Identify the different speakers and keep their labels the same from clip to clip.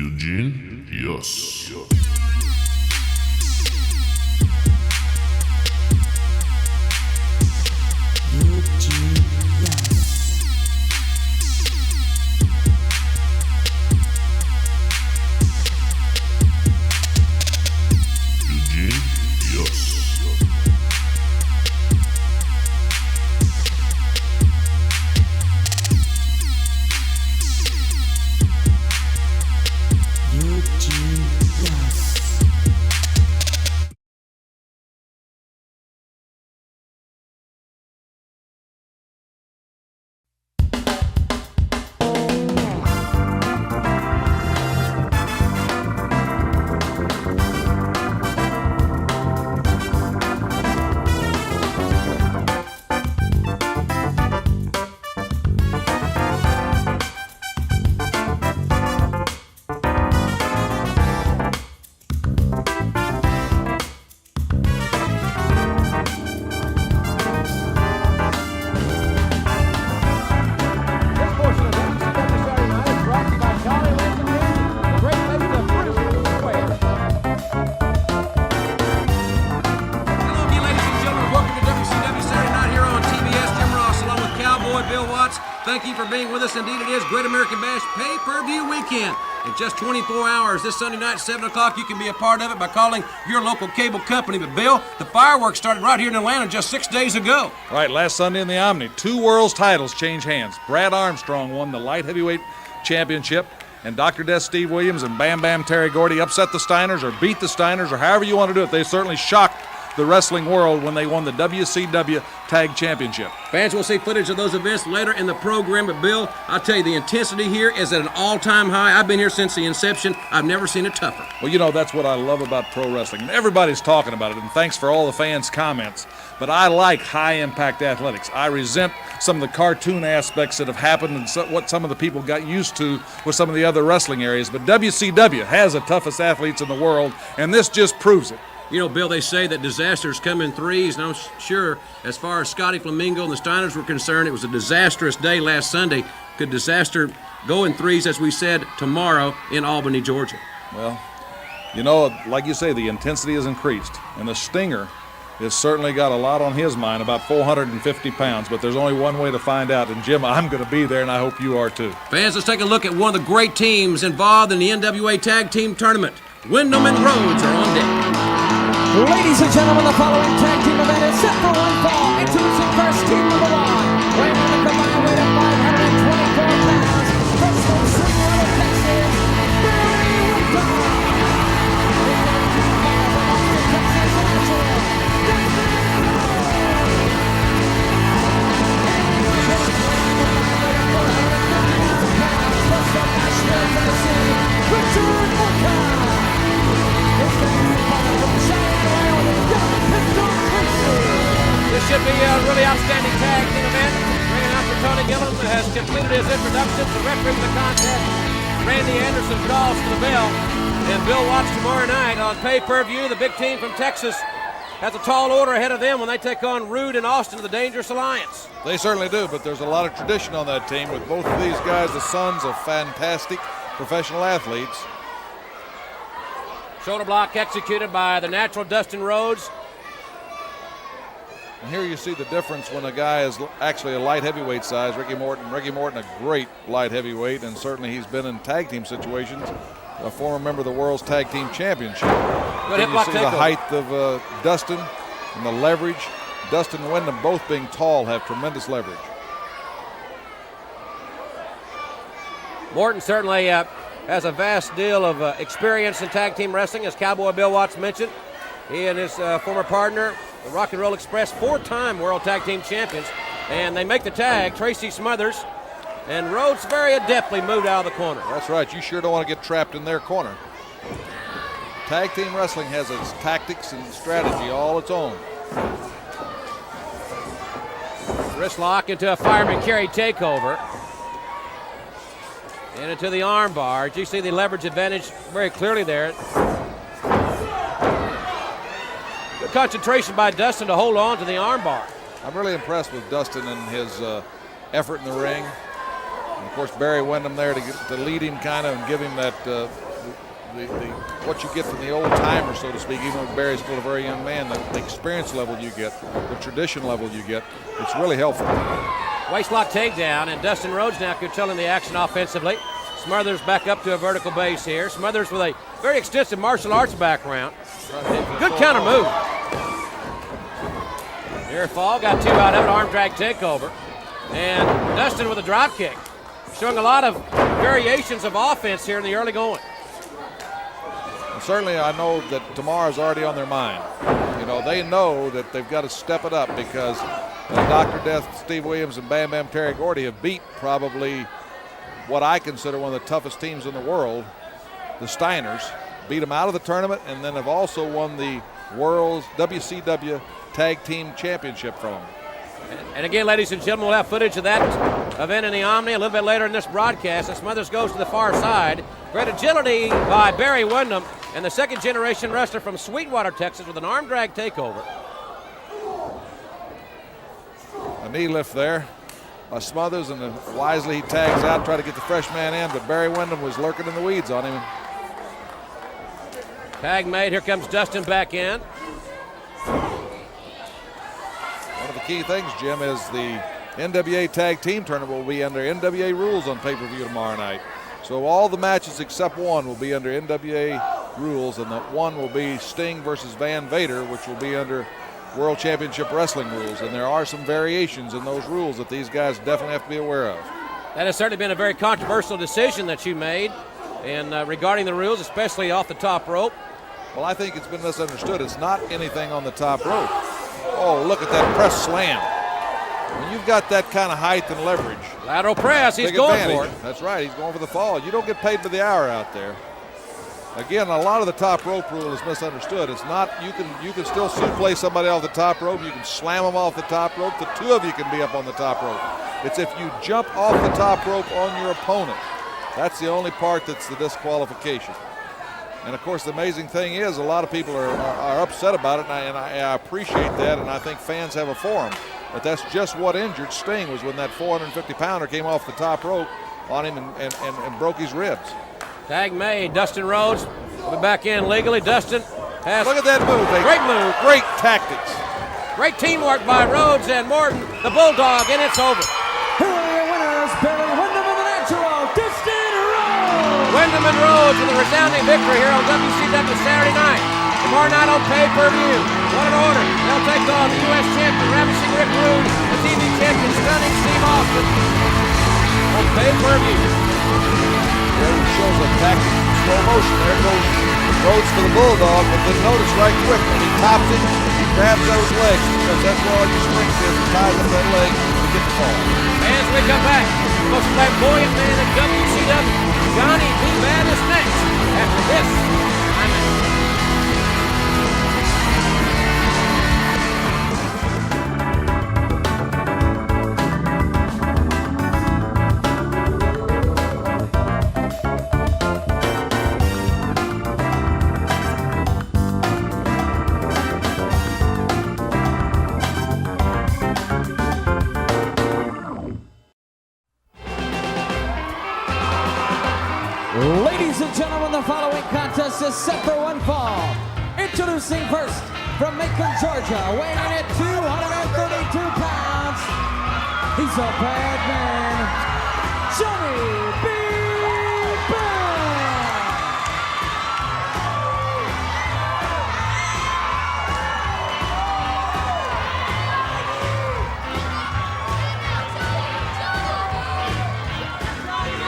Speaker 1: Eugene, yes.
Speaker 2: Thank you for being with us. Indeed, it is Great American Bash pay-per-view weekend. In just 24 hours, this Sunday night, 7 o'clock, you can be a part of it by calling your local cable company. But, Bill, the fireworks started right here in Atlanta just 6 days ago.
Speaker 3: Right, last Sunday in the Omni, 2 world's titles change hands. Brad Armstrong won the light heavyweight championship, and Dr. Death Steve Williams and Bam Bam Terry Gordy upset the Steiners or beat the Steiners or however you want to do it. They certainly shocked the wrestling world when they won the WCW Tag Championship.
Speaker 2: Fans will see footage of those events later in the program, but Bill, I'll tell you, the intensity here is at an all-time high. I've been here since the inception. I've never seen it tougher.
Speaker 3: Well, you know, that's what I love about pro wrestling, and everybody's talking about it, and thanks for all the fans' comments. But I like high-impact athletics. I resent some of the cartoon aspects that have happened and what some of the people got used to with some of the other wrestling areas. But WCW has the toughest athletes in the world, and this just proves it.
Speaker 2: You know, Bill, they say that disasters come in threes, and I'm sure as far as Scotty Flamingo and the Steiners were concerned, it was a disastrous day last Sunday. Could disaster go in threes, as we said, tomorrow in Albany, Georgia?
Speaker 3: Well, you know, like you say, the intensity has increased, and the Stinger has certainly got a lot on his mind, about 450 pounds, but there's only one way to find out, and Jim, I'm going to be there, and I hope you are too.
Speaker 2: Fans, let's take a look at one of the great teams involved in the NWA Tag Team Tournament. Wyndham and Rhodes are on deck.
Speaker 4: Ladies and gentlemen, the following tag team event is set for one fall. Introducing first team number 1. Weighing in a combined weight of 524 pounds. Wrestling senior out of Texas, Barry Wyndham.
Speaker 5: This should be a really outstanding tag team event. Bringing out for Tony Gillum has completed his introduction. The referee of the contest, Randy Anderson, calls for the bell. And Bill Watts tomorrow night on pay-per-view. The big team from Texas has a tall order ahead of them when they take on Rude and Austin of the Dangerous Alliance.
Speaker 3: They certainly do, but there's a lot of tradition on that team with both of these guys, the sons of fantastic professional athletes.
Speaker 5: Shoulder block executed by the natural Dustin Rhodes.
Speaker 3: And here you see the difference when a guy is actually a light heavyweight size. Ricky Morton, a great light heavyweight, and certainly he's been in tag team situations. A former member of the World's Tag Team Championship.
Speaker 5: Good hip
Speaker 3: you
Speaker 5: block
Speaker 3: see the
Speaker 5: takeover.
Speaker 3: height of Dustin and the leverage. Dustin and Wyndham, both being tall, have tremendous leverage.
Speaker 5: Morton certainly has a vast deal of experience in tag team wrestling, as Cowboy Bill Watts mentioned. He and his former partner, the Rock and Roll Express, 4-time World Tag Team Champions. And they make the tag, Tracy Smothers. And Rhodes very adeptly moved out of the corner.
Speaker 3: That's right. You sure don't want to get trapped in their corner. Tag team wrestling has its tactics and strategy all its own.
Speaker 5: Wrist lock into a fireman carry takeover. And into the arm bar. You see the leverage advantage very clearly there. Good concentration by Dustin to hold on to the arm bar.
Speaker 3: I'm really impressed with Dustin and his effort in the ring. And of course, Barry Wyndham there to lead him kind of and give him that what you get from the old timer, so to speak, even though Barry's still a very young man, the experience level you get, the tradition level you get, it's really helpful.
Speaker 5: Waistlock takedown, and Dustin Rhodes now controlling the action offensively. Smothers back up to a vertical base here. Smothers with a very extensive martial arts background. Good counter move. Near fall, got 2 out of it, arm drag takeover. And Dustin with a drop kick, showing a lot of variations of offense here in the early going.
Speaker 3: And certainly I know that tomorrow's already on their mind. You know, they know that they've got to step it up because Dr. Death, Steve Williams, and Bam Bam Terry Gordy have beat probably what I consider one of the toughest teams in the world, the Steiners, beat them out of the tournament, and then have also won the World's WCW Tag Team Championship from them.
Speaker 5: And again, ladies and gentlemen, we'll have footage of that event in the Omni a little bit later in this broadcast. As Smothers goes to the far side. Great agility by Barry Windham, and the second-generation wrestler from Sweetwater, Texas, with an arm drag takeover.
Speaker 3: A knee lift there by Smothers, and then wisely he tags out, try to get the fresh man in, but Barry Windham was lurking in the weeds on him.
Speaker 5: Tag made. Here comes Dustin back in.
Speaker 3: One of the key things, Jim, is the NWA Tag Team Tournament will be under NWA rules on pay-per-view tomorrow night. So all the matches except one will be under NWA rules, and the one will be Sting versus Van Vader, which will be under World Championship Wrestling rules. And there are some variations in those rules that these guys definitely have to be aware of.
Speaker 5: That has certainly been a very controversial decision that you made, and regarding the rules, especially off the top rope.
Speaker 3: Well, I think it's been misunderstood. It's not anything on the top rope. Oh, look at that press slam. When you've got that kind of height and leverage.
Speaker 5: Lateral press, he's going for it.
Speaker 3: That's right, he's going for the fall. You don't get paid by the hour out there. Again, a lot of the top rope rule is misunderstood. It's not, you can still suplex somebody off the top rope. You can slam them off the top rope. The two of you can be up on the top rope. It's if you jump off the top rope on your opponent. That's the only part that's the disqualification. And of course, the amazing thing is a lot of people are upset about it, and I appreciate that, and I think fans have a forum. But that's just what injured Sting, was when that 450-pounder came off the top rope on him and broke his ribs.
Speaker 5: Tag made. Dustin Rhodes will be back in legally. Dustin has...
Speaker 3: Look at that move.
Speaker 5: Great move.
Speaker 3: Great tactics.
Speaker 5: Great teamwork by Rhodes and Morton, the Bulldog, and it's over.
Speaker 4: Here are your winners, Barry Windham and the Natural, Dustin Rhodes.
Speaker 5: Windham and Rhodes with a resounding victory here on WCW Saturday night. Tomorrow night on pay-per-view. What an order. They'll take on the U.S. champion, Ravishing Rick Rude, the TV champion, Stunning Steve Austin, on pay-per-view.
Speaker 3: There it shows a tactic in slow motion. There goes Rhodes for the Bulldog, but then notice right quick when he tops it, he grabs those legs because that's where all your strength is, and ties up that leg to get the fall.
Speaker 5: As we come back, the most flamboyant man in WCW, Johnny B. Bad is next. After this, I'm out.
Speaker 4: Ladies and gentlemen, the following contest is set for one fall. Introducing first, from Macon, Georgia, weighing in at 232 pounds. He's a bad man, Johnny B. Bad.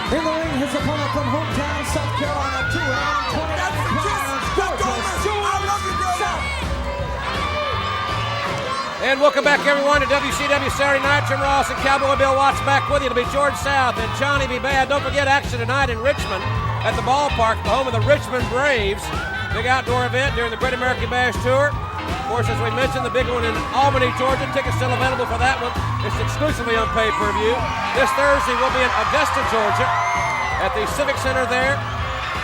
Speaker 4: In the ring, his opponent from hometown South Carolina, 229 pounds, gorgeous George South.
Speaker 5: And welcome back, everyone, to WCW Saturday Night. Jim Ross and Cowboy Bill Watts back with you. It'll be George South and Johnny B. Bad. Don't forget, action tonight in Richmond at the ballpark, the home of the Richmond Braves. Big outdoor event during the Great American Bash Tour. Of course, as we mentioned, the big one in Albany, Georgia. Tickets still available for that one. It's exclusively on pay-per-view. This Thursday will be in Augusta, Georgia, at the Civic Center there.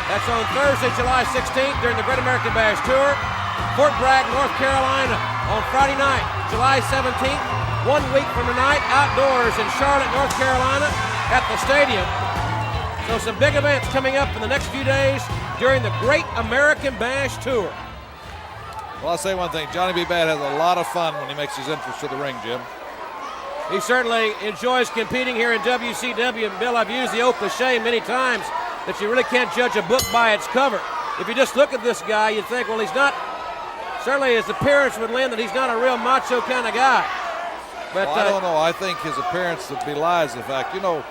Speaker 5: That's on Thursday, July 16th during the Great American Bash Tour. Fort Bragg, North Carolina on Friday night, July 17th. 1 week from tonight, outdoors in Charlotte, North Carolina at the stadium. So some big events coming up in the next few days during the Great American Bash Tour.
Speaker 3: Well, I'll say one thing. Johnny B. Bad has a lot of fun when he makes his entrance to the ring, Jim.
Speaker 5: He certainly enjoys competing here in WCW. And Bill, I've used the old cliche many times that you really can't judge a book by its cover. If you just look at this guy, you'd think, well, he's not, certainly his appearance would lend that he's not a real macho kind of guy. But
Speaker 3: well, I don't know. I think his appearance belies the fact. You know,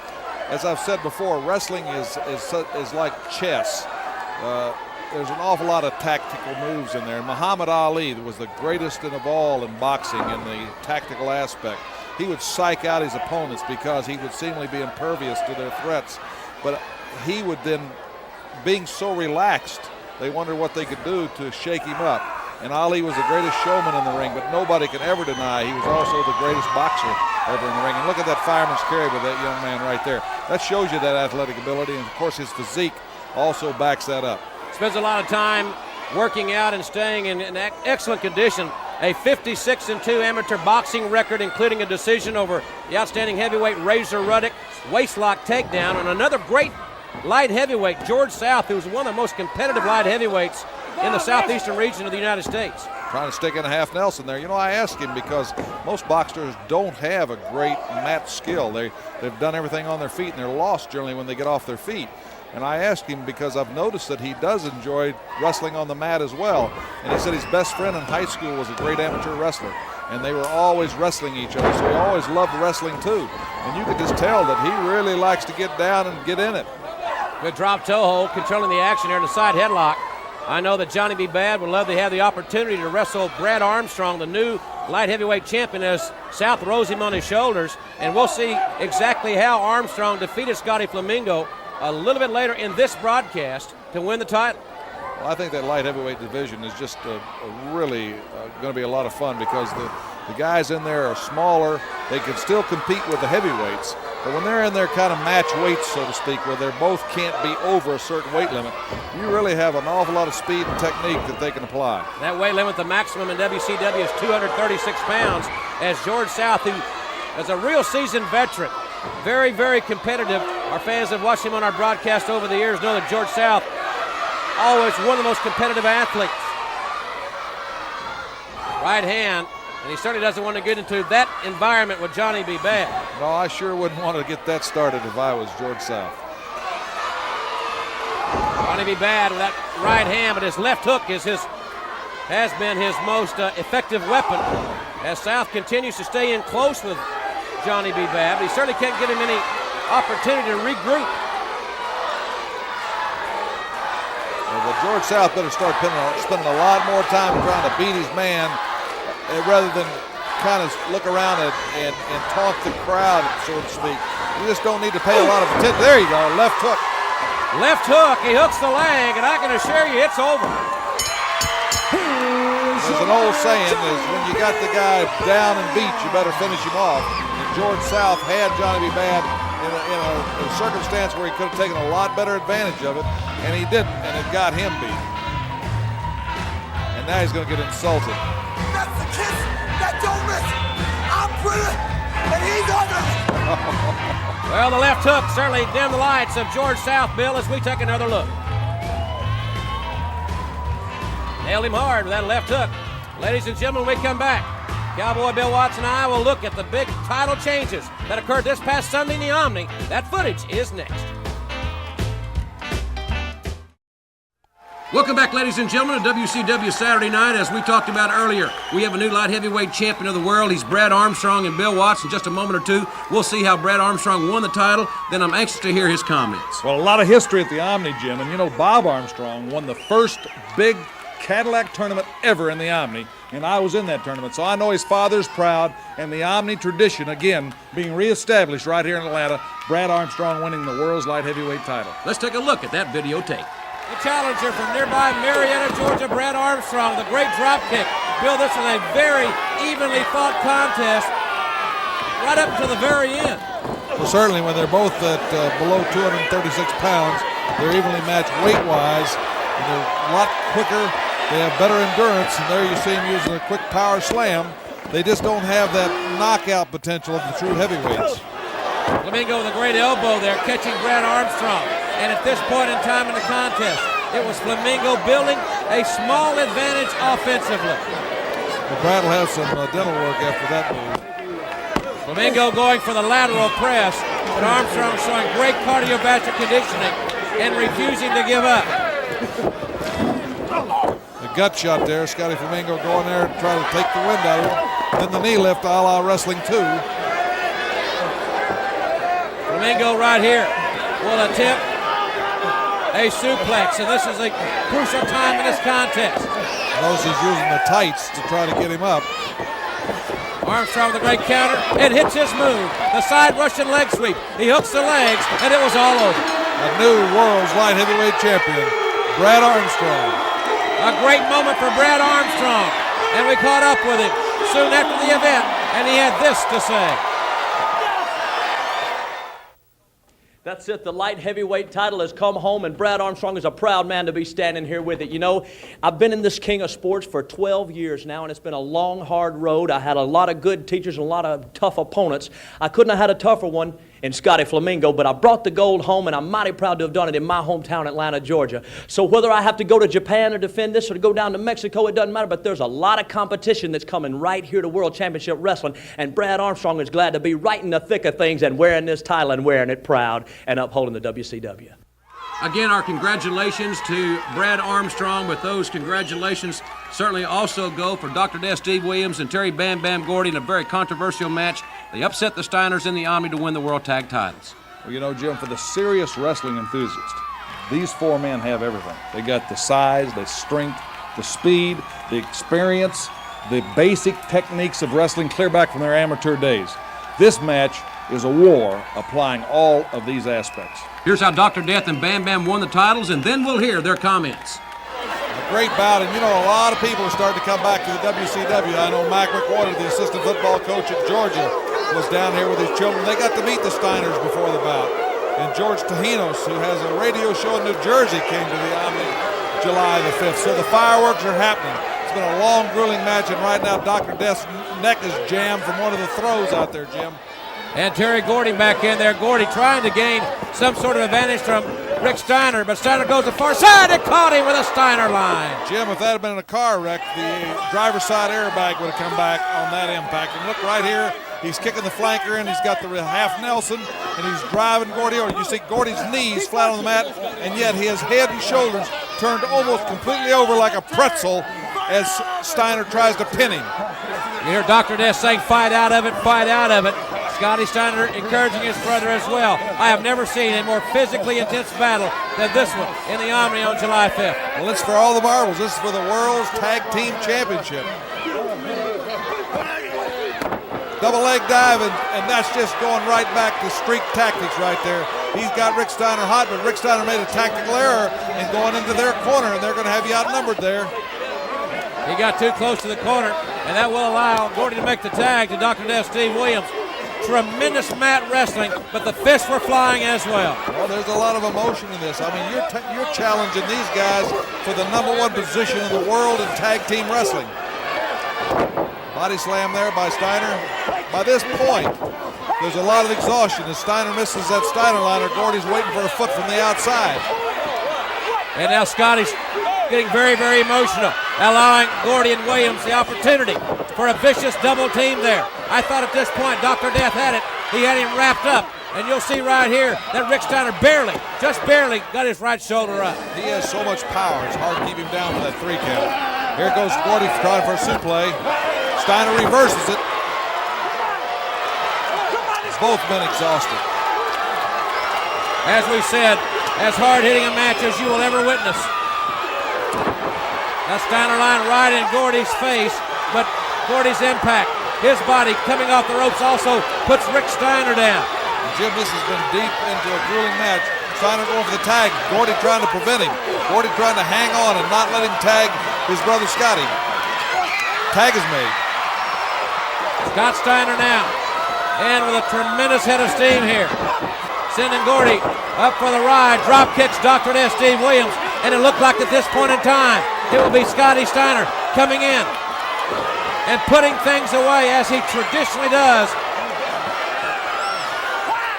Speaker 3: as I've said before, wrestling is like chess. There's an awful lot of tactical moves in there. Muhammad Ali was the greatest of all in boxing in the tactical aspect. He would psych out his opponents because he would seemingly be impervious to their threats. But he would then, being so relaxed, they wondered what they could do to shake him up. And Ali was the greatest showman in the ring, but nobody can ever deny he was also the greatest boxer ever in the ring. And look at that fireman's carry with that young man right there. That shows you that athletic ability, and of course his physique also backs that up.
Speaker 5: Spends a lot of time working out and staying in excellent condition. A 56-2 amateur boxing record, including a decision over the outstanding heavyweight Razor Ruddock waistlock takedown, and another great light heavyweight, George South, who's one of the most competitive light heavyweights in the southeastern region of the United States.
Speaker 3: Trying to stick in a half Nelson there. You know, I asked him because most boxers don't have a great mat skill. They've done everything on their feet, and they're lost generally when they get off their feet. And I asked him because I've noticed that he does enjoy wrestling on the mat as well. And he said his best friend in high school was a great amateur wrestler. And they were always wrestling each other, so he always loved wrestling too. And you could just tell that he really likes to get down and get in it.
Speaker 5: Good drop toe hold, controlling the action here in the side headlock. I know that Johnny B. Bad would love to have the opportunity to wrestle Brad Armstrong, the new light heavyweight champion, as South rolls him on his shoulders. And we'll see exactly how Armstrong defeated Scotty Flamingo a little bit later in this broadcast to win the title.
Speaker 3: Well, I think that light heavyweight division is just really going to be a lot of fun because the guys in there are smaller. They can still compete with the heavyweights, but when they're in their kind of match weights, so to speak, where they both can't be over a certain weight limit, you really have an awful lot of speed and technique that they can apply.
Speaker 5: That weight limit, the maximum in WCW, is 236 pounds, as George South, who is a real seasoned veteran, very, very competitive. Our fans have watched him on our broadcast over the years know that George South, always one of the most competitive athletes. Right hand, and he certainly doesn't want to get into that environment with Johnny B. Bad.
Speaker 3: No, I sure wouldn't want to get that started if I was George South.
Speaker 5: Johnny B. Bad with that right hand, but his left hook has been his most effective weapon as South continues to stay in close with Johnny B. Bad, but he certainly can't get him any opportunity to regroup.
Speaker 3: Well, George South better start spending a lot more time trying to beat his man rather than kind of look around and taunt the crowd, so to speak. You just don't need to pay a lot of attention. There you go, left hook.
Speaker 5: Left hook, he hooks the leg, and I can assure you it's over.
Speaker 3: There's an old saying is when you got the guy down and beat, you better finish him off. And George South had Johnny B. Bad in a circumstance where he could have taken a lot better advantage of it, and he didn't, and it got him beat. And now he's going to get insulted.
Speaker 6: That's the kiss that don't miss. I'm pretty, and he's ugly.
Speaker 5: Well, the left hook certainly dimmed the lights of George South, Bill, as we take another look. Nailed him hard with that left hook. Ladies and gentlemen, when we come back, Cowboy Bill Watts and I will look at the big title changes that occurred this past Sunday in the Omni. That footage is next.
Speaker 2: Welcome back, ladies and gentlemen, to WCW Saturday Night. As we talked about earlier, we have a new light heavyweight champion of the world. He's Brad Armstrong, and Bill Watts in just a moment or two. We'll see how Brad Armstrong won the title. Then I'm anxious to hear his comments.
Speaker 3: Well, a lot of history at the Omni, Jim. And you know, Bob Armstrong won the first big Cadillac tournament ever in the Omni, and I was in that tournament, so I know his father's proud, and the Omni tradition, again, being reestablished right here in Atlanta, Brad Armstrong winning the world's light heavyweight title.
Speaker 2: Let's take a look at that videotape.
Speaker 5: The challenger from nearby Marietta, Georgia, Brad Armstrong, the great drop kick. Bill, this is a very evenly fought contest right up to the very end.
Speaker 3: Well, certainly when they're both at below 236 pounds, they're evenly matched weight-wise, and they're a lot quicker. They have better endurance, and there you see him using a quick power slam. They just don't have that knockout potential of the true heavyweights.
Speaker 5: Flamingo with a great elbow there, catching Brad Armstrong. And at this point in time in the contest, It was Flamingo building a small advantage offensively.
Speaker 3: Well, Brad will have some dental work after that move.
Speaker 5: Flamingo going for the lateral press, but Armstrong showing great cardiovascular conditioning and refusing to give up.
Speaker 3: The gut shot there, Scotty Flamingo going there to try to take the wind out of him. Then the knee lift a la Wrestling 2.
Speaker 5: Flamingo right here will attempt a suplex, and this is a crucial time in this contest.
Speaker 3: Knows he's using the tights to try to get him up.
Speaker 5: Armstrong with a great counter. It hits his move. The side Russian leg sweep. He hooks the legs, and it was all over.
Speaker 3: A new world's light heavyweight champion, Brad Armstrong.
Speaker 5: A great moment for Brad Armstrong, and we caught up with him soon after the event, and he had this to say.
Speaker 7: That's it. The light heavyweight title has come home, and Brad Armstrong is a proud man to be standing here with it. You know, I've been in this king of sports for 12 years now, and it's been a long, hard road. I had a lot of good teachers and a lot of tough opponents. I couldn't have had a tougher one in Scotty Flamingo, but I brought the gold home, and I'm mighty proud to have done it in my hometown, Atlanta, Georgia. So whether I have to go to Japan to defend this or to go down to Mexico, it doesn't matter, but there's a lot of competition that's coming right here to World Championship Wrestling, and Brad Armstrong is glad to be right in the thick of things and wearing this title and wearing it proud and upholding the WCW.
Speaker 2: Again, our congratulations to Brad Armstrong, but those congratulations certainly also go for Dr. Death Steve Williams and Terry Bam Bam Gordy in a very controversial match. They upset the Steiners in the Omni to win the World Tag Titles.
Speaker 3: Well, you know, Jim, for the serious wrestling enthusiast, these four men have everything. They got the size, the strength, the speed, the experience, the basic techniques of wrestling clear back from their amateur days. This match is a war applying all of these aspects.
Speaker 2: Here's how Dr. Death and Bam Bam won the titles, and then we'll hear their comments.
Speaker 3: A great bout, and you know, a lot of people are starting to come back to the WCW. I know Mike McWater, the assistant football coach at Georgia, was down here with his children. They got to meet the Steiners before the bout. And George Tajinos, who has a radio show in New Jersey, came to the Omni July the 5th. So the fireworks are happening. It's been a long, grueling match, and right now Dr. Death's neck is jammed from one of the throws out there, Jim.
Speaker 5: And Terry Gordy back in there. Gordy trying to gain some sort of advantage from Rick Steiner, but Steiner goes to the far side and caught him with a Steiner line.
Speaker 3: Jim, if that had been a car wreck, the driver's side airbag would have come back on that impact. And look right here, he's kicking the flanker in. He's got the half Nelson, and he's driving Gordy over. You see Gordy's knees flat on the mat, and yet his head and shoulders turned almost completely over like a pretzel as Steiner tries to pin him.
Speaker 5: You hear Dr. Death saying, fight out of it, fight out of it. Scotty Steiner encouraging his brother as well. I have never seen a more physically intense battle than this one in the Omni on July 5th.
Speaker 3: Well, it's for all the marbles. This is for the World's Tag Team Championship. Double leg dive, and that's just going right back to streak tactics right there. He's got Rick Steiner hot, but Rick Steiner made a tactical error in going into their corner, and they're going to have you outnumbered there.
Speaker 5: He got too close to the corner, and that will allow Gordy to make the tag to Dr. Death Steve Williams. Tremendous mat wrestling, but the fists were flying as well.
Speaker 3: Well, there's a lot of emotion in this. I mean, you're challenging these guys for the #1 position in the world in tag team wrestling. Body slam there by Steiner. By this point, there's a lot of exhaustion. As Steiner misses that Steiner liner, Gordy's waiting for a foot from the outside.
Speaker 5: And now Scotty's getting very, very emotional, allowing Gordy and Williams the opportunity for a vicious double team there. I thought at this point Dr. Death had it. He had him wrapped up. And you'll see right here that Rick Steiner barely, just barely, got his right shoulder up.
Speaker 3: He has so much power, it's hard to keep him down for that 3 count. Here goes Gordy trying for a suplex. Steiner reverses it. Both men exhausted.
Speaker 5: As we said, as hard-hitting a match as you will ever witness. That Steiner line right in Gordy's face, but Gordy's impact, his body coming off the ropes also puts Rick Steiner down.
Speaker 3: Jim, this has been deep into a grueling match. Steiner going for the tag. Gordy trying to prevent him. Gordy trying to hang on and not let him tag his brother Scotty. Tag is made.
Speaker 5: Scott Steiner now, and with a tremendous head of steam here. Sending Gordy up for the ride. Drop kicks Dr. Death Steve Williams, and it looked like at this point in time it will be Scotty Steiner coming in and putting things away as he traditionally does.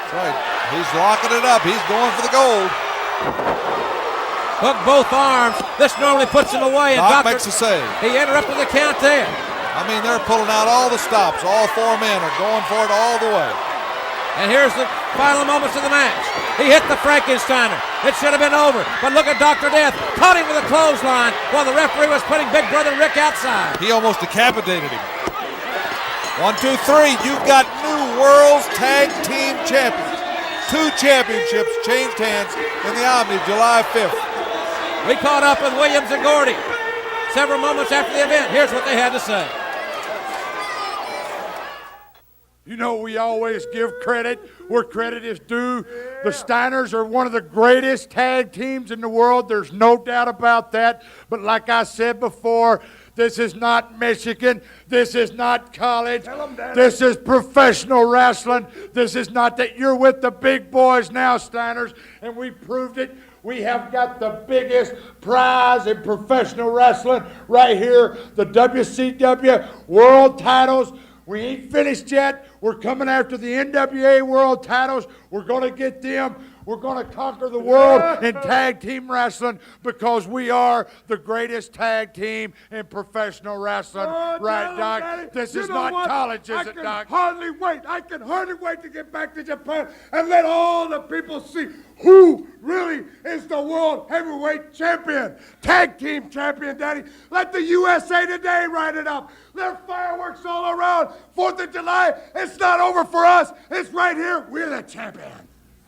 Speaker 3: That's right. He's locking it up. He's going for the gold.
Speaker 5: Hooked both arms. This normally puts him away. And
Speaker 3: Doc
Speaker 5: Dr.
Speaker 3: makes a save.
Speaker 5: He interrupted the count there.
Speaker 3: I mean, they're pulling out all the stops. All four men are going for it all the way.
Speaker 5: And here's the final moments of the match. He hit the Frankensteiner. It should have been over. But look at Dr. Death. Caught him with a clothesline while the referee was putting Big Brother Rick outside.
Speaker 3: He almost decapitated him. 1, 2, 3. You've got new World's Tag Team Champions. 2 championships changed hands in the Omni July 5th.
Speaker 5: We caught up with Williams and Gordy several moments after the event. Here's what they had to say.
Speaker 8: You know, we always give credit where credit is due. The Steiners are one of the greatest tag teams in the world. There's no doubt about that. But like I said before, this is not Michigan. This is not college. This is professional wrestling. This is not that. You're with the big boys now, Steiners, and we proved it. We have got the biggest prize in professional wrestling right here, the WCW World Titles. We ain't finished yet. We're coming after the NWA World Titles. We're going to get them. We're going to conquer the world in tag team wrestling because we are the greatest tag team in professional wrestling. Right, Doc?
Speaker 9: Daddy,
Speaker 8: This is
Speaker 9: you know
Speaker 8: not
Speaker 9: what?
Speaker 8: college, is it, Doc?
Speaker 9: I can hardly wait to get back to Japan and let all the people see who really is the world heavyweight champion. Tag team champion, Daddy. Let the USA Today write it up. There are fireworks all around. 4th of July, it's not over for us. It's right here. We're the champion.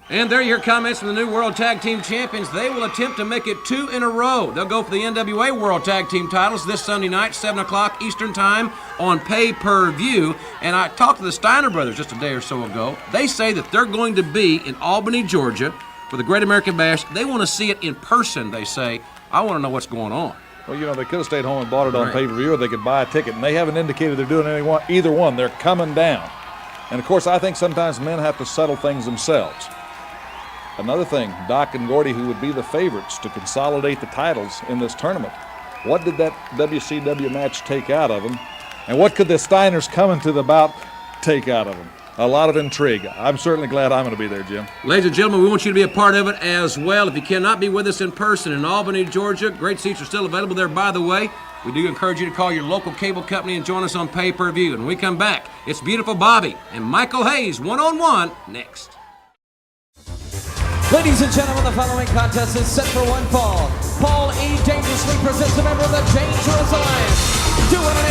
Speaker 2: And there are your comments from the new World Tag Team Champions. They will attempt to make it 2 in a row. They'll go for the NWA World Tag Team titles this Sunday night, 7 o'clock Eastern Time on pay-per-view. And I talked to the Steiner brothers just a day or so ago. They say that they're going to be in Albany, Georgia for the Great American Bash. They want to see it in person, they say. I want to know what's going on.
Speaker 3: Well, you know, they could have stayed home and bought it on
Speaker 2: Right.
Speaker 3: pay-per-view, or they could buy a ticket, and they haven't indicated they're doing either one. They're coming down. And, of course, I think sometimes men have to settle things themselves. Another thing, Doc and Gordy, who would be the favorites to consolidate the titles in this tournament. What did that WCW match take out of them? And what could the Steiners coming to the bout take out of them? A lot of intrigue. I'm certainly glad I'm going to be there, Jim.
Speaker 2: Ladies and gentlemen, we want you to be a part of it as well. If you cannot be with us in person in Albany, Georgia, great seats are still available there, by the way. We do encourage you to call your local cable company and join us on pay-per-view. And when we come back, it's Beautiful Bobby and Michael Hayes one-on-one next.
Speaker 4: Ladies and gentlemen, the following contest is set for one fall. Paul E. Dangerously presents a member of the Dangerous Alliance, 239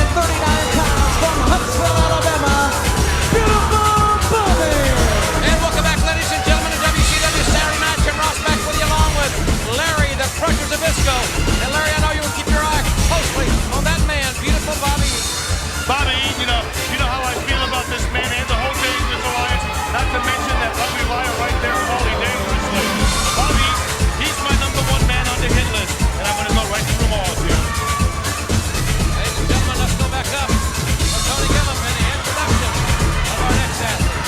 Speaker 4: pounds from Huntsville, Alabama, Beautiful Bobby.
Speaker 5: And welcome back, ladies and gentlemen, to WCW Saturday Night. Jim Ross back with you along with Larry, the Crusher Zbyszko. And Larry, I know you will keep your eye closely on that man, Beautiful Bobby.
Speaker 10: Bobby, you know how I feel about this man and the whole Dangerous Alliance. Not to mention that ugly liar right there, Paulie Dangerously. Bobby, he's my #1 man on the hit list, and I'm going to go right through them all, Jim.
Speaker 5: Ladies and gentlemen, let's go back up with Tony Gillum and the introduction of our next athlete.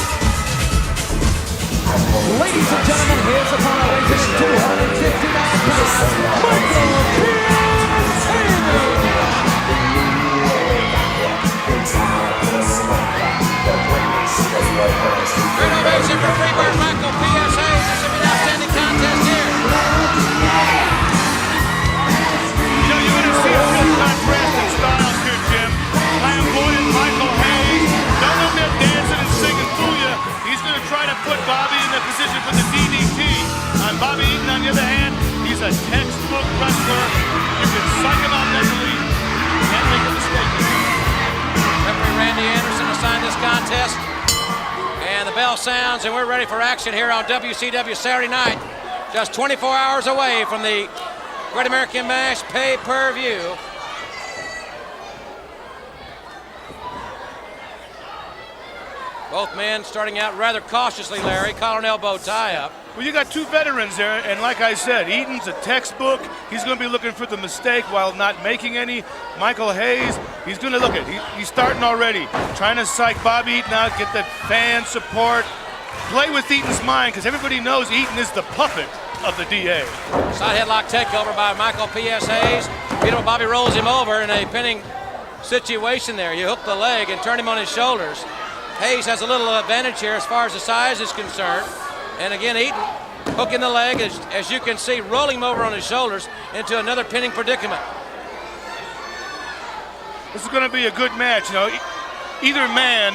Speaker 4: Ladies and gentlemen, here's upon our way to 259 pounds, Michael P.S.
Speaker 5: Great ovation for Freebird Michael P.S. Hayes. This should be an outstanding contest here.
Speaker 10: You know, you're going to see a real contrast in styles here, Jim. Flamboyant Michael Hayes. Don't let him dancing and singing fool you. He's going to try to put Bobby in the position for the DDT. And Bobby Eaton, on the other hand, he's a textbook wrestler. You can psych him out mentally. Can't make a mistake.
Speaker 5: Referee Randy Anderson assigned this contest. And the bell sounds, and we're ready for action here on WCW Saturday night. Just 24 hours away from the Great American Bash pay-per-view. Both men starting out rather cautiously, Larry. Collar and elbow tie-up.
Speaker 10: Well, you got two veterans there, and like I said, Eaton's a textbook. He's going to be looking for the mistake while not making any. Michael Hayes, he's going to look at it. He's starting already, trying to psych Bobby Eaton out, get that fan support, play with Eaton's mind, because everybody knows Eaton is the puppet of the DA.
Speaker 5: Side headlock takeover by Michael P.S. Hayes. Beautiful Bobby rolls him over in a pinning situation there. You hook the leg and turn him on his shoulders. Hayes has a little advantage here as far as the size is concerned. And again, Eaton Hook in the leg, as you can see, rolling him over on his shoulders into another pinning predicament.
Speaker 10: This is going to be a good match. You know, either man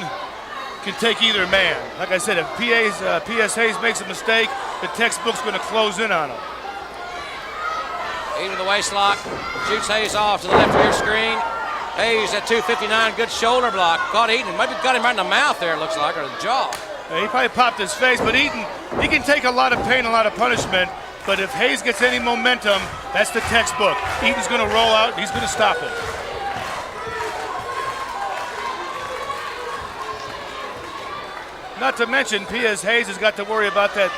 Speaker 10: can take either man. Like I said, if P.S. Hayes makes a mistake, the textbook's going to close in on him.
Speaker 5: Into the waist lock, shoots Hayes off to the left rear screen. Hayes at 259, good shoulder block. Caught Eaton, maybe got him right in the mouth there, it looks like, or the jaw.
Speaker 10: Yeah, he probably popped his face, but Eaton, he can take a lot of pain, a lot of punishment, but if Hayes gets any momentum, that's the textbook. Eaton's going to roll out, and he's going to stop it. Not to mention, P.S. Hayes has got to worry about that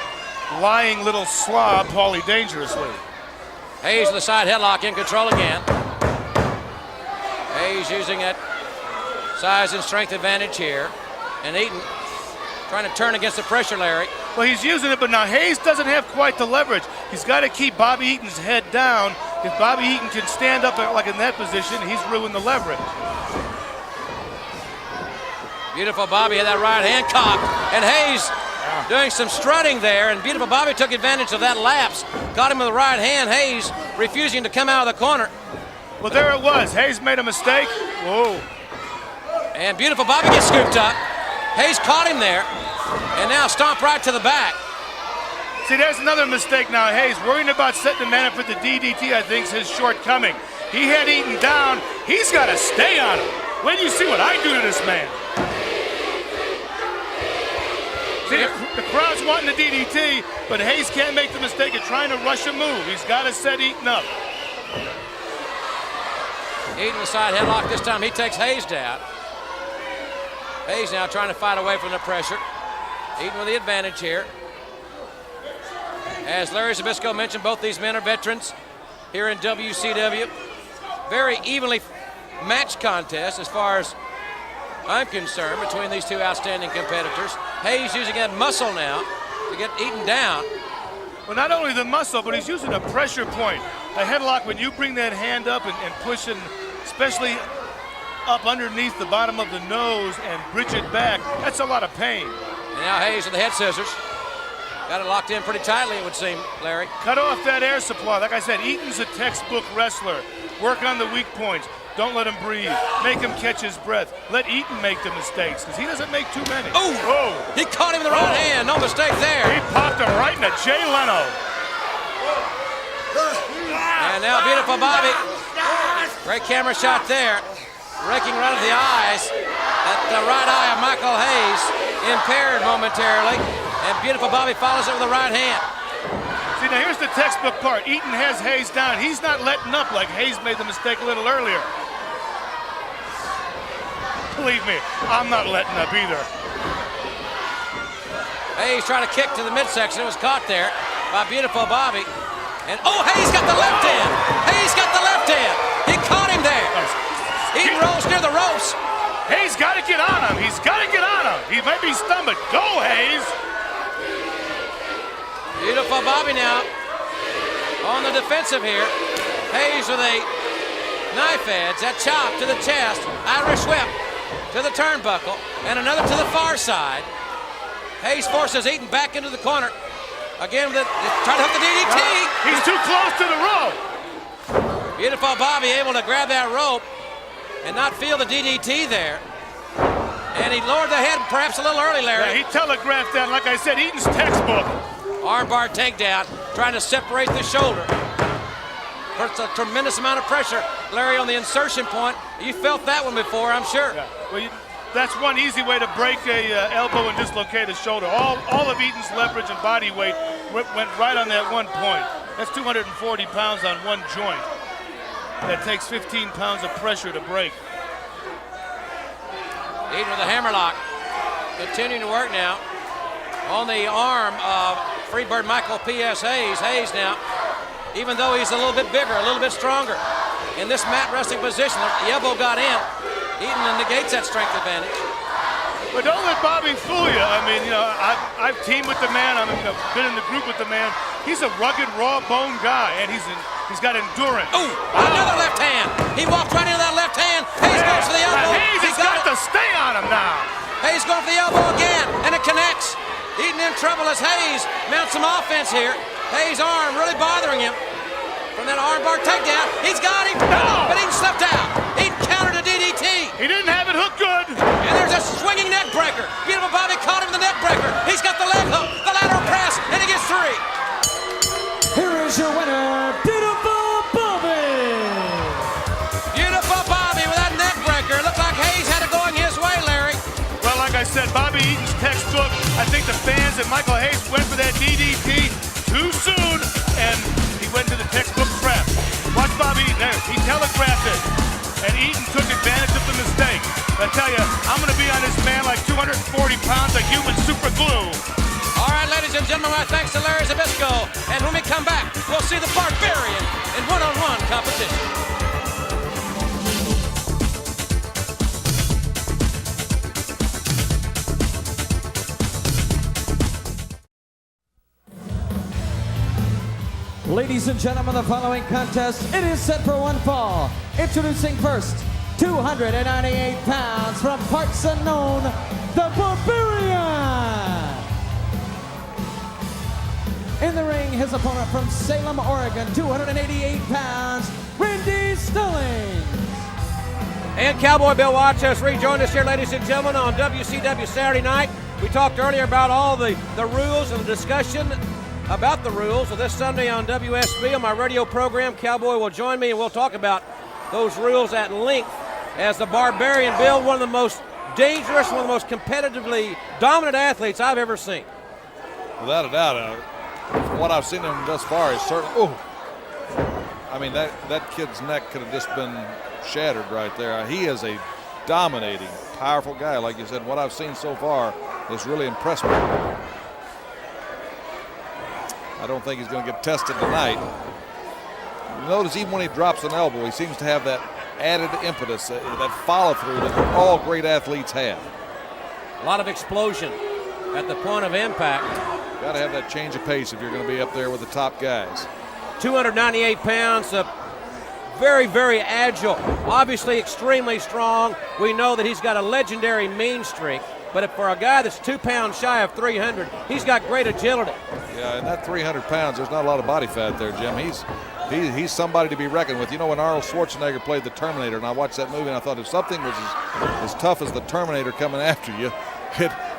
Speaker 10: lying little slob, Paulie Dangerously.
Speaker 5: Hayes with the side headlock, in control again. Hayes using that size and strength advantage here. And Eaton trying to turn against the pressure, Larry.
Speaker 10: Well, he's using it, but now Hayes doesn't have quite the leverage. He's got to keep Bobby Eaton's head down. If Bobby Eaton can stand up like in that position, he's ruined the leverage.
Speaker 5: Beautiful Bobby had that right hand cocked, and Hayes doing some strutting there, and Beautiful Bobby took advantage of that lapse. Got him with the right hand. Hayes refusing to come out of the corner.
Speaker 10: Well, there it was. Hayes made a mistake. Whoa.
Speaker 5: And Beautiful Bobby gets scooped up. Hayes caught him there, and now stomped right to the back.
Speaker 10: See, there's another mistake now. Hayes worrying about setting the man up for the DDT, I think, is his shortcoming. He had Eaton down. He's got to stay on him. When you see what I do to this man. See, the crowd's wanting the DDT, but Hayes can't make the mistake of trying to rush a move. He's got to set Eaton up.
Speaker 5: Eaton the side headlock. This time he takes Hayes down. Hayes now trying to fight away from the pressure. Eaton with the advantage here. As Larry Zbyszko mentioned, both these men are veterans here in WCW. Very evenly matched contest as far as I'm concerned between these two outstanding competitors. Hayes using that muscle now to get Eaton down.
Speaker 10: Well, not only the muscle, but he's using a pressure point. A headlock, when you bring that hand up and push it, especially up underneath the bottom of the nose and bridge it back, that's a lot of pain.
Speaker 5: And now Hayes with the head scissors. Got it locked in pretty tightly, it would seem, Larry.
Speaker 10: Cut off that air supply. Like I said, Eaton's a textbook wrestler. Work on the weak points. Don't let him breathe. Make him catch his breath. Let Eaton make the mistakes, because he doesn't make too many.
Speaker 5: Oh! He caught him in the right hand. No mistake there.
Speaker 10: He popped him right in the Jay Leno.
Speaker 5: And now Beautiful Bobby. Great camera shot there. Raking right at the eyes. At the right eye of Michael Hayes. Impaired momentarily. And Beautiful Bobby follows it with the right hand.
Speaker 10: See, now here's the textbook part. Eaton has Hayes down. He's not letting up like Hayes made the mistake a little earlier. Believe me, I'm not letting up either.
Speaker 5: Hayes trying to kick to the midsection. It was caught there by Beautiful Bobby. And Hayes got the left hand. Hayes got the left hand. He caught him there. Eaton rolls near the ropes.
Speaker 10: Hayes got to get on him. He's got to get on him. He might be stunned, but go, Hayes.
Speaker 5: Beautiful Bobby now on the defensive here. Hayes with a knife edge, that chop to the chest, Irish whip to the turnbuckle, and another to the far side. Hayes forces Eaton back into the corner. Again, trying to hook the DDT.
Speaker 10: He's too close to the rope.
Speaker 5: Beautiful Bobby able to grab that rope and not feel the DDT there. And he lowered the head perhaps a little early, Larry.
Speaker 10: Yeah, he telegraphed that. Like I said, Eaton's textbook.
Speaker 5: Armbar takedown, trying to separate the shoulder. Puts a tremendous amount of pressure, Larry, on the insertion point. You felt that one before, I'm sure.
Speaker 10: Yeah. Well, that's one easy way to break a elbow and dislocate a shoulder. All of Eaton's leverage and body weight went right on that one point. That's 240 pounds on one joint. That takes 15 pounds of pressure to break.
Speaker 5: Eaton with a hammerlock. Continuing to work now on the arm of Freebird Michael P.S. Hayes. Hayes now, even though he's a little bit bigger, a little bit stronger, in this mat wrestling position, the elbow got in. Eaton negates that strength advantage.
Speaker 10: But don't let Bobby fool you. I mean, I've teamed with the man. I've been in the group with the man. He's a rugged, raw bone guy, and he's got endurance.
Speaker 5: Oh, another left hand. He walked right into that left hand. Hayes goes for the elbow.
Speaker 10: Hayes has got to stay on him now.
Speaker 5: Hayes going for the elbow again, and it connects. Eaton in trouble as Hayes mounts some offense here. Hayes' arm really bothering him. From that armbar takedown, he's got him, but he slipped out. He countered a DDT.
Speaker 10: He didn't have it hooked good.
Speaker 5: And there's a swinging neck breaker. Beautiful Bobby caught him in the neck breaker. He's got the leg hook, the lateral press, and he gets 3.
Speaker 4: Here is your winner, Beautiful Bobby.
Speaker 5: Beautiful Bobby with that neck breaker. Looked like Hayes had it going his way, Larry.
Speaker 10: Well, like I said, Bobby Eaton's textbook. I think the fans and Michael Hayes went for that DDT too soon, and he went to the textbook trap. Watch Bobby Eaton there. He telegraphed it, and Eaton took advantage of the mistake. I tell you, I'm going to be on this man like 240 pounds of human super glue.
Speaker 5: All right, ladies and gentlemen, my thanks to Larry Zbyszko. And when we come back, we'll see the Barbarian in one-on-one competition.
Speaker 4: Ladies and gentlemen, the following contest, it is set for one fall. Introducing first, 298 pounds from parts unknown, the Barbarian. In the ring, his opponent from Salem, Oregon, 288 pounds, Randy Stillings.
Speaker 5: And Cowboy Bill Watts has rejoined us here, ladies and gentlemen, on WCW Saturday night. We talked earlier about all the rules and the discussion about the rules. So this Sunday on WSB, on my radio program, Cowboy will join me and we'll talk about those rules at length as the Barbarian, Bill, one of the most dangerous, one of the most competitively dominant athletes I've ever seen.
Speaker 3: Without a doubt. From what I've seen him thus far, is certainly, I mean, that kid's neck could have just been shattered right there. He is a dominating, powerful guy. Like you said, what I've seen so far has really impressed me. I don't think he's going to get tested tonight. You notice even when he drops an elbow, he seems to have that added impetus, that follow-through that all great athletes have.
Speaker 5: A lot of explosion at the point of impact.
Speaker 3: Got to have that change of pace if you're going to be up there with the top guys.
Speaker 5: 298 pounds, very, very agile, obviously extremely strong. We know that he's got a legendary mean streak, but for a guy that's 2 pounds shy of 300, he's got great agility.
Speaker 3: Yeah, and that 300 pounds, there's not a lot of body fat there, Jim. He's somebody to be reckoned with. You know, when Arnold Schwarzenegger played the Terminator, and I watched that movie, and I thought if something was as tough as the Terminator coming after you,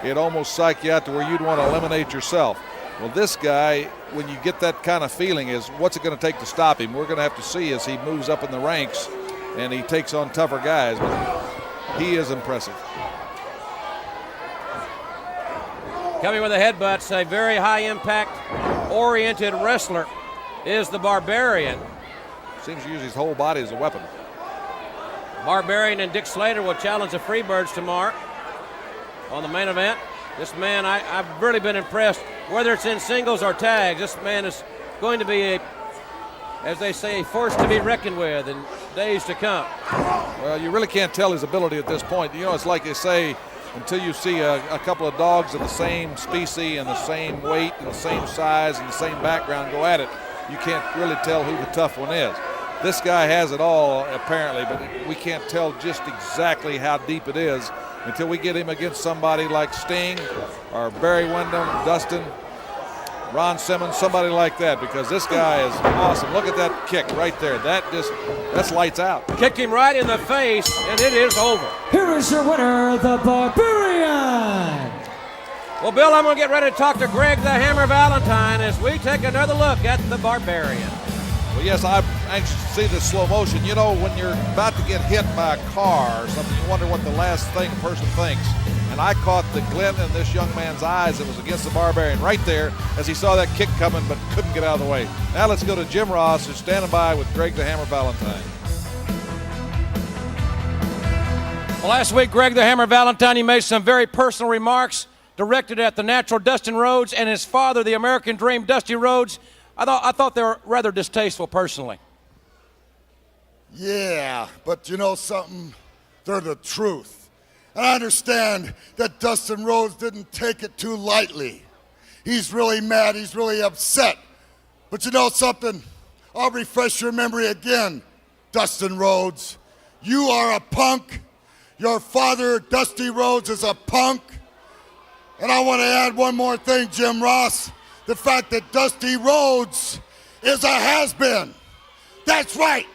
Speaker 3: it almost psyched you out to where you'd want to eliminate yourself. Well, this guy, when you get that kind of feeling, is what's it going to take to stop him? We're going to have to see as he moves up in the ranks and he takes on tougher guys, but he is impressive.
Speaker 5: Coming with the headbutts, a very high-impact oriented wrestler is the Barbarian.
Speaker 3: Seems to use his whole body as a weapon.
Speaker 5: Barbarian and Dick Slater will challenge the Freebirds tomorrow on the main event. This man, I've really been impressed, whether it's in singles or tags. This man is going to be as they say, a force to be reckoned with in days to come.
Speaker 3: Well, you really can't tell his ability at this point. You know, it's like they say, until you see a couple of dogs of the same species and the same weight and the same size and the same background go at it, you can't really tell who the tough one is. This guy has it all, apparently, but we can't tell just exactly how deep it is until we get him against somebody like Sting or Barry Windham, Dustin, Ron Simmons, somebody like that, because this guy is awesome. Look at that kick right there. That's lights out.
Speaker 5: Kicked him right in the face, and it is over.
Speaker 4: Here is your winner, the Barbarian.
Speaker 5: Well, Bill, I'm going to get ready to talk to Greg the Hammer Valentine as we take another look at the Barbarian.
Speaker 3: Well, yes, I'm anxious to see this slow motion. You know, when you're about to get hit by a car or something, you wonder what the last thing a person thinks. And I caught the glint in this young man's eyes that was against the Barbarian right there as he saw that kick coming but couldn't get out of the way. Now let's go to Jim Ross, who's standing by with Greg the Hammer Valentine.
Speaker 5: Well, last week, Greg the Hammer Valentine, he made some very personal remarks directed at the natural Dustin Rhodes and his father, the American Dream, Dusty Rhodes. I thought they were rather distasteful personally.
Speaker 9: Yeah, but you know something? They're the truth. And I understand that Dustin Rhodes didn't take it too lightly. He's really mad, he's really upset. But you know something? I'll refresh your memory again, Dustin Rhodes. You are a punk. Your father, Dusty Rhodes, is a punk. And I want to add one more thing, Jim Ross. The fact that Dusty Rhodes is a has-been. That's right.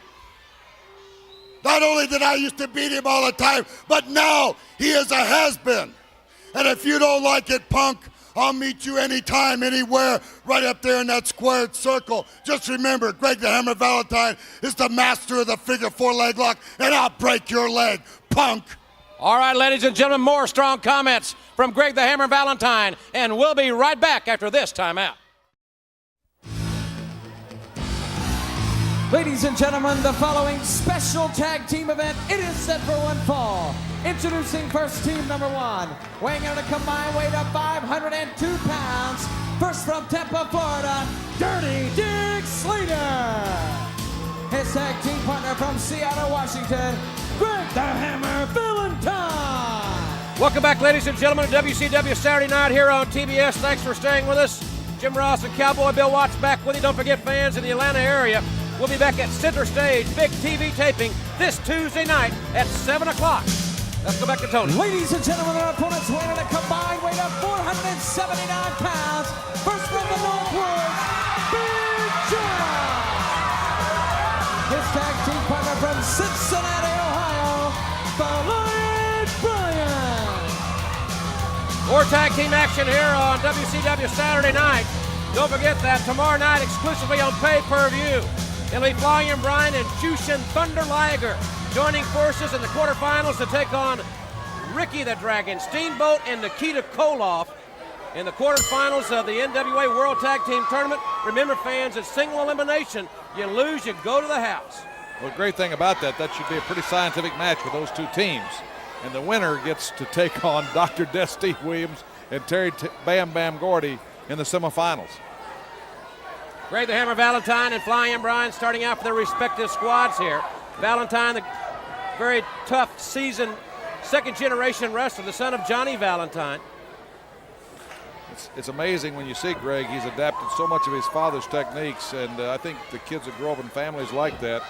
Speaker 9: Not only did I used to beat him all the time, but now he is a has-been. And if you don't like it, punk, I'll meet you anytime, anywhere, right up there in that squared circle. Just remember, Greg the Hammer Valentine is the master of the figure 4 leg lock, and I'll break your leg, punk.
Speaker 5: All right, ladies and gentlemen, more strong comments from Greg the Hammer Valentine, and we'll be right back after this timeout.
Speaker 4: Ladies and gentlemen, the following special tag team event, it is set for one fall. Introducing first team number 1, weighing in at a combined weight of 502 pounds. First from Tampa, Florida, Dirty Dick Slater. His tag team partner from Seattle, Washington, Greg the Hammer Valentine.
Speaker 5: Welcome back, ladies and gentlemen, to WCW Saturday Night here on TBS. Thanks for staying with us. Jim Ross and Cowboy Bill Watts back with you. Don't forget, fans in the Atlanta area, we'll be back at Center Stage, big TV taping this Tuesday night at 7 o'clock. Let's go back to Tony.
Speaker 4: Ladies and gentlemen, our opponents weighing in a combined weight of 479 pounds. First from the Northwoods, Big John. His tag team partner from Cincinnati, Ohio, the Lion Bryan.
Speaker 5: More tag team action here on WCW Saturday night. Don't forget that tomorrow night exclusively on pay-per-view. It'll be Flying Brian and Jushin Thunder Liger joining forces in the quarterfinals to take on Ricky the Dragon Steamboat and Nikita Koloff in the quarterfinals of the NWA World Tag Team Tournament. Remember, fans, it's single elimination. You lose, you go to the house.
Speaker 3: Well, the great thing about that should be a pretty scientific match with those two teams. And the winner gets to take on Dr. Death Steve Williams and Terry Bam Bam Gordy in the semifinals.
Speaker 5: Greg the Hammer Valentine and Flying Brian starting out for their respective squads here. Valentine, the very tough seasoned second-generation wrestler, the son of Johnny Valentine.
Speaker 3: It's amazing when you see Greg. He's adapted so much of his father's techniques, and I think the kids that grow up in families like that,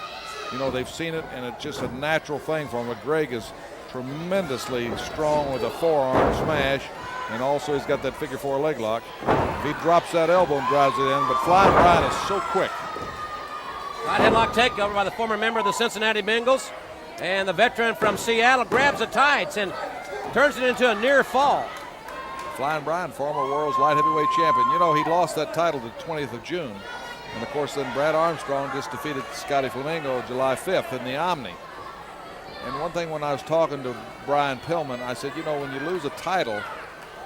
Speaker 3: you know, they've seen it, and it's just a natural thing for him. But Greg is tremendously strong with a forearm smash, and also he's got that figure 4 leg lock. He drops that elbow and drives it in, but Flying Brian is so quick.
Speaker 5: Right headlock takeover by the former member of the Cincinnati Bengals, and the veteran from Seattle grabs the tights and turns it into a near fall.
Speaker 3: Flying Brian, former world's light heavyweight champion. You know, he lost that title the 20th of June. And of course, then Brad Armstrong just defeated Scotty Flamingo July 5th in the Omni. And one thing, when I was talking to Brian Pillman, I said, you know, when you lose a title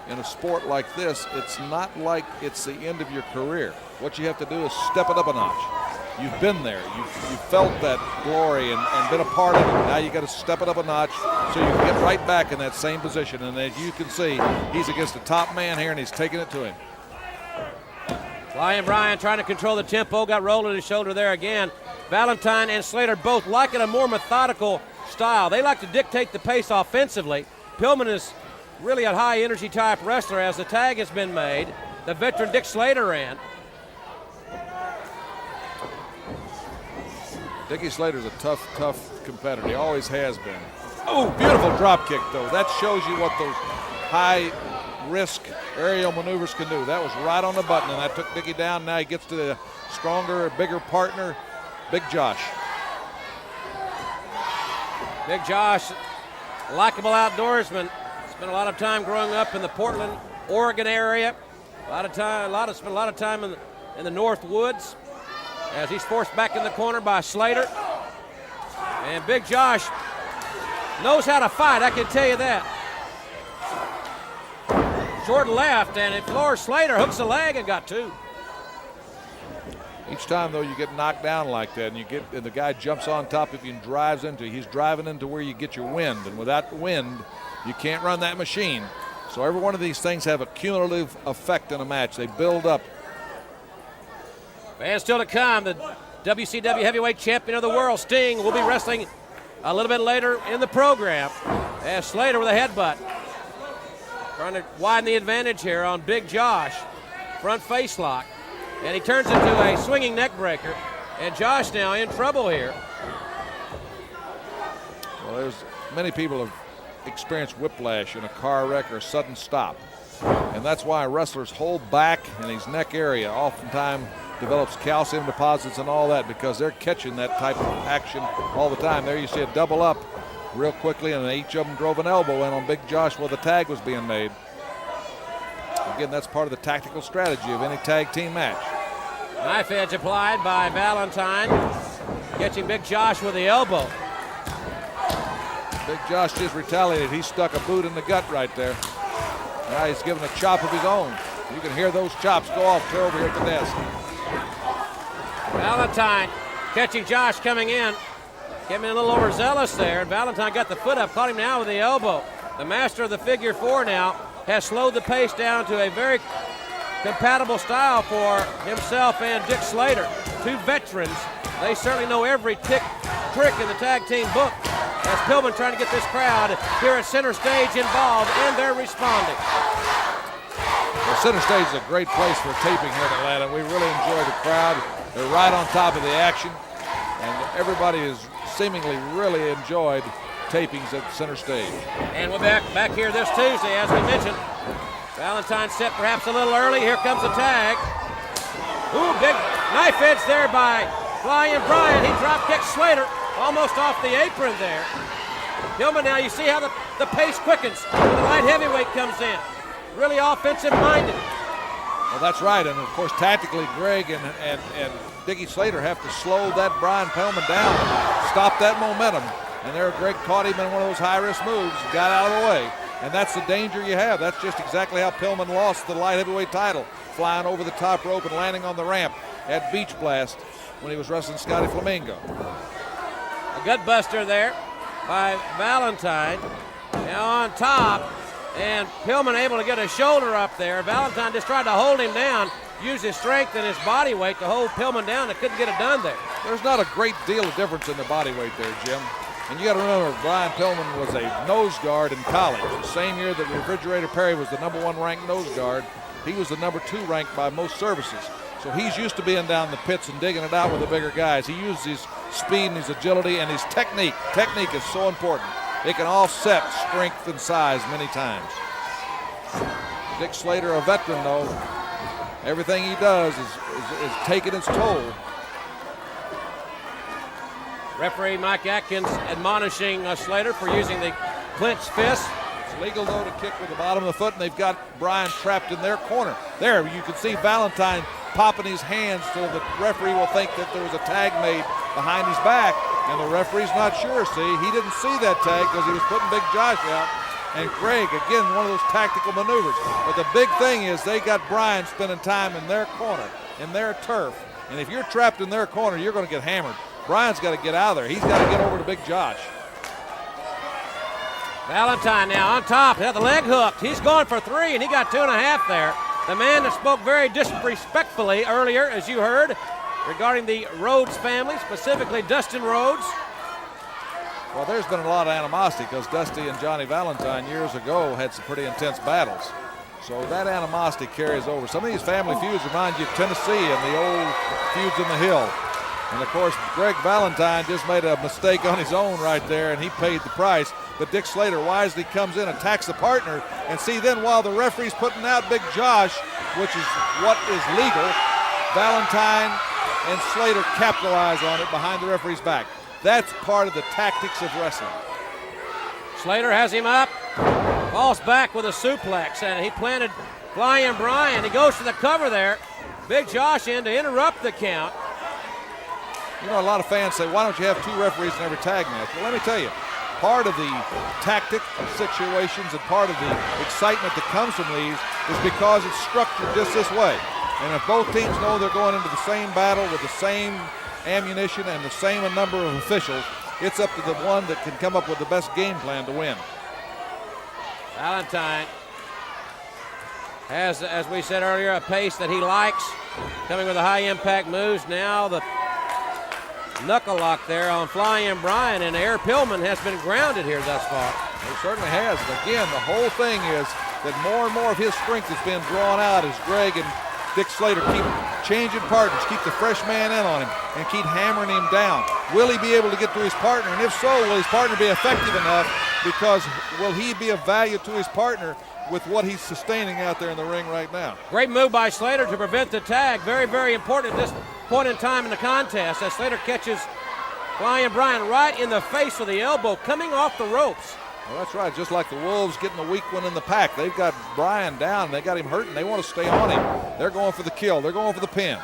Speaker 3: in a sport like this, it's not like it's the end of your career. What you have to do is step it up a notch. You've been there. You've felt that glory and been a part of it. Now you got to step it up a notch so you can get right back in that same position. And as you can see, he's against the top man here, and he's taking it to him.
Speaker 5: Flying Brian trying to control the tempo, got rolled on his shoulder there again. Valentine and Slater both liking a more methodical style. They like to dictate the pace offensively. Pillman is really a high energy type wrestler as the tag has been made. The veteran Dick Slater in.
Speaker 3: Dickie Slater's a tough competitor. He always has been. Oh, beautiful drop kick, though. That shows you what those high-risk aerial maneuvers can do. That was right on the button, and that took Dickie down. Now he gets to the stronger, bigger partner, Big Josh.
Speaker 5: Big Josh, likable outdoorsman. Spent a lot of time growing up in the Portland, Oregon area. Spent a lot of time in the North Woods, as he's forced back in the corner by Slater. And Big Josh knows how to fight, I can tell you that. Short left, and it floors Slater, hooks the leg and got two.
Speaker 3: Each time, though, you get knocked down like that, and the guy jumps on top of you and drives into you. He's driving into where you get your wind, and without wind, you can't run that machine. So every one of these things have a cumulative effect in a match. They build up.
Speaker 5: And still to come, the WCW Heavyweight Champion of the World, Sting, will be wrestling a little bit later in the program. As Slater with a headbutt. Trying to widen the advantage here on Big Josh. Front face lock. And he turns into a swinging neck breaker. And Josh now in trouble here.
Speaker 3: Well, many people have experienced whiplash in a car wreck or a sudden stop. And that's why wrestlers hold back in his neck area. Oftentimes develops calcium deposits and all that because they're catching that type of action all the time. There you see a double up real quickly, and each of them drove an elbow in on Big Josh while the tag was being made. Again, that's part of the tactical strategy of any tag team match.
Speaker 5: Knife edge applied by Valentine, catching Big Josh with the elbow.
Speaker 3: Big Josh just retaliated. He stuck a boot in the gut right there. Now he's giving a chop of his own. You can hear those chops go off clear over here at the desk.
Speaker 5: Valentine catching Josh coming in. Getting a little overzealous there, and Valentine got the foot up, caught him now with the elbow. The master of the figure four now has slowed the pace down to a very compatible style for himself and Dick Slater. Two veterans. They certainly know every trick in the tag team book. As Pillman trying to get this crowd here at center stage involved, and they're responding.
Speaker 3: Well, center stage is a great place for taping here in Atlanta. We really enjoy the crowd. They're right on top of the action, and everybody has seemingly really enjoyed tapings at center stage.
Speaker 5: And we're back here this Tuesday, as we mentioned. Valentine set perhaps a little early. Here comes the tag. Ooh, big knife edge there by Flying Brian. He drop kicked Slater almost off the apron there. Pillman, now you see how the pace quickens when the light heavyweight comes in. Really offensive minded.
Speaker 3: Well, that's right, and of course tactically Greg and Dickie Slater have to slow that Brian Pillman down, stop that momentum, and there Greg caught him in one of those high-risk moves, got out of the way, and that's the danger you have. That's just exactly how Pillman lost the light heavyweight title, flying over the top rope and landing on the ramp at Beach Blast when he was wrestling Scotty Flamingo.
Speaker 5: A gut buster there by Valentine. Now on top, and Pillman able to get a shoulder up there. Valentine just tried to hold him down, use his strength and his body weight to hold Pillman down, and couldn't get it done there.
Speaker 3: There's not a great deal of difference in the body weight there, Jim. And you got to remember, Brian Pillman was a nose guard in college. The same year that Refrigerator Perry was the #1 ranked nose guard, he was the #2 ranked by most services. So he's used to being down the pits and digging it out with the bigger guys. He uses his speed and his agility and his technique. Technique is so important. It can offset strength and size many times. Dick Slater, a veteran though, everything he does is taking its toll.
Speaker 5: Referee Mike Atkins admonishing Slater for using the clenched fist.
Speaker 3: It's legal though to kick with the bottom of the foot, and they've got Brian trapped in their corner. There, you can see Valentine popping his hands so the referee will think that there was a tag made behind his back, and the referee's not sure. See, he didn't see that tag because he was putting Big Josh out. And Greg, again, one of those tactical maneuvers. But the big thing is they got Brian spending time in their corner, in their turf. And if you're trapped in their corner, you're going to get hammered. Brian's got to get out of there. He's got to get over to Big Josh.
Speaker 5: Valentine now on top, had the leg hooked. He's going for 3, and he got 2.5 there. The man that spoke very disrespectfully earlier, as you heard, regarding the Rhodes family, specifically Dustin Rhodes.
Speaker 3: Well, there's been a lot of animosity because Dusty and Johnny Valentine years ago had some pretty intense battles. So that animosity carries over. Some of these family feuds remind you of Tennessee and the old feuds in the Hill. And of course, Greg Valentine just made a mistake on his own right there, and he paid the price. But Dick Slater wisely comes in, attacks the partner, and see then while the referee's putting out Big Josh, which is what is legal, Valentine and Slater capitalize on it behind the referee's back. That's part of the tactics of wrestling.
Speaker 5: Slater has him up, falls back with a suplex, and he planted Flying Brian. He goes for the cover there. Big Josh in to interrupt the count.
Speaker 3: You know, a lot of fans say, why don't you have 2 referees in every tag match? Well, let me tell you, part of the tactic situations and part of the excitement that comes from these is because it's structured just this way. And if both teams know they're going into the same battle with the same ammunition and the same number of officials, it's up to the one that can come up with the best game plan to win.
Speaker 5: Valentine has, as we said earlier, a pace that he likes, coming with the high-impact moves. Now the knuckle lock there on Flying Brian, and Air Pillman has been grounded here thus far.
Speaker 3: He certainly has. But again, the whole thing is that more and more of his strength is being drawn out as Greg and Dick Slater keep changing partners, keep the fresh man in on him, and keep hammering him down. Will he be able to get to his partner? And if so, will his partner be effective enough because will he be of value to his partner with what he's sustaining out there in the ring right now?
Speaker 5: Great move by Slater to prevent the tag. Very, very important at this point in time in the contest as Slater catches Flying Brian right in the face with the elbow coming off the ropes.
Speaker 3: Well, that's right. Just like the Wolves getting the weak one in the pack. They've got Brian down. They got him hurt, and they want to stay on him. They're going for the kill. They're going for the pin.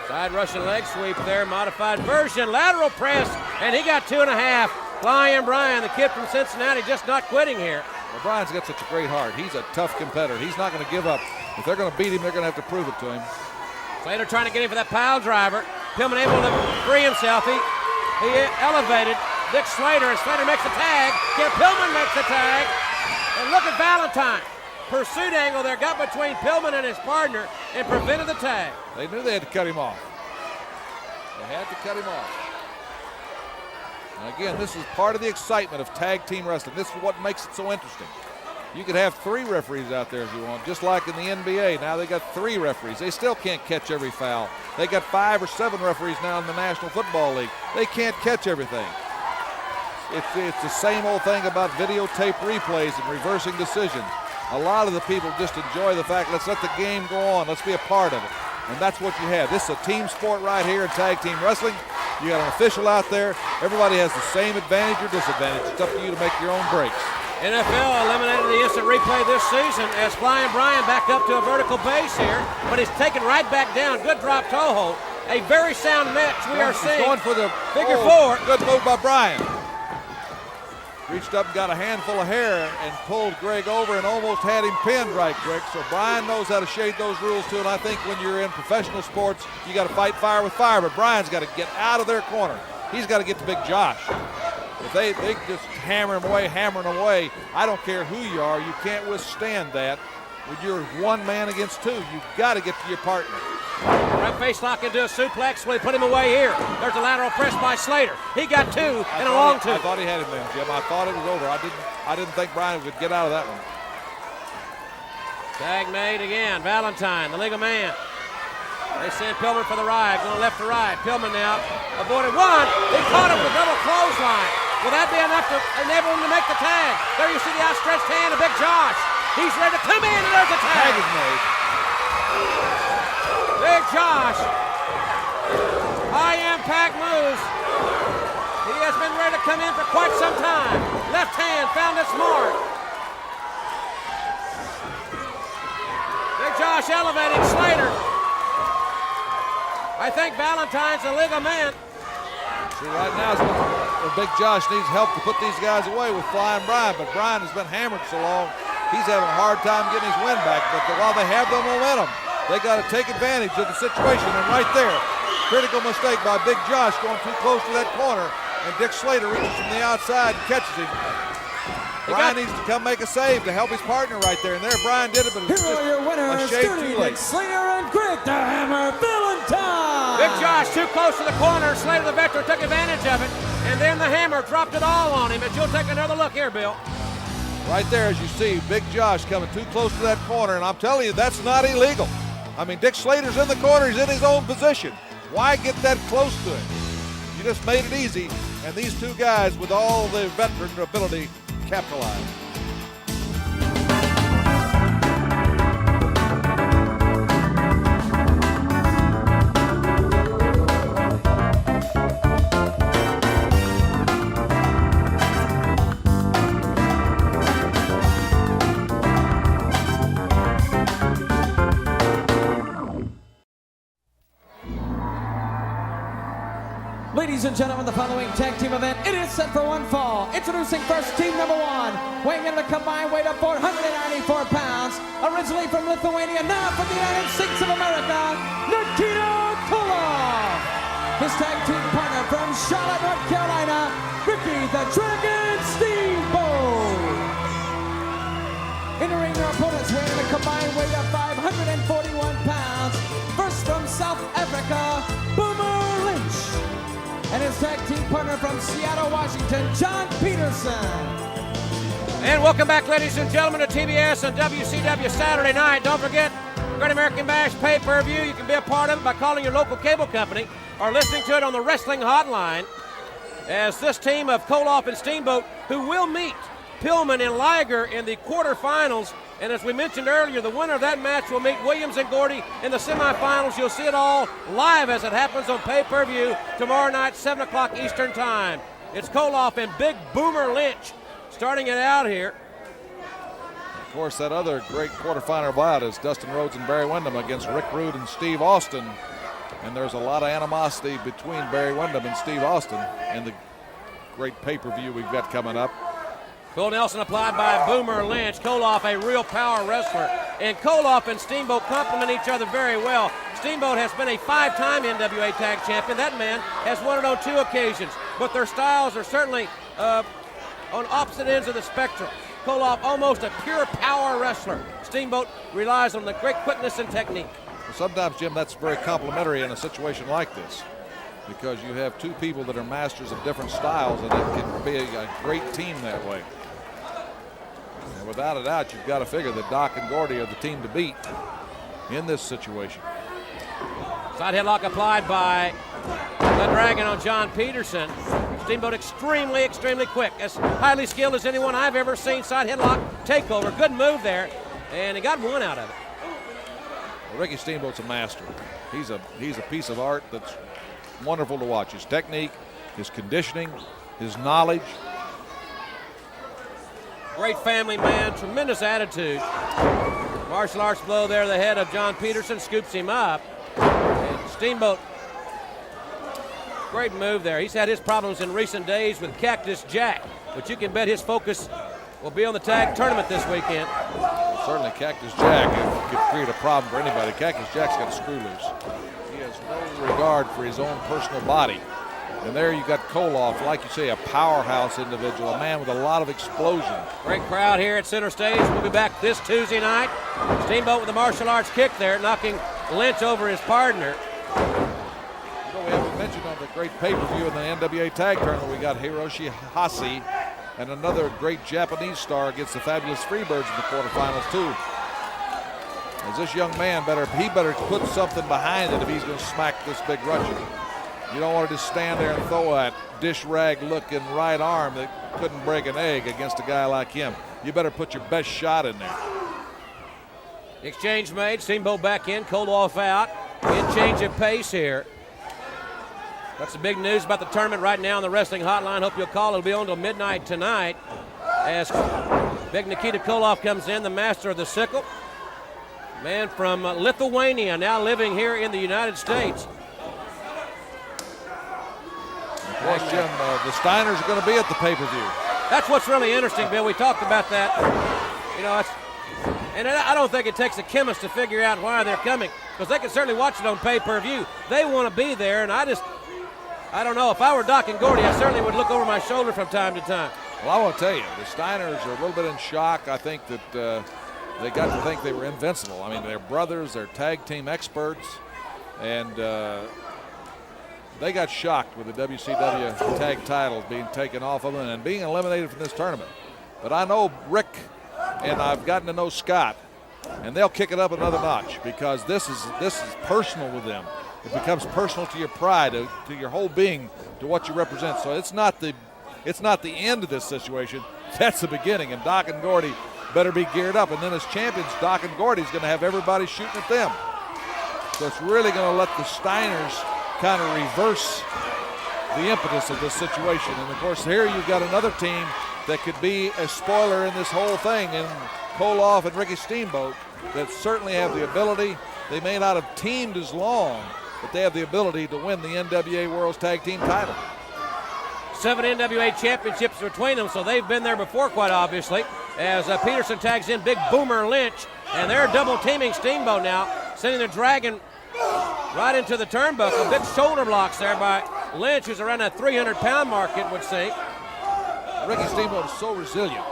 Speaker 5: Side Russian leg sweep there, modified version, lateral press, and he got 2.5. Flying Brian, the kid from Cincinnati, just not quitting here.
Speaker 3: Well, Brian's got such a great heart. He's a tough competitor. He's not going to give up. If they're going to beat him, they're going to have to prove it to him.
Speaker 5: Slater trying to get him for that pile driver. Pillman able to free himself. He elevated Dick Slater, and Slater makes the tag. Ken Pillman makes the tag. And look at Valentine. Pursuit angle there got between Pillman and his partner and prevented the tag.
Speaker 3: They knew they had to cut him off. They had to cut him off. And again, this is part of the excitement of tag team wrestling. This is what makes it so interesting. You could have 3 referees out there if you want, just like in the NBA. Now they got 3 referees. They still can't catch every foul. They got 5 or 7 referees now in the National Football League. They can't catch everything. It's the same old thing about videotape replays and reversing decisions. A lot of the people just enjoy the fact, let's let the game go on. Let's be a part of it. And that's what you have. This is a team sport right here in tag team wrestling. You got an official out there. Everybody has the same advantage or disadvantage. It's up to you to make your own breaks.
Speaker 5: NFL eliminated the instant replay this season as Flying Brian back up to a vertical base here, but he's taken right back down. Good drop toe hold. A very sound match we are seeing.
Speaker 3: He's going for the
Speaker 5: figure 4.
Speaker 3: Good move by Brian. Reached up and got a handful of hair and pulled Greg over and almost had him pinned right quick. So Brian knows how to shade those rules too. And I think when you're in professional sports, you got to fight fire with fire. But Brian's got to get out of their corner. He's got to get to Big Josh. If they just hammer him away, I don't care who you are, you can't withstand that. When you're 1 man against 2, you've got to get to your partner.
Speaker 5: Right face lock into a suplex. We put him away here. There's a lateral press by Slater. He got 2 and a long 2.
Speaker 3: I thought he had him then, Jim. I thought it was over. I didn't think Brian would get out of that one.
Speaker 5: Tag made again. Valentine, the legal man. They send Pillman for the ride, going left to right. Pillman now avoided 1. He caught him with a double clothesline. Will that be enough to enable him to make the tag? There you see the outstretched hand of Big Josh. He's ready to come in, and there's a tag.
Speaker 3: Tag is made.
Speaker 5: Big Josh. High impact moves. He has been ready to come in for quite some time. Left hand found its mark. Big Josh elevating Slater. I think Valentine's the legal man.
Speaker 3: See, right now, Big Josh needs help to put these guys away with Flying Brian, but Brian has been hammered so long, he's having a hard time getting his win back. But while they have the momentum, they got to take advantage of the situation. And right there, critical mistake by Big Josh going too close to that corner, and Dick Slater reaches from the outside and catches him. Brian needs to come make a save to help his partner right there. And there, Brian did it, but it's just a shade too late.
Speaker 4: Slater and Greg the Hammer Valentine.
Speaker 5: Big Josh too close to the corner. Slater the veteran took advantage of it. And then the Hammer dropped it all on him. But you'll take another look here, Bill.
Speaker 3: Right there, as you see, Big Josh coming too close to that corner. And I'm telling you, that's not illegal. I mean, Dick Slater's in the corner. He's in his own position. Why get that close to him? You just made it easy. And these 2 guys, with all the veteran ability, capitalize.
Speaker 4: Ladies and gentlemen, the following tag team event, it is set for 1 fall. Introducing first team number 1, weighing in at a combined weight of 494 pounds, originally from Lithuania, now from the United States of America, Nikita Koloff. His tag team partner from Charlotte, North Carolina, Ricky the Dragon Steamboat. Entering their opponents weighing in a combined weight of 541 pounds, first from South Africa, Boomer Lynch. And his tag team partner from Seattle, Washington, John Peterson.
Speaker 5: And welcome back, ladies and gentlemen, to TBS and WCW Saturday night. Don't forget, Great American Bash pay-per-view. You can be a part of it by calling your local cable company or listening to it on the wrestling hotline. As this team of Koloff and Steamboat, who will meet Pillman and Liger in the quarterfinals. And as we mentioned earlier, the winner of that match will meet Williams and Gordy in the semifinals. You'll see it all live as it happens on pay-per-view tomorrow night, 7 o'clock Eastern Time. It's Koloff and Big Boomer Lynch starting it out here.
Speaker 3: Of course, that other great quarterfinal bout is Dustin Rhodes and Barry Windham against Rick Rude and Steve Austin. And there's a lot of animosity between Barry Windham and Steve Austin in the great pay-per-view we've got coming up.
Speaker 5: Bill Nelson applied by Boomer Lynch. Koloff, a real power wrestler. And Koloff and Steamboat complement each other very well. Steamboat has been a 5-time NWA Tag Champion. That man has won it on 2 occasions. But their styles are certainly on opposite ends of the spectrum. Koloff, almost a pure power wrestler. Steamboat relies on the great quickness and technique.
Speaker 3: Sometimes, Jim, that's very complimentary in a situation like this, because you have 2 people that are masters of different styles, and it can be a great team that way. And without a doubt, you've got to figure that Doc and Gordy are the team to beat in this situation.
Speaker 5: Side headlock applied by the Dragon on John Peterson. Steamboat extremely, extremely quick. As highly skilled as anyone I've ever seen. Side headlock takeover. Good move there. And he got 1 out of it.
Speaker 3: Well, Ricky Steamboat's a master. He's a piece of art that's wonderful to watch. His technique, his conditioning, his knowledge.
Speaker 5: Great family man, tremendous attitude. Martial arts blow there, the head of John Peterson, scoops him up. And Steamboat, great move there. He's had his problems in recent days with Cactus Jack, but you can bet his focus will be on the tag tournament this weekend.
Speaker 3: Well, certainly Cactus Jack could create a problem for anybody. Cactus Jack's got a screw loose. He has no regard for his own personal body. And there you got Koloff, like you say, a powerhouse individual, a man with a lot of explosion.
Speaker 5: Great crowd here at Center Stage. We'll be back this Tuesday night. Steamboat with a martial arts kick there, knocking Lynch over his partner.
Speaker 3: You know, we haven't mentioned on the great pay-per-view in the NWA Tag Tournament, we got Hiroshi Hase and another great Japanese star against the Fabulous Freebirds in the quarterfinals, too. As this young man better put something behind it if he's going to smack this big Russian. You don't want to just stand there and throw that dish rag looking right arm that couldn't break an egg against a guy like him. You better put your best shot in there.
Speaker 5: Exchange made, Steamboat back in, Koloff out. In change of pace here. That's the big news about the tournament right now on the Wrestling Hotline. Hope you'll call. It'll be on till midnight tonight as Big Nikita Koloff comes in, the master of the sickle. Man from Lithuania, now living here in the United States.
Speaker 3: Of course, Jim, the Steiners are going to be at the pay-per-view.
Speaker 5: That's what's really interesting, Bill. We talked about that. You know, and I don't think it takes a chemist to figure out why they're coming, because they can certainly watch it on pay-per-view. They want to be there, and I don't know. If I were Doc and Gordy, I certainly would look over my shoulder from time to time.
Speaker 3: Well, I want to tell you, the Steiners are a little bit in shock. I think that they got to think they were invincible. I mean, they're brothers, they're tag team experts, and they got shocked with the WCW tag titles being taken off of them and being eliminated from this tournament. But I know Rick, and I've gotten to know Scott, and they'll kick it up another notch, because this is personal with them. It becomes personal to your pride, to your whole being, to what you represent. So it's not the end of this situation. That's the beginning, and Doc and Gordy better be geared up. And then as champions, Doc and Gordy's going to have everybody shooting at them. So it's really going to let the Steiners kind of reverse the impetus of this situation. And of course, here you've got another team that could be a spoiler in this whole thing, and Koloff and Ricky Steamboat, that certainly have the ability. They may not have teamed as long, but they have the ability to win the NWA World's Tag Team title.
Speaker 5: 7 NWA championships between them, so they've been there before, quite obviously, as Peterson tags in Big Boomer Lynch, and they're double teaming Steamboat now, sending the Dragon right into the turnbuckle. Big shoulder blocks there by Lynch, who's around that 300-pound mark, it would seem.
Speaker 3: Ricky Steamboat is so resilient.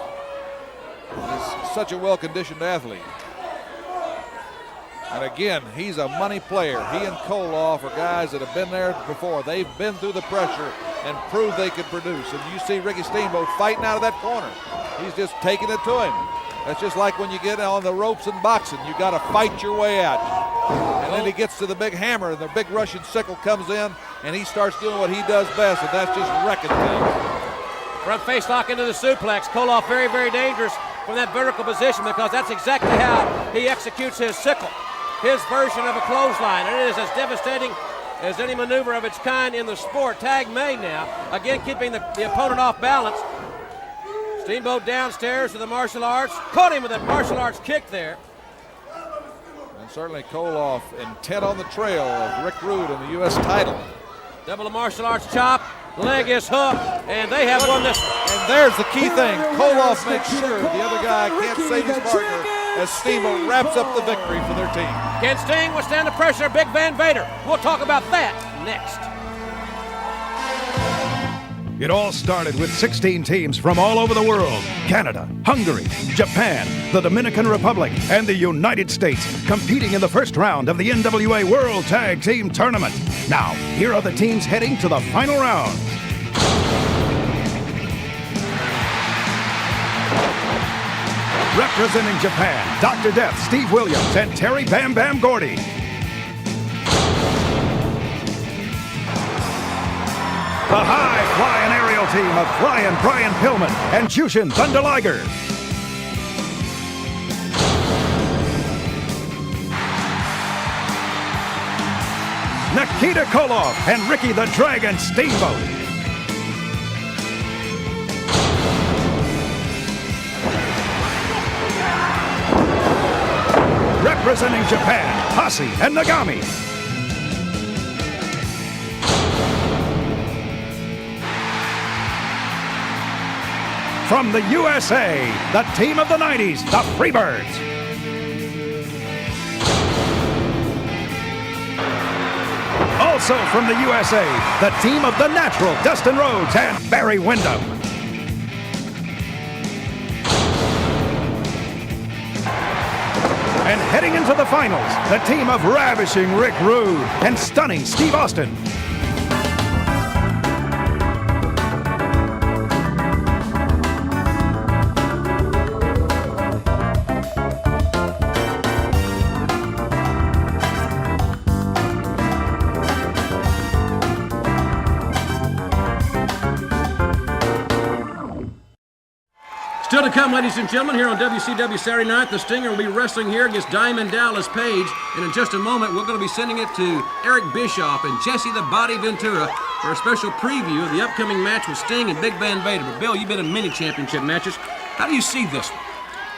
Speaker 3: He's such a well-conditioned athlete. And again, he's a money player. He and Koloff are guys that have been there before. They've been through the pressure and proved they could produce. And you see Ricky Steamboat fighting out of that corner. He's just taking it to him. That's just like when you get on the ropes in boxing. You got to fight your way out. And then he gets to the big hammer, and the big Russian sickle comes in, and he starts doing what he does best, and that's just wrecking things.
Speaker 5: Front face lock into the suplex. Koloff very, very dangerous from that vertical position because that's exactly how he executes his sickle. His version of a clothesline. And it is as devastating as any maneuver of its kind in the sport. Tag made now. Again, keeping the opponent off balance. Steamboat downstairs to the martial arts. Caught him with a martial arts kick there.
Speaker 3: And certainly Koloff intent on the trail of Rick Rude in the U.S. title.
Speaker 5: Double martial arts chop. Leg is hooked, and they have won this.
Speaker 3: And there's the key thing. Koloff makes sure the other guy can't save his partner as Steamboat wraps up the victory for their team.
Speaker 5: Can Sting withstand the pressure of Big Van Vader? We'll talk about that next.
Speaker 11: It all started with 16 teams from all over the world. Canada, Hungary, Japan, the Dominican Republic, and the United States competing in the first round of the NWA World Tag Team Tournament. Now, here are the teams heading to the final round. Representing Japan, Dr. Death, Steve Williams, and Terry Bam Bam Gordy. The high-flying aerial team of Flying Brian Pillman and Jushin Thunder Liger. Nikita Koloff and Ricky the Dragon Steamboat. Representing Japan, Hashi and Nagami. From the USA, the team of the 90s, the Freebirds. Also from the USA, the team of the Natural, Dustin Rhodes and Barry Windham. And heading into the finals, the team of Ravishing Rick Rude and Stunning Steve Austin.
Speaker 2: Still to come, ladies and gentlemen, here on WCW Saturday night, the Stinger will be wrestling here against Diamond Dallas Page. And in just a moment, we're going to be sending it to Eric Bischoff and Jesse the Body Ventura for a special preview of the upcoming match with Sting and Big Van Vader. But Bill, you've been in many championship matches. How do you see this one?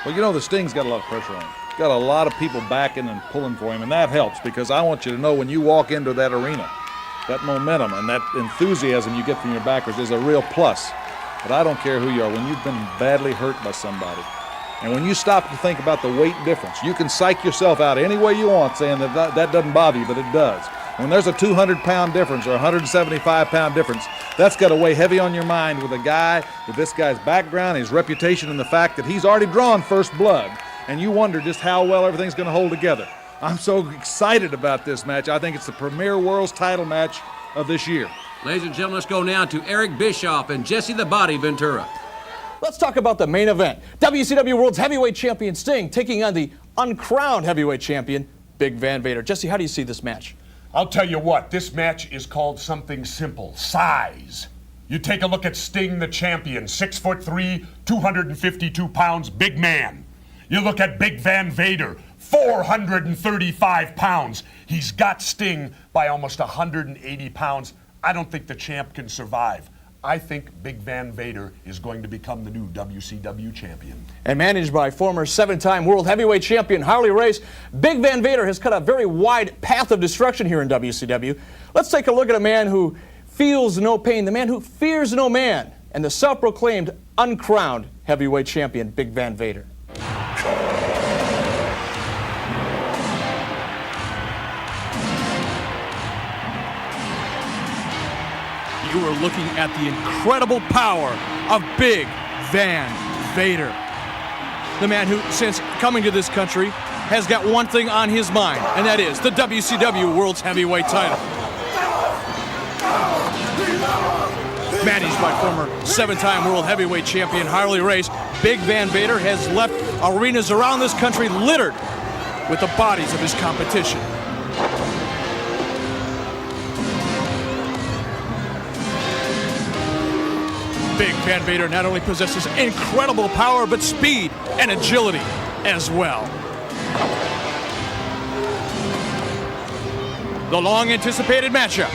Speaker 3: Well, you know, the Sting's got a lot of pressure on him. He's got a lot of people backing and pulling for him, and that helps because I want you to know when you walk into that arena, that momentum and that enthusiasm you get from your backers is a real plus. But I don't care who you are, when you've been badly hurt by somebody, and when you stop to think about the weight difference, you can psych yourself out any way you want saying that doesn't bother you, but it does. When there's a 200-pound difference or a 175-pound difference, that's got to weigh heavy on your mind with a guy, with this guy's background, his reputation, and the fact that he's already drawn first blood, and you wonder just how well everything's going to hold together. I'm so excited about this match. I think it's the premier World's title match of this year.
Speaker 2: Ladies and gentlemen, let's go now to Eric Bischoff and Jesse the Body Ventura.
Speaker 12: Let's talk about the main event. WCW World's Heavyweight Champion Sting taking on the uncrowned Heavyweight Champion Big Van Vader. Jesse, how do you see this match?
Speaker 13: I'll tell you what, this match is called something simple, size. You take a look at Sting, the champion, 6'3", 252 pounds, big man. You look at Big Van Vader, 435 pounds. He's got Sting by almost 180 pounds. I don't think the champ can survive. I think Big Van Vader is going to become the new WCW champion.
Speaker 12: And managed by former 7-time World Heavyweight Champion Harley Race, Big Van Vader has cut a very wide path of destruction here in WCW. Let's take a look at a man who feels no pain, the man who fears no man, and the self-proclaimed uncrowned Heavyweight Champion Big Van Vader. You are looking at the incredible power of Big Van Vader. The man who, since coming to this country, has got one thing on his mind, and that is the WCW World's Heavyweight title. Managed by former 7-time World Heavyweight Champion Harley Race, Big Van Vader has left arenas around this country littered with the bodies of his competition. Big Van Vader not only possesses incredible power, but speed and agility as well. The long-anticipated matchup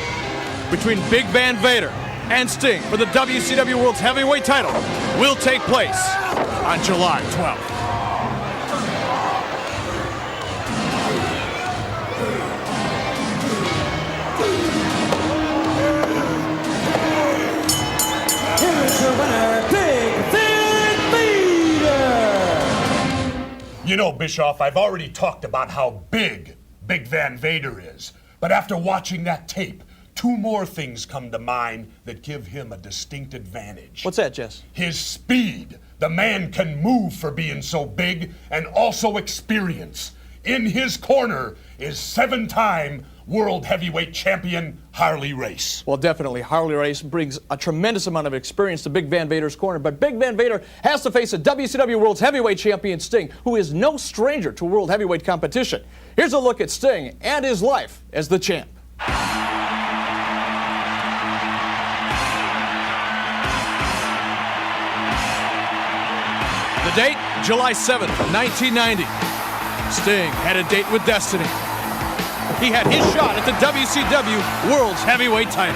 Speaker 12: between Big Van Vader and Sting for the WCW World's Heavyweight title will take place on July 12th.
Speaker 13: You know, Bischoff, I've already talked about how big Van Vader is. But after watching that tape, two more things come to mind that give him a distinct advantage.
Speaker 12: What's that, Jess?
Speaker 13: His speed. The man can move for being so big, and also experience. In his corner is 7-time World Heavyweight Champion Harley Race.
Speaker 12: Well, definitely, Harley Race brings a tremendous amount of experience to Big Van Vader's corner, but Big Van Vader has to face a WCW World's Heavyweight Champion Sting, who is no stranger to World Heavyweight competition. Here's a look at Sting and his life as the champ. The date, July 7th, 1990. Sting had a date with destiny. He had his shot at the WCW World's Heavyweight title.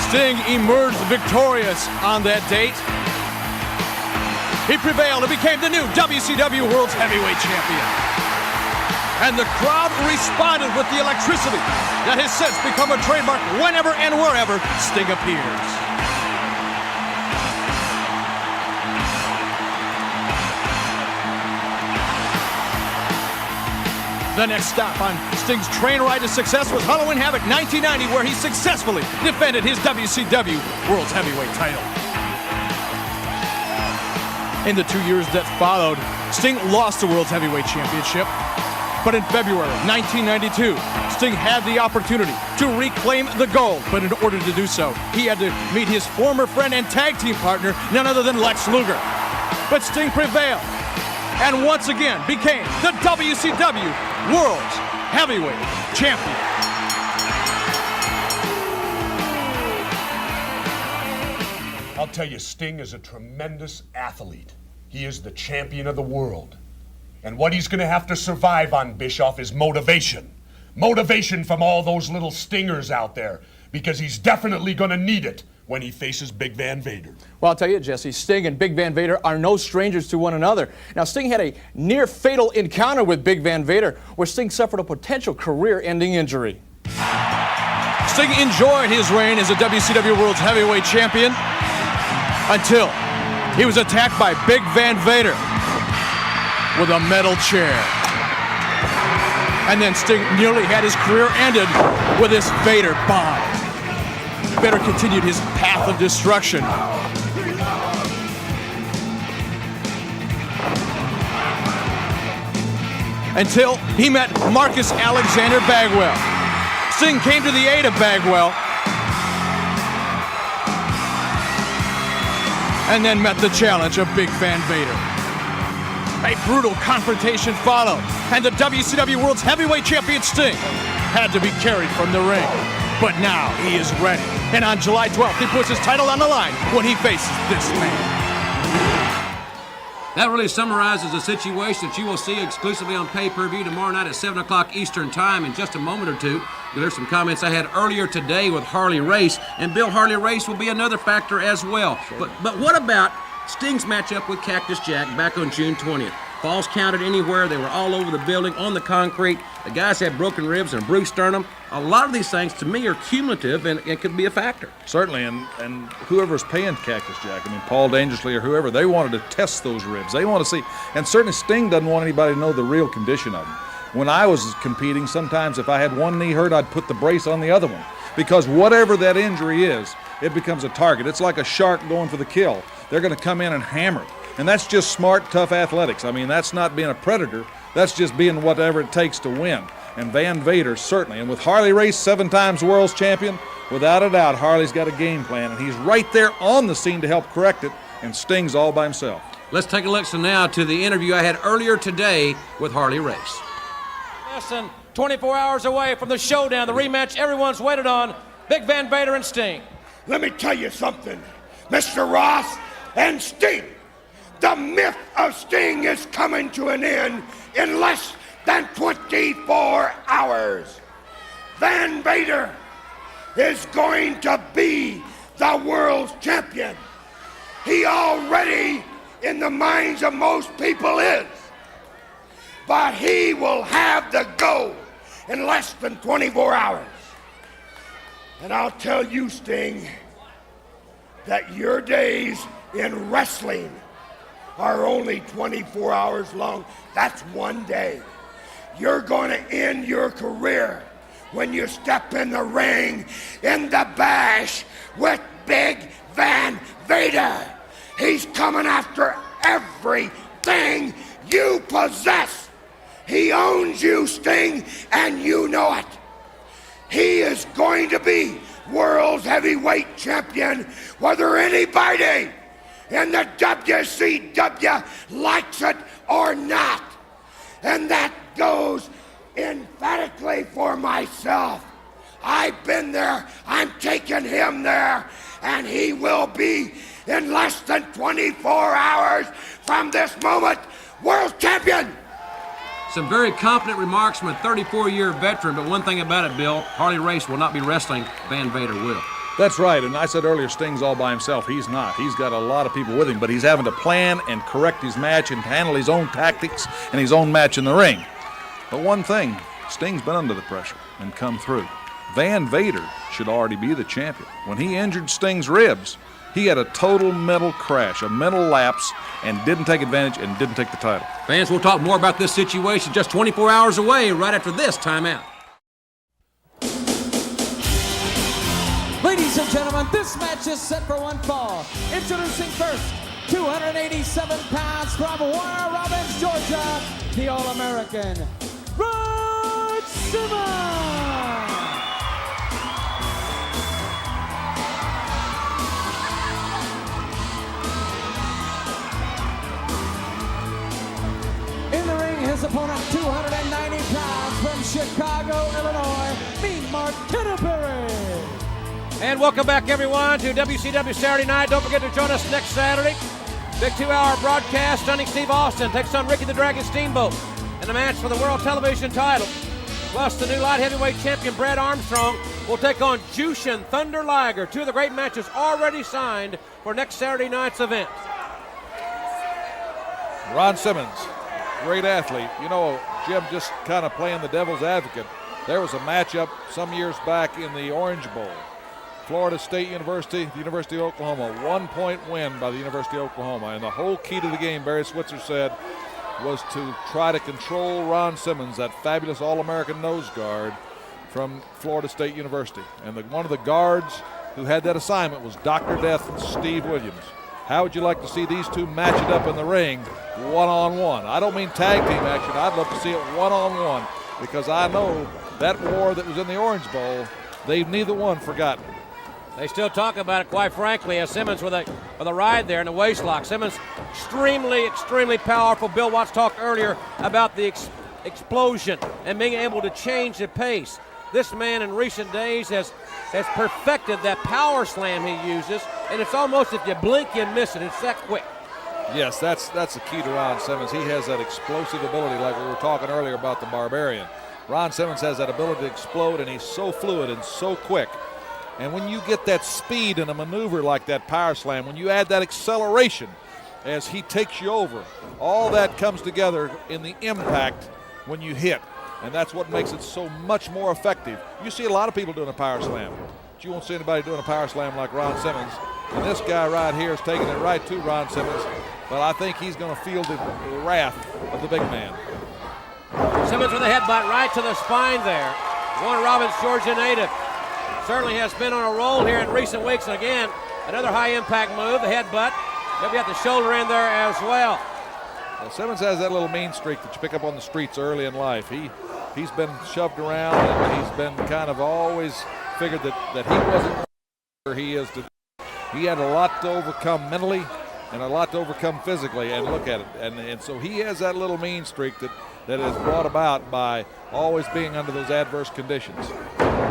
Speaker 12: Sting emerged victorious on that date. He prevailed and became the new WCW World's Heavyweight Champion. And the crowd responded with the electricity that has since become a trademark whenever and wherever Sting appears. The next stop on Sting's train ride to success was Halloween Havoc 1990, where he successfully defended his WCW World's Heavyweight title. In the 2 years that followed, Sting lost the World's Heavyweight Championship. But in February 1992, Sting had the opportunity to reclaim the gold. But in order to do so, he had to meet his former friend and tag team partner, none other than Lex Luger. But Sting prevailed and once again became the WCW World's Heavyweight Champion.
Speaker 13: I'll tell you, Sting is a tremendous athlete. He is the champion of the world. And what he's going to have to survive on, Bischoff, is motivation. Motivation from all those little stingers out there, because he's definitely going to need it when he faces Big Van Vader.
Speaker 12: Well, I'll tell you, Jesse, Sting and Big Van Vader are no strangers to one another. Now, Sting had a near-fatal encounter with Big Van Vader, where Sting suffered a potential career-ending injury. Sting enjoyed his reign as a WCW World's Heavyweight Champion until he was attacked by Big Van Vader with a metal chair. And then Sting nearly had his career ended with his Vader bomb. Vader continued his path of destruction. Until he met Marcus Alexander Bagwell. Sting came to the aid of Bagwell and then met the challenge of Big Van Vader. A brutal confrontation followed, and the WCW World's Heavyweight Champion Sting had to be carried from the ring. But now he is ready, and on July 12th, he puts his title on the line when he faces this man.
Speaker 2: That really summarizes the situation that you will see exclusively on pay-per-view tomorrow night at 7 o'clock Eastern Time. In just a moment or two, there's some comments I had earlier today with Harley Race, and Bill, Harley Race will be another factor as well. Sure. But what about Sting's matchup with Cactus Jack back on June 20th? Falls counted anywhere. They were all over the building, on the concrete. The guys had broken ribs and a bruised sternum. A lot of these things, to me, are cumulative, and it could be a factor.
Speaker 3: Certainly, and whoever's paying Cactus Jack, I mean, Paul Dangerously or whoever, they wanted to test those ribs. They want to see, and certainly Sting doesn't want anybody to know the real condition of them. When I was competing, sometimes if I had one knee hurt, I'd put the brace on the other one, because whatever that injury is, it becomes a target. It's like a shark going for the kill. They're going to come in and hammer it. And that's just smart, tough athletics. I mean, that's not being a predator. That's just being whatever it takes to win. And Van Vader, certainly. And with Harley Race, 7 times world's champion, without a doubt, Harley's got a game plan. And he's right there on the scene to help correct it. And Sting's all by himself.
Speaker 2: Let's take a listen now to the interview I had earlier today with Harley Race.
Speaker 5: Less than 24 hours away from the showdown, the rematch everyone's waited on, Big Van Vader and Sting.
Speaker 9: Let me tell you something, Mr. Ross and Sting. The myth of Sting is coming to an end in less than 24 hours. Van Vader is going to be the world's champion. He already, in the minds of most people, is. But he will have the go in less than 24 hours. And I'll tell you, Sting, that your days in wrestling are only 24 hours long. That's one day. You're going to end your career when you step in the ring in the bash with Big Van Vader. He's coming after everything you possess. He owns you, Sting, and you know it. He is going to be world's heavyweight champion, whether anybody in the WCW likes it or not. And that goes emphatically for myself. I've been there, I'm taking him there, and he will be, in less than 24 hours from this moment, world champion.
Speaker 2: Some very confident remarks from a 34-year veteran, but one thing about it, Bill, Harley Race will not be wrestling, Van Vader will.
Speaker 3: That's right, and I said earlier Sting's all by himself. He's not. He's got a lot of people with him, but he's having to plan and correct his match and handle his own tactics and his own match in the ring. But one thing, Sting's been under the pressure and come through. Van Vader should already be the champion. When he injured Sting's ribs, he had a total mental crash, a mental lapse, and didn't take advantage and didn't take the title.
Speaker 2: Fans, we'll talk more about this situation just 24 hours away right after this timeout.
Speaker 4: Ladies and gentlemen, this match is set for one fall. Introducing first, 287 pounds from Warner Robins, Georgia, the All-American, Ron Simmons. In the ring, his opponent, 290 pounds from Chicago, Illinois, Mean Mark Canterbury.
Speaker 5: And welcome back, everyone, to WCW Saturday Night. Don't forget to join us next Saturday. Big 2-hour broadcast. Stunning Steve Austin takes on Ricky the Dragon Steamboat in a match for the World Television title. Plus, the new light heavyweight champion, Brad Armstrong, will take on Jushin Thunder Liger. Two of the great matches already signed for next Saturday night's event.
Speaker 3: Ron Simmons, great athlete. You know, Jim, just kind of playing the devil's advocate. There was a matchup some years back in the Orange Bowl. Florida State University, the University of Oklahoma, 1-point win by the University of Oklahoma. And the whole key to the game, Barry Switzer said, was to try to control Ron Simmons, that fabulous All-American nose guard from Florida State University. And one of the guards who had that assignment was Dr. Death Steve Williams. How would you like to see these two match it up in the ring one-on-one? I don't mean tag team action. I'd love to see it one-on-one because I know that war that was in the Orange Bowl, they've neither one forgotten.
Speaker 5: They still talk about it, quite frankly, as Simmons with a ride there in the waistlock. Simmons extremely powerful. Bill Watts talked earlier about the explosion and being able to change the pace. This man in recent days has perfected that power slam he uses, and it's almost if you blink you miss it. It's that quick.
Speaker 3: Yes, that's the key to Ron Simmons. He has that explosive ability like we were talking earlier about the Barbarian. Ron Simmons has that ability to explode, and he's so fluid and so quick. And when you get that speed in a maneuver like that power slam, when you add that acceleration as he takes you over, all that comes together in the impact when you hit. And that's what makes it so much more effective. You see a lot of people doing a power slam, but you won't see anybody doing a power slam like Ron Simmons. And this guy right here is taking it right to Ron Simmons, but I think he's going to feel the wrath of the big man.
Speaker 5: Simmons with a headbutt right to the spine there. Warner Robins, Georgia native. Certainly has been on a roll here in recent weeks. And again, another high-impact move, the headbutt. Maybe got the shoulder in there as well.
Speaker 3: Well, Simmons has that little mean streak that you pick up on the streets early in life. He's been shoved around, and he's been kind of always figured that he wasn't where he is today. He had a lot to overcome mentally, and a lot to overcome physically, and look at it. And so he has that little mean streak that is brought about by always being under those adverse conditions.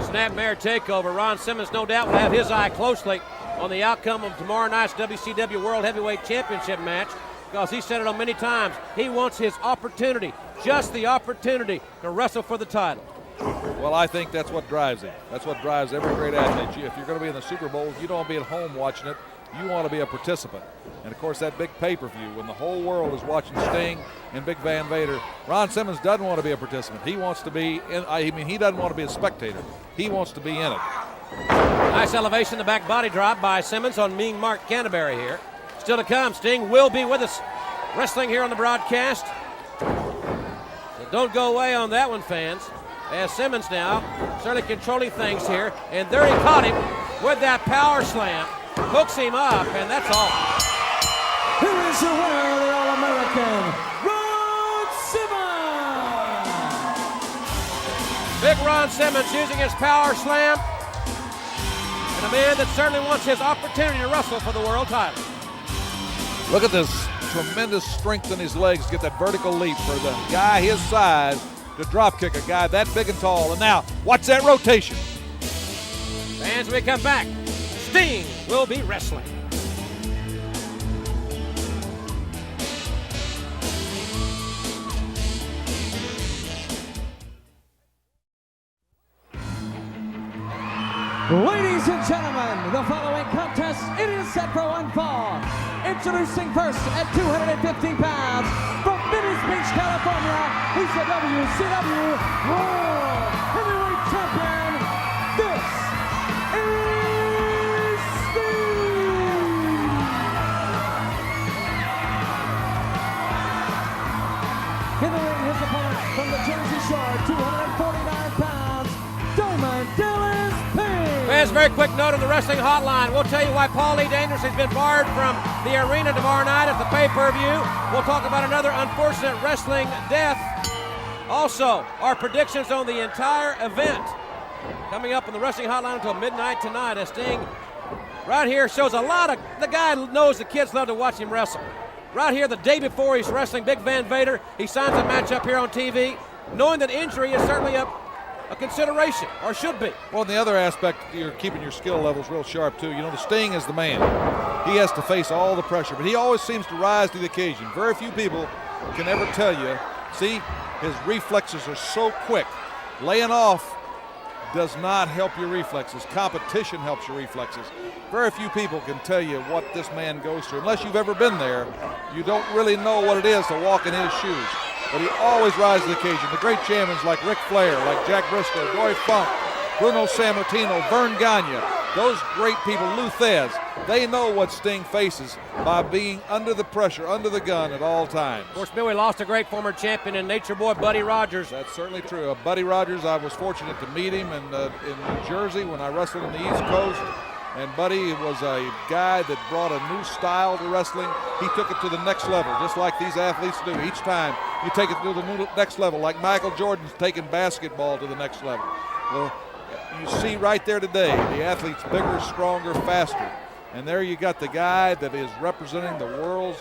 Speaker 5: Snapmare takeover. Ron Simmons no doubt will have his eye closely on the outcome of tomorrow night's WCW World Heavyweight Championship match, because he said it on many times. He wants his opportunity, just the opportunity to wrestle for the title.
Speaker 3: Well, I think that's what drives him. That's what drives every great athlete. If you're going to be in the Super Bowl, you don't want to be at home watching it. You want to be a participant. And, of course, that big pay-per-view, when the whole world is watching Sting and Big Van Vader, Ron Simmons doesn't want to be a participant. He wants to be he doesn't want to be a spectator. He wants to be in it.
Speaker 5: Nice elevation, the back body drop by Simmons on Mean Mark Canterbury here. Still to come, Sting will be with us wrestling here on the broadcast. So don't go away on that one, fans. As Simmons now certainly controlling things here. And there he caught him with that power slam. Hooks him up, and that's all.
Speaker 4: Here is your winner, the All-American, Ron Simmons.
Speaker 5: Big Ron Simmons using his power slam. And a man that certainly wants his opportunity to wrestle for the world title.
Speaker 3: Look at this tremendous strength in his legs, get that vertical leap for the guy his size to drop kick a guy that big and tall. And now, watch that rotation.
Speaker 5: Fans, when we come back, Sting will be wrestling.
Speaker 4: Ladies and gentlemen, the following contest, it is set for one fall. Introducing first at 215 pounds, from Venice Beach, California, he's the WCW World Heavyweight Champion. This is Sting. In the ring, his opponent from the Jersey Shore, 249 pounds, Diamond Dallas Page.
Speaker 5: Fans, very quick note on the wrestling hotline. We'll tell you why Paul Lee Dangerous has been barred from the arena tomorrow night at the pay-per-view. We'll talk about another unfortunate wrestling death. Also, our predictions on the entire event coming up on the wrestling hotline until midnight tonight. As Sting right here shows a lot of, the guy knows the kids love to watch him wrestle. Right here, the day before he's wrestling Big Van Vader, he signs a match up here on TV, knowing that injury is certainly a consideration, or should be.
Speaker 3: Well, and the other aspect, you're keeping your skill levels real sharp, too. You know, the Sting is the man. He has to face all the pressure, but he always seems to rise to the occasion. Very few people can ever tell you, see, his reflexes are so quick. Laying off does not help your reflexes. Competition helps your reflexes. Very few people can tell you what this man goes through. Unless you've ever been there, you don't really know what it is to walk in his shoes. But he always rises to the occasion. The great champions like Ric Flair, like Jack Briscoe, Dory Funk, Bruno Sammartino, Vern Gagne, those great people, Lou Thez, they know what Sting faces by being under the pressure, under the gun at all times.
Speaker 5: Of course, Bill, we lost a great former champion and Nature Boy Buddy Rogers.
Speaker 3: That's certainly true. Buddy Rogers, I was fortunate to meet him in New Jersey when I wrestled on the East Coast. And Buddy was a guy that brought a new style to wrestling. He took it to the next level, just like these athletes do. Each time you take it to the next level, like Michael Jordan's taking basketball to the next level. Well, you see right there today, the athlete's bigger, stronger, faster. And there you got the guy that is representing the world's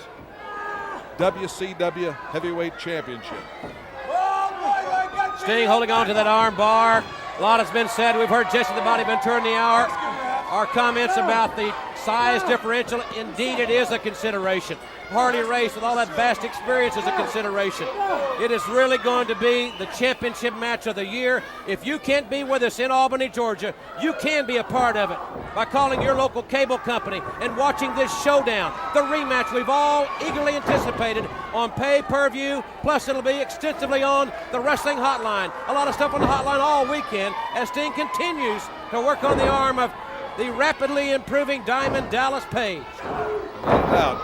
Speaker 3: WCW Heavyweight Championship.
Speaker 5: Sting holding on to that arm bar. A lot has been said. We've heard Jesse the Body Ventura in the hour. Our comments about the size differential, indeed it is a consideration. Harley Race with all that vast experience is a consideration. It is really going to be the championship match of the year. If you can't be with us in Albany, Georgia, you can be a part of it by calling your local cable company and watching this showdown, the rematch we've all eagerly anticipated on pay-per-view, plus it'll be extensively on the wrestling hotline. A lot of stuff on the hotline all weekend as Sting continues to work on the arm of the rapidly improving Diamond Dallas Page.
Speaker 3: No doubt.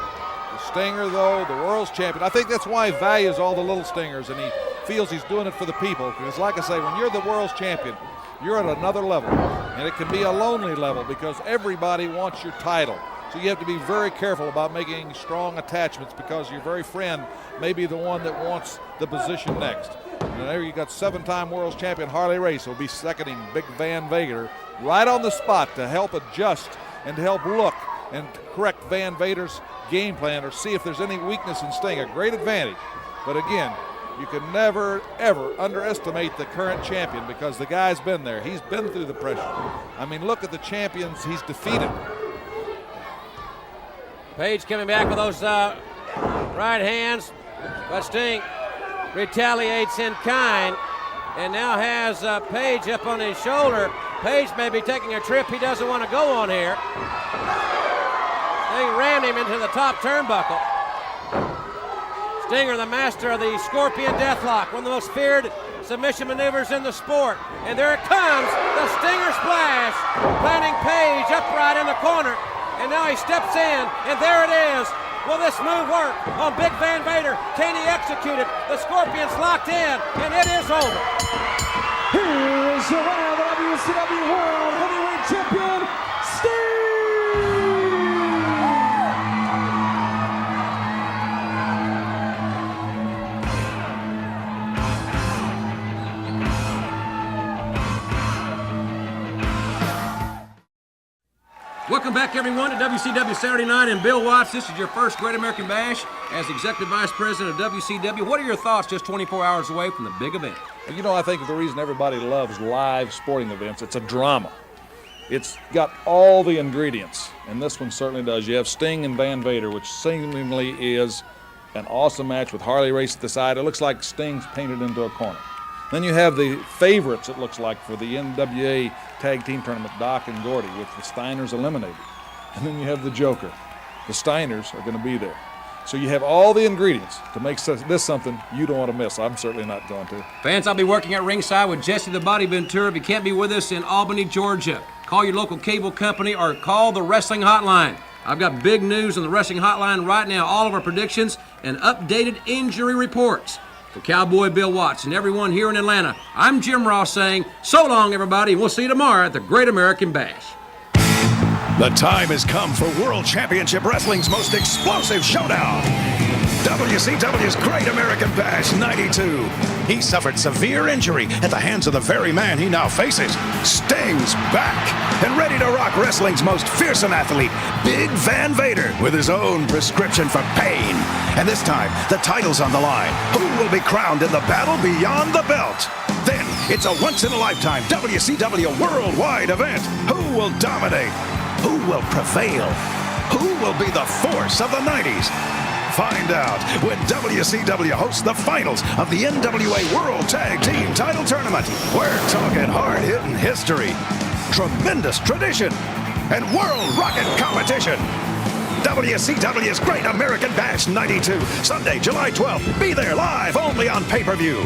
Speaker 3: The Stinger, though, the world's champion. I think that's why he values all the little stingers, and he feels he's doing it for the people. Because, like I say, when you're the world's champion, you're at another level. And it can be a lonely level because everybody wants your title. So you have to be very careful about making strong attachments because your very friend may be the one that wants the position next. And there you got 7-time world's champion Harley Race will be seconding Big Van Vader right on the spot to help adjust and to help look and correct Van Vader's game plan or see if there's any weakness in Sting. A great advantage. But again, you can never, ever underestimate the current champion because the guy's been there. He's been through the pressure. I mean, look at the champions he's defeated.
Speaker 5: Page coming back with those right hands, but Sting retaliates in kind and now has Page up on his shoulder. Page may be taking a trip he doesn't want to go on here. Sting ran him into the top turnbuckle. Stinger, the master of the Scorpion Deathlock, one of the most feared submission maneuvers in the sport. And there it comes, the Stinger Splash, planting Page upright in the corner. And now he steps in, and there it is. Will this move work on Big Van Vader? Can he execute it? The Scorpion's locked in, and it is over.
Speaker 4: Here is your winner, the WCW World Heavyweight Champion, Sting!
Speaker 2: Welcome back, everyone, to WCW Saturday Night. And Bill Watts, this is your first Great American Bash as Executive Vice President of WCW. What are your thoughts just 24 hours away from the big event?
Speaker 3: You know, I think the reason everybody loves live sporting events, it's a drama. It's got all the ingredients, and this one certainly does. You have Sting and Van Vader, which seemingly is an awesome match with Harley Race at the side. It looks like Sting's painted into a corner. Then you have the favorites, it looks like, for the NWA Tag Team Tournament, Doc and Gordy, with the Steiners eliminated. And then you have the Joker. The Steiners are going to be there. So you have all the ingredients to make this something you don't want to miss. I'm certainly not going to.
Speaker 2: Fans, I'll be working at ringside with Jesse the Body Ventura. If you can't be with us in Albany, Georgia, call your local cable company or call the wrestling hotline. I've got big news on the wrestling hotline right now, all of our predictions and updated injury reports. For Cowboy Bill Watts and everyone here in Atlanta, I'm Jim Ross saying, so long, everybody, and we'll see you tomorrow at the Great American Bash.
Speaker 11: The time has come for World Championship Wrestling's most explosive showdown. WCW's Great American Bash 92. He suffered severe injury at the hands of the very man he now faces. Sting's back and ready to rock wrestling's most fearsome athlete, Big Van Vader, with his own prescription for pain. And this time, the title's on the line. Who will be crowned in the battle beyond the belt? Then, it's a once-in-a-lifetime WCW worldwide event. Who will dominate? Who will prevail? Who will be the force of the 90s? Find out when WCW hosts the finals of the NWA World Tag Team Title Tournament. We're talking hard-hitting history, tremendous tradition, and world rocket competition. WCW's Great American Bash 92, Sunday, July 12th. Be there live only on pay-per-view.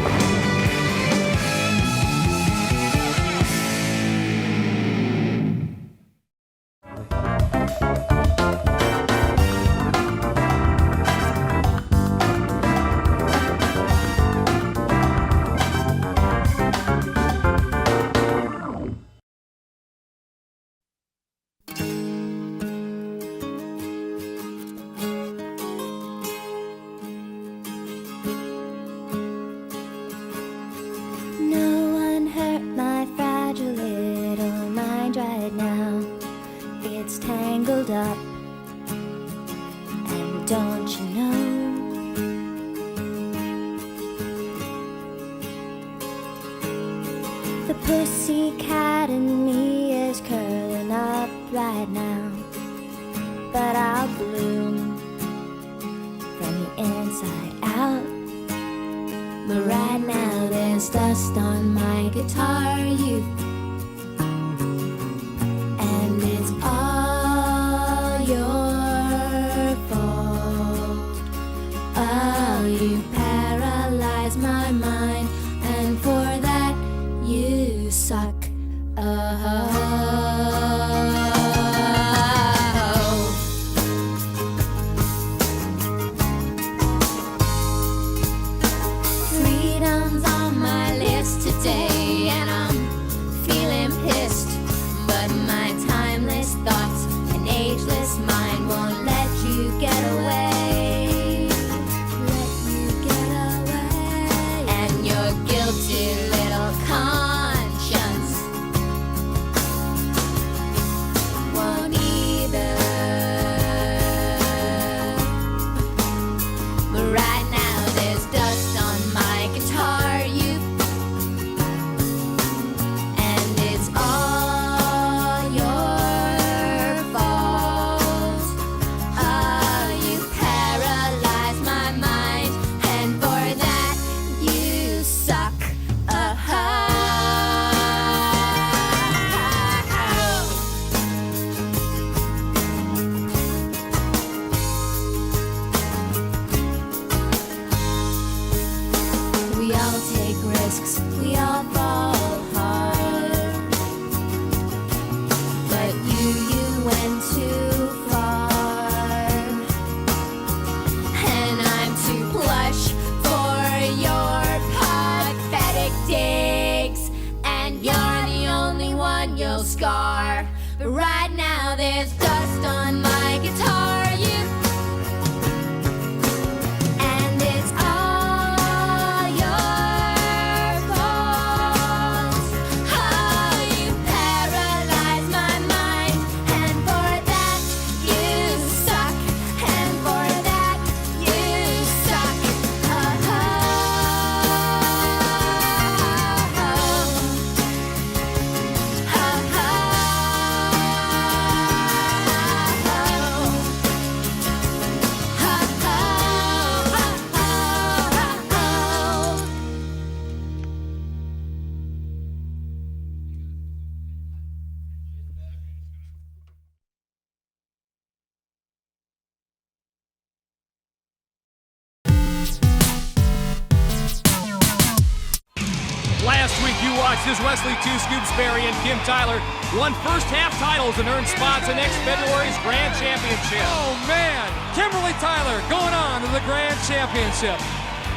Speaker 5: watched as Wesley Two Scoops Berry and Kim Tyler won first half titles and earned spots in next February's Grand Championship.
Speaker 14: Oh man, Kimberly Tyler going on to the Grand Championship.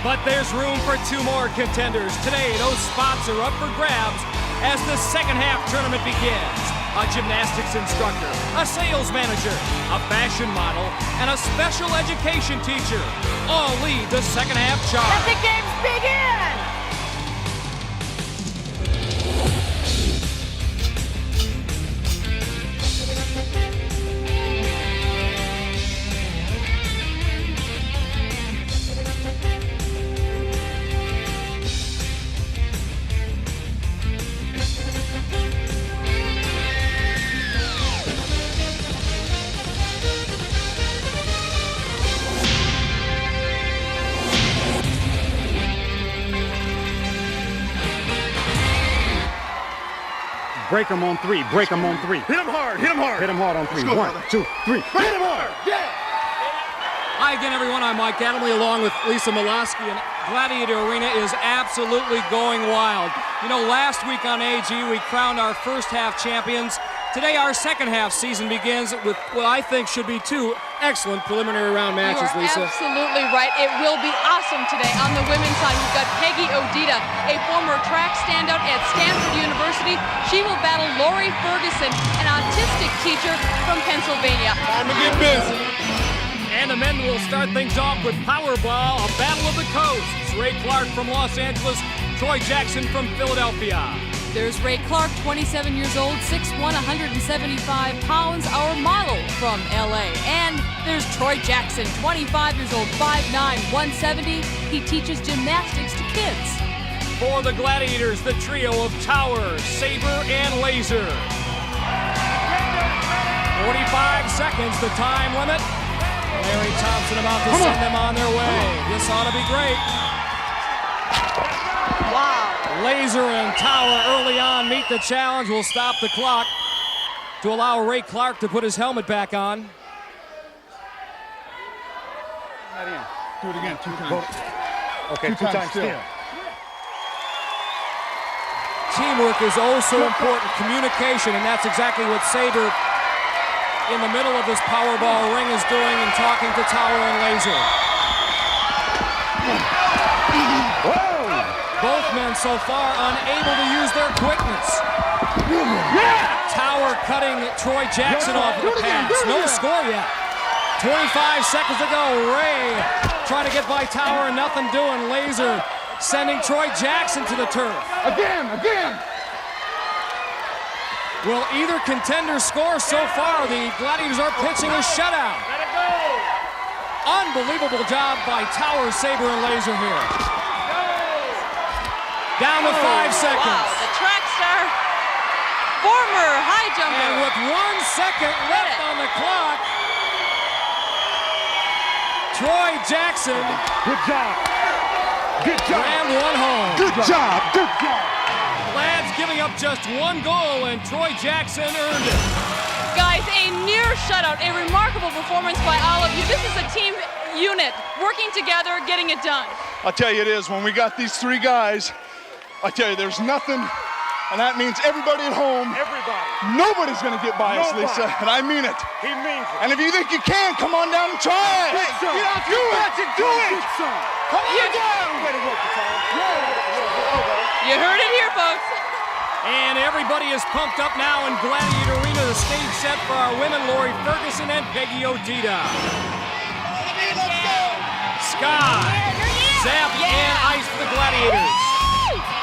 Speaker 5: But there's room for 2 more contenders. Today, those spots are up for grabs as the second half tournament begins. A gymnastics instructor, a sales manager, a fashion model, and a special education teacher all lead the second half charge.
Speaker 15: Let the games begin!
Speaker 16: Break them on 3. Break them on 3.
Speaker 13: Hit him hard. Hit him hard.
Speaker 16: Hit them hard on 3.
Speaker 13: Let's go,
Speaker 16: 1,
Speaker 13: brother.
Speaker 16: 2, 3.
Speaker 13: Hit him hard. Yeah.
Speaker 14: Hi again, everyone. I'm Mike Adamley along with Lisa Miloski, and Gladiator Arena is absolutely going wild. You know, last week on AG, we crowned our first half champions. Today, our second half season begins with what I think should be 2 excellent preliminary round matches,
Speaker 15: You are
Speaker 14: Lisa.
Speaker 15: absolutely right. It will be awesome today. On the women's side, we've got Peggy Odita, a former track standout at Stanford University. She will battle Lori Ferguson, an autistic teacher from Pennsylvania.
Speaker 13: Time to get busy.
Speaker 5: And the men will start things off with Powerball, a battle of the coasts. Ray Clark from Los Angeles, Troy Jackson from Philadelphia.
Speaker 15: There's Ray Clark, 27 years old, 6'1", 175 pounds, our model from LA. And there's Troy Jackson, 25 years old, 5'9", 170. He teaches gymnastics to kids.
Speaker 5: For the Gladiators, the trio of Tower, Saber, and Laser. 45 seconds, the time limit. Larry Thompson about to send them on their way. This ought to be great.
Speaker 15: Wow.
Speaker 5: Laser and Tower early on meet the challenge. We'll stop the clock to allow Ray Clark to put his helmet back on.
Speaker 13: Do it again 2 times.
Speaker 16: Okay, 2 times still.
Speaker 5: Teamwork is oh so important. Communication, and that's exactly what Saber in the middle of this Powerball ring is doing and talking to Tower and Laser.
Speaker 16: Whoa!
Speaker 5: Both men so far unable to use their quickness. Tower cutting Troy Jackson off of the pass. No score yet. 25 seconds to go. Ray trying to get by Tower and nothing doing. Laser sending Troy Jackson to the turf.
Speaker 13: Again.
Speaker 5: Will either contender score so far? The Gladiators are pitching a shutout. Let it go. Unbelievable job by Tower, Saber, and Laser here. Down to 5 seconds.
Speaker 15: Wow, the track star, former high jumper.
Speaker 5: And with 1 second left on the clock, Troy Jackson.
Speaker 16: Good job.
Speaker 5: Ran one home.
Speaker 16: Good job.
Speaker 5: Lads giving up just 1 goal, and Troy Jackson earned it.
Speaker 15: Guys, a near shutout, a remarkable performance by all of you. This is a team unit, working together, getting it done.
Speaker 10: I'll tell you it is. When we got these 3 guys, I tell you, there's nothing, and that means everybody at home. Nobody's going to get by us, Lisa, and I mean it.
Speaker 16: He means it.
Speaker 10: And if you think you can, come on down and try it.
Speaker 16: Get out
Speaker 10: Do it. Do it. Come on down.
Speaker 15: You heard it here, folks.
Speaker 5: And everybody is pumped up now in Gladiator Arena, the stage set for our women, Lori Ferguson and Peggy Odita. Sky, Zap, and Ice for the Gladiators.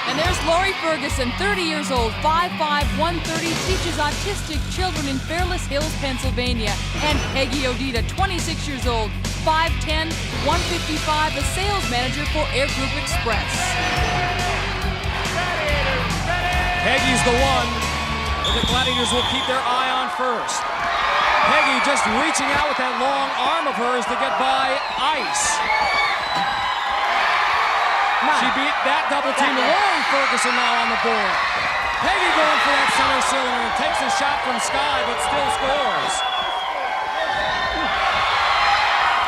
Speaker 15: And there's Lori Ferguson, 30 years old, 5'5", 130, teaches autistic children in Fairless Hills, Pennsylvania. And Peggy Odita, 26 years old, 5'10", 155, a sales manager for Air Group Express.
Speaker 5: Peggy's the one that the Gladiators will keep their eye on first. Peggy just reaching out with that long arm of hers to get by Ice. She beat that double team. Lori Ferguson now on the board. Peggy going for that center cylinder and takes a shot from Sky, but still scores.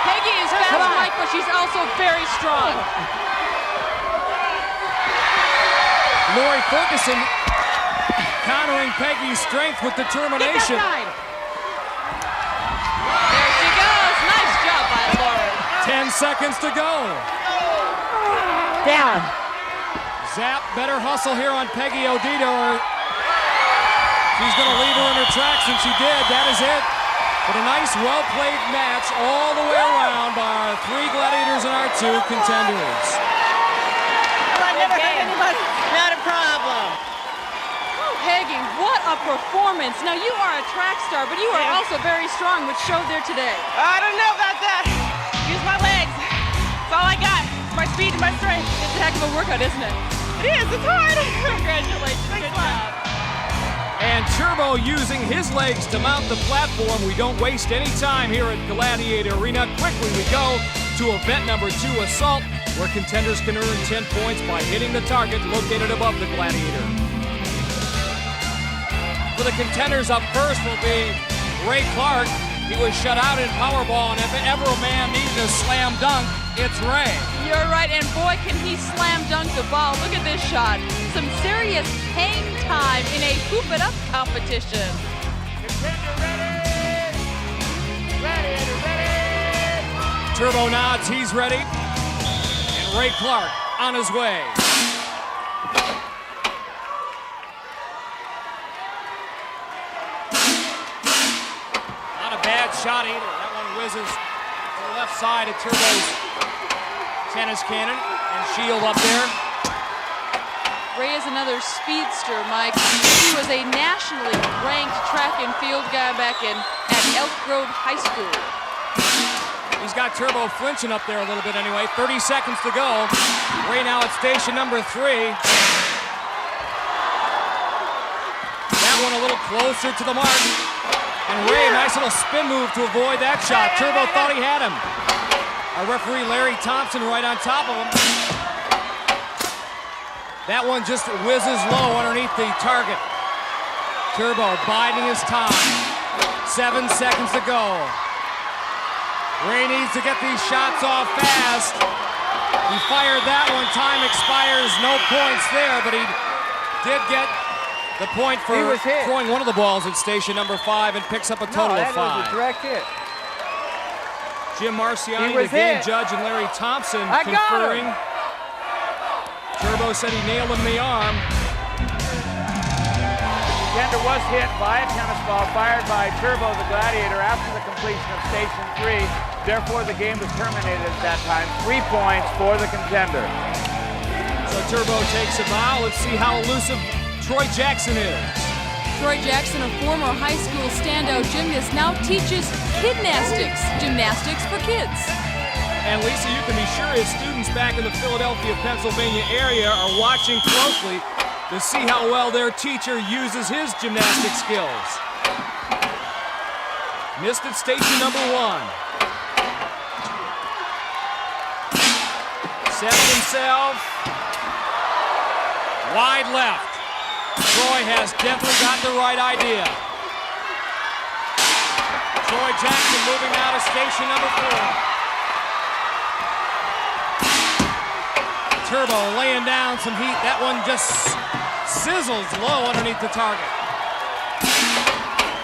Speaker 15: Peggy is fast, Mike, but she's also very strong.
Speaker 14: Lori Ferguson countering Peggy's strength with determination.
Speaker 15: There she goes. Nice job by Lori.
Speaker 14: 10 seconds to go.
Speaker 15: Down.
Speaker 14: Zap, better hustle here on Peggy Odito, or she's going to leave her in her tracks, and she did. That is it. But a nice, well-played match all the way around by our 3 Gladiators and our 2 contenders.
Speaker 15: I never hurt anybody. Not a problem. Peggy, what a performance. Now, you are a track star, but you are also very strong, which showed there today.
Speaker 17: I don't know about that. Use my legs. That's all I got. My speed and my strength.
Speaker 15: It's a heck of a workout, isn't it?
Speaker 17: It is. It's hard.
Speaker 15: Congratulations. Good job.
Speaker 14: And Turbo using his legs to mount the platform. We don't waste any time here at Gladiator Arena. Quickly we go to event number 2, Assault, where contenders can earn 10 points by hitting the target located above the Gladiator. For the contenders, up first will be Ray Clark. He was shut out in Powerball, and if ever a man needs a slam dunk, it's Ray.
Speaker 15: You're right, and boy, can he slam dunk the ball. Look at this shot. Some serious hang time in a hoop it up competition.
Speaker 17: Contender ready. Gladiator ready.
Speaker 14: Turbo nods, he's ready. And Ray Clark on his way. Bad shot either. That one whizzes to the left side of Turbo's tennis cannon and shield up there.
Speaker 15: Ray is another speedster, Mike. He was a nationally ranked track and field guy back at Elk Grove High School.
Speaker 14: He's got Turbo flinching up there a little bit anyway. 30 seconds to go. Ray now at station number 3. That one a little closer to the mark. And Ray, nice little spin move to avoid that shot. Turbo thought he had him. Our referee, Larry Thompson, right on top of him. That one just whizzes low underneath the target. Turbo biding his time. 7 seconds to go. Ray needs to get these shots off fast. He fired that one. Time expires. No points there, but he did get the point for throwing one of the balls at station number 5 and picks up a total of 5.
Speaker 17: Was a direct hit.
Speaker 14: Jim Marciani, the game judge, and Larry Thompson conferring. Turbo said he nailed him in the arm.
Speaker 17: Contender was hit by a tennis ball fired by Turbo the Gladiator after the completion of station 3. Therefore, the game was terminated at that time. 3 points for the contender.
Speaker 14: So Turbo takes a bow. Let's see how elusive Troy Jackson is.
Speaker 15: Troy Jackson, a former high school standout gymnast, now teaches kidnastics, gymnastics for kids.
Speaker 14: And Lisa, you can be sure his students back in the Philadelphia, Pennsylvania area are watching closely to see how well their teacher uses his gymnastic skills. Missed at station number 1. Set himself. Wide left. Troy has definitely got the right idea. Troy Jackson moving out of station number 4. Turbo laying down some heat. That one just sizzles low underneath the target.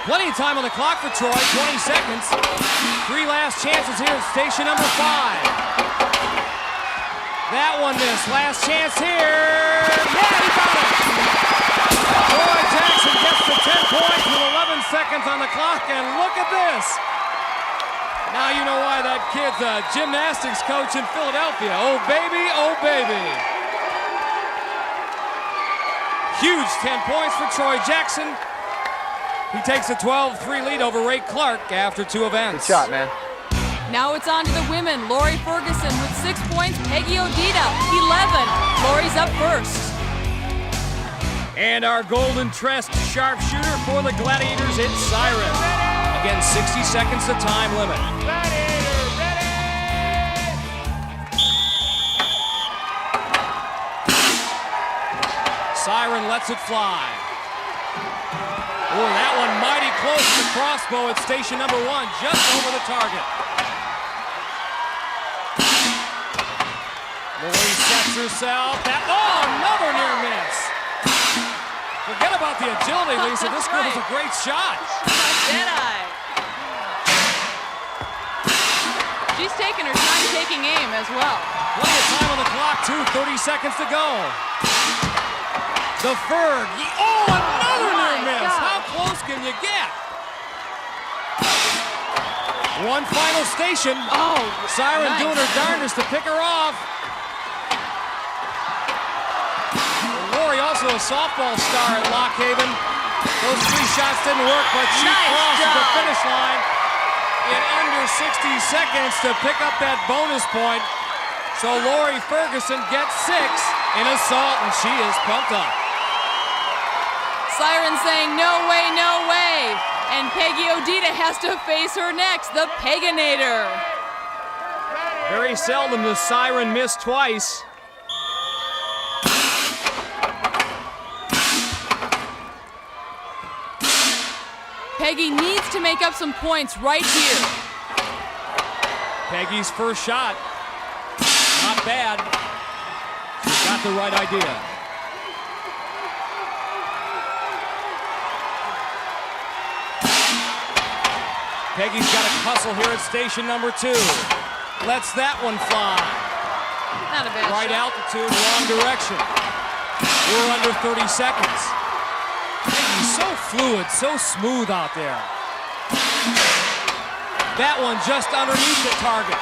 Speaker 14: Plenty of time on the clock for Troy, 20 seconds. 3 last chances here at station number 5. That one missed. Last chance here. Yeah, he got it. Troy Jackson gets the 10 points with 11 seconds on the clock, and look at this. Now you know why that kid's a gymnastics coach in Philadelphia. Oh, baby, oh, baby. Huge 10 points for Troy Jackson. He takes a 12-3 lead over Ray Clark after 2 events.
Speaker 17: Good shot, man.
Speaker 15: Now it's on to the women. Lori Ferguson with 6 points. Peggy Odita, 11. Lori's up first.
Speaker 14: And our golden tressed sharpshooter for the Gladiators, it's Siren. Again, 60 seconds the time limit.
Speaker 17: Gladiator ready!
Speaker 14: Siren lets it fly. Oh, that one mighty close to the crossbow at station number 1, just over the target. Lori sets herself. Another near miss. Forget about the agility, Lisa. This girl is a great shot.
Speaker 15: Jedi. She's taking her time taking aim as well.
Speaker 14: Plenty of time on the clock, too. 30 seconds to go. The Ferg. Oh, another near miss.
Speaker 15: God.
Speaker 14: How close can you get? One final station.
Speaker 15: Oh,
Speaker 14: Siren
Speaker 15: nice.
Speaker 14: doing her darndest to pick her off. Lori, also a softball star at Lock Haven. Those 3 shots didn't work, but she crossed the finish line in under 60 seconds to pick up that bonus point. So Lori Ferguson gets 6 in assault, and she is pumped up.
Speaker 15: Siren saying, no way, no way. And Peggy Odita has to face her next, the Peganator.
Speaker 14: Very seldom does Siren miss twice.
Speaker 15: Peggy needs to make up some points right here.
Speaker 14: Peggy's first shot. Not bad. She's got the right idea. Peggy's got a hustle here at station number 2. Lets that one fly.
Speaker 15: Not a bad
Speaker 14: right
Speaker 15: shot.
Speaker 14: altitude, wrong direction. We're under 30 seconds. Peggy's so fluid, so smooth out there. That one just underneath the target.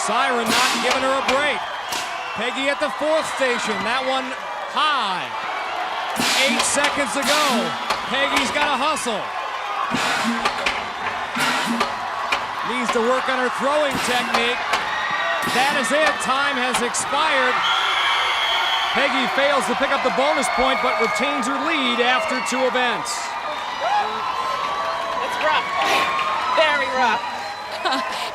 Speaker 14: Siren not giving her a break. Peggy at the 4th station. That one high. 8 seconds to go. Peggy's got to hustle. Needs to work on her throwing technique. That is it. Time has expired. Peggy fails to pick up the bonus point, but retains her lead after 2 events.
Speaker 15: It's rough. Very rough.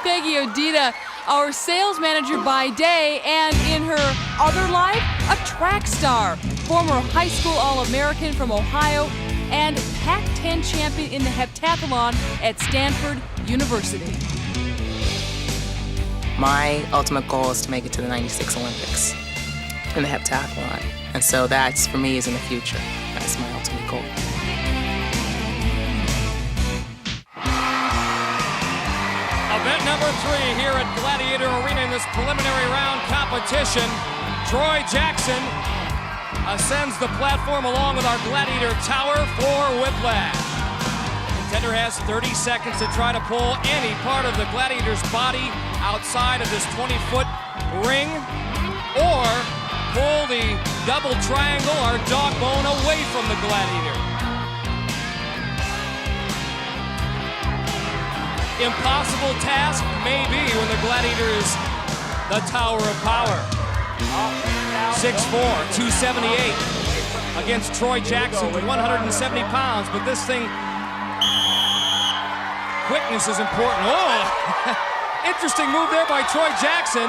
Speaker 15: Peggy Odita, our sales manager by day, and in her other life, a track star, former high school All-American from Ohio, and Pac-10 champion in the heptathlon at Stanford University.
Speaker 18: My ultimate goal is to make it to the 96 Olympics in the heptathlon. And so that's, for me, is in the future. That's my ultimate goal.
Speaker 14: Event number 3 here at Gladiator Arena in this preliminary round competition. Troy Jackson ascends the platform along with our Gladiator Tower for whiplash. Contender has 30 seconds to try to pull any part of the Gladiator's body outside of this 20-foot ring, or pull the double triangle or dog bone away from the Gladiator. Impossible task, maybe, when the Gladiator is the Tower of Power. 6'4", 278 against Troy Jackson, 170 pounds, but this thing, quickness is important. Oh, interesting move there by Troy Jackson.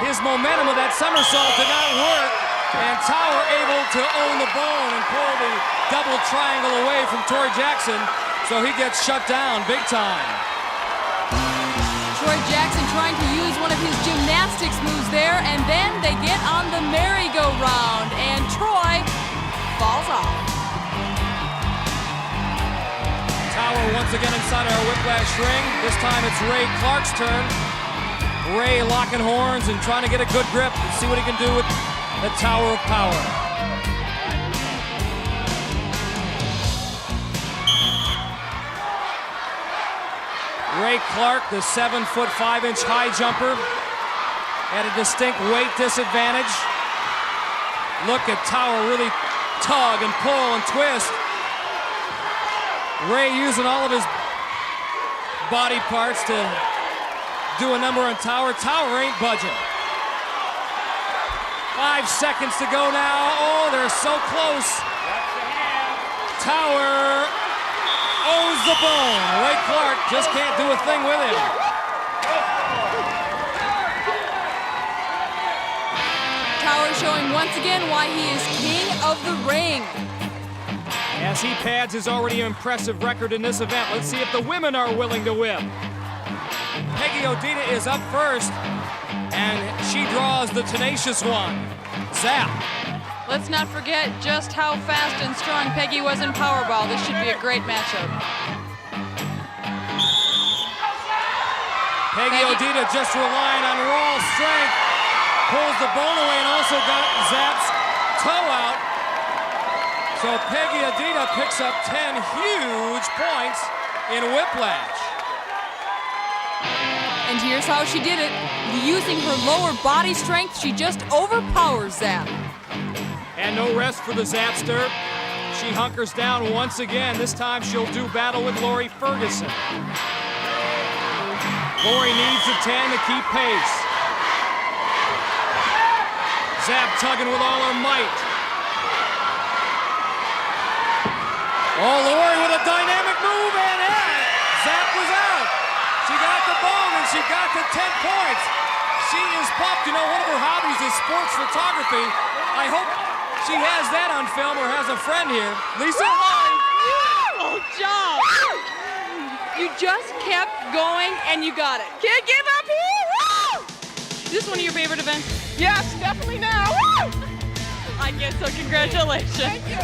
Speaker 14: His momentum of that somersault did not work, and Tower able to own the bone and pull the double triangle away from Troy Jackson, so he gets shut down big time.
Speaker 15: Troy Jackson trying to use one of his gymnastics moves there, and then they get on the merry-go-round, and Troy falls off.
Speaker 14: Tower once again inside our whiplash ring. This time it's Ray Clark's turn. Ray locking horns and trying to get a good grip and see what he can do with the Tower of Power. Ray Clark, the 7'5" high jumper, at a distinct weight disadvantage. Look at Tower really tug and pull and twist. Ray using all of his body parts to do a number on Tower. Tower ain't budging. 5 seconds to go now. Oh, they're so close. Tower owns the bone. Ray Clark just can't do a thing with him.
Speaker 15: Tower showing once again why he is king of the ring.
Speaker 14: As he pads his already impressive record in this event, let's see if the women are willing to whip. Peggy Odita is up first And she draws the tenacious one, Zap.
Speaker 15: Let's not forget just how fast and strong Peggy was in Powerball. This should be a great matchup.
Speaker 14: Peggy Odita just relying on raw strength. Pulls the bone away and also got Zap's toe out. So Peggy Odita picks up 10 huge points in Whiplash.
Speaker 15: And here's how she did it. Using her lower body strength, she just overpowers Zap.
Speaker 14: And no rest for the Zapster. She hunkers down once again. This time she'll do battle with Lori Ferguson. Lori needs a 10 to keep pace. Zap tugging with all her might. Oh, Lori with a dynamic move, and Zap was out. She got the bone, and she got the 10 points. She is pumped. You know, one of her hobbies is sports photography. I hope she has that on film or has a friend here. Lisa?
Speaker 15: Beautiful job. You just kept going, and you got it. Can't give up here. Woo! Is this one of your favorite events?
Speaker 19: Yes, definitely now. Woo!
Speaker 15: I guess so. Congratulations.
Speaker 19: Thank you.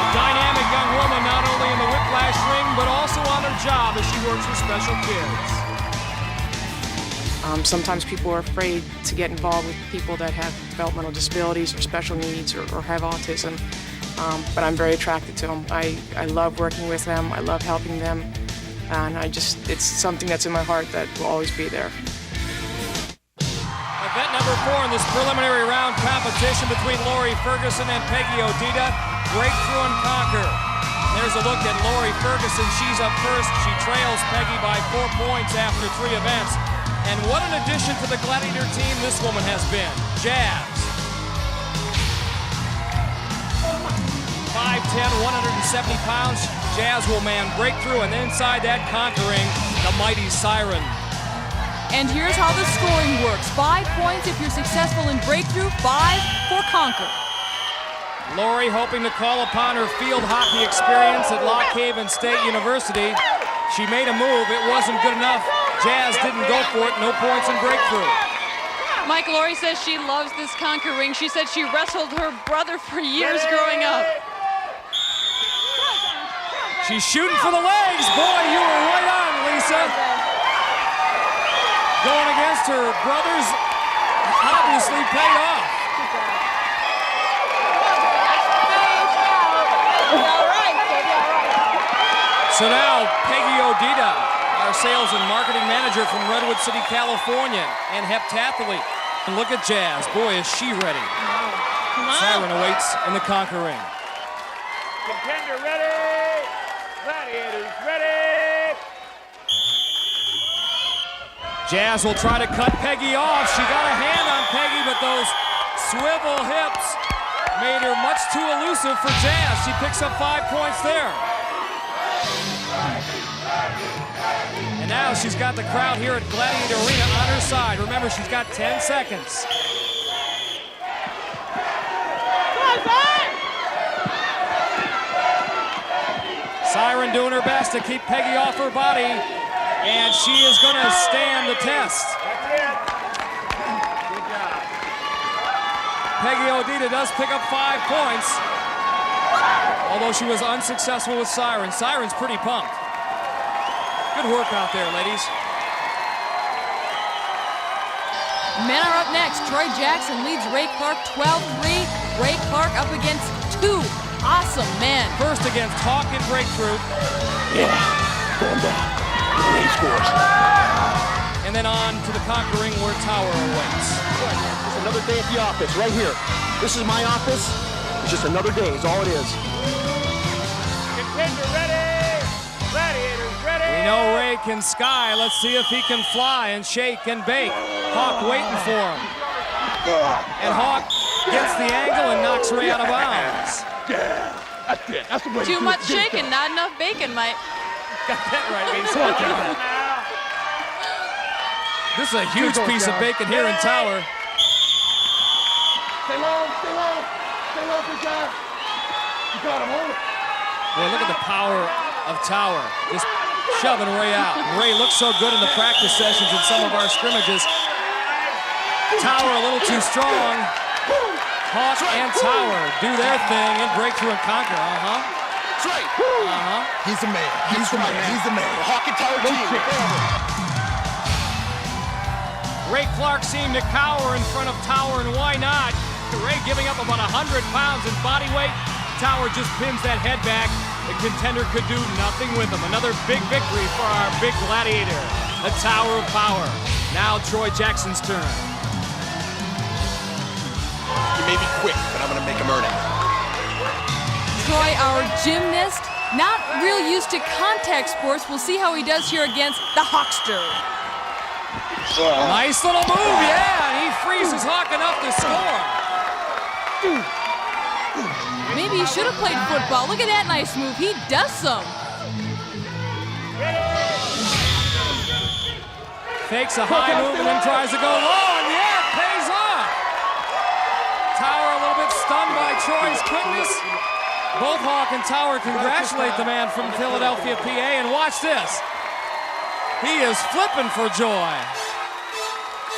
Speaker 14: A dynamic young woman, not only in the Whiplash ring, but also on her job as she works with special kids.
Speaker 18: Sometimes people are afraid to get involved with people that have developmental disabilities or special needs or have autism, but I'm very attracted to them. I love working with them, I love helping them, and it's something that's in my heart that will always be there.
Speaker 14: Event number 4 in this preliminary round competition between Lori Ferguson and Peggy Odita, Breakthrough and Conquer. There's a look at Lori Ferguson. She's up first. She trails Peggy by 4 points after 3 events. And what an addition to the Gladiator team this woman has been. Jazz. 5'10", 170 pounds. Jazz will man Breakthrough, and inside that conquering the mighty Siren.
Speaker 15: And here's how the scoring works. 5 points if you're successful in Breakthrough, 5 for Conquer.
Speaker 14: Lori hoping to call upon her field hockey experience at Lock Haven State University. She made a move, it wasn't good enough. Jazz didn't go for it, no points in Breakthrough.
Speaker 15: Mike, Lori says she loves this Conquer ring. She said she wrestled her brother for years growing up.
Speaker 14: She's shooting for the legs. Boy, you were right on, Lisa. Going against her brothers obviously paid off. So now, Peggy Odita, our sales and marketing manager from Redwood City, California, and heptathlete. And look at Jazz. Boy, is she ready. Siren awaits in the Conquer ring.
Speaker 17: Contender ready. Gladiators ready.
Speaker 14: Jazz will try to cut Peggy off. She got a hand on Peggy, but those swivel hips made her much too elusive for Jazz. She picks up 5 points there. And now she's got the crowd here at Gladiator Arena on her side. Remember, she's got 10 seconds. Siren doing her best to keep Peggy off her body, and she is going to stand the test. Peggy Odita does pick up 5 points, although she was unsuccessful with Siren. Siren's pretty pumped. Good work out there, ladies.
Speaker 15: Men are up next. Troy Jackson leads Ray Clark 12-3. Ray Clark up against 2 awesome men.
Speaker 14: First against Hawk in Breakthrough.
Speaker 16: Yeah, going down. He scores.
Speaker 14: And then on to the Conquering where Tower awaits.
Speaker 16: It's another day at the office, right here. This is my office. It's just another day, is all it is.
Speaker 17: Contender ready. Gladiators ready.
Speaker 14: We know Ray can sky. Let's see if he can fly and shake and bake. Hawk waiting for him. And Hawk gets the angle and knocks Ray out of bounds.
Speaker 16: Yeah, that's it. That's the way
Speaker 15: Too much shaking, not enough bacon, Mike.
Speaker 14: Got that right, Lisa. This is a huge piece of bacon here in Tower.
Speaker 9: Stay low, stay low. Stay low, big guy. You got him, hold it.
Speaker 14: Boy, look at the power of Tower. Just shoving Ray out. Ray looks so good in the practice sessions and some of our scrimmages. Tower a little too strong. Hawk and Tower do their thing and break through and conquer.
Speaker 16: That's right.
Speaker 6: He's the man. He's the man. He's the man.
Speaker 16: Hawk and Tower team.
Speaker 14: Ray Clark seemed to cower in front of Tower, and why not? Ray giving up about 100 pounds in body weight. Tower just pins that head back. The contender could do nothing with him. Another big victory for our big gladiator, the Tower of Power. Now Troy Jackson's turn.
Speaker 16: He may be quick, but I'm going to make him earn it.
Speaker 15: Troy, our gymnast, not real used to contact sports. We'll see how he does here against the Hawkster.
Speaker 14: Nice little move, yeah, and he freezes Hawk enough to score.
Speaker 15: Maybe he should have played football. Look at that nice move. He does some.
Speaker 14: Fakes a high move and then tries to go low, and yeah, it pays off. Tower a little bit stunned by Troy's quickness. Both Hawk and Tower congratulate the man from Philadelphia, PA, and watch this. He is flipping for joy.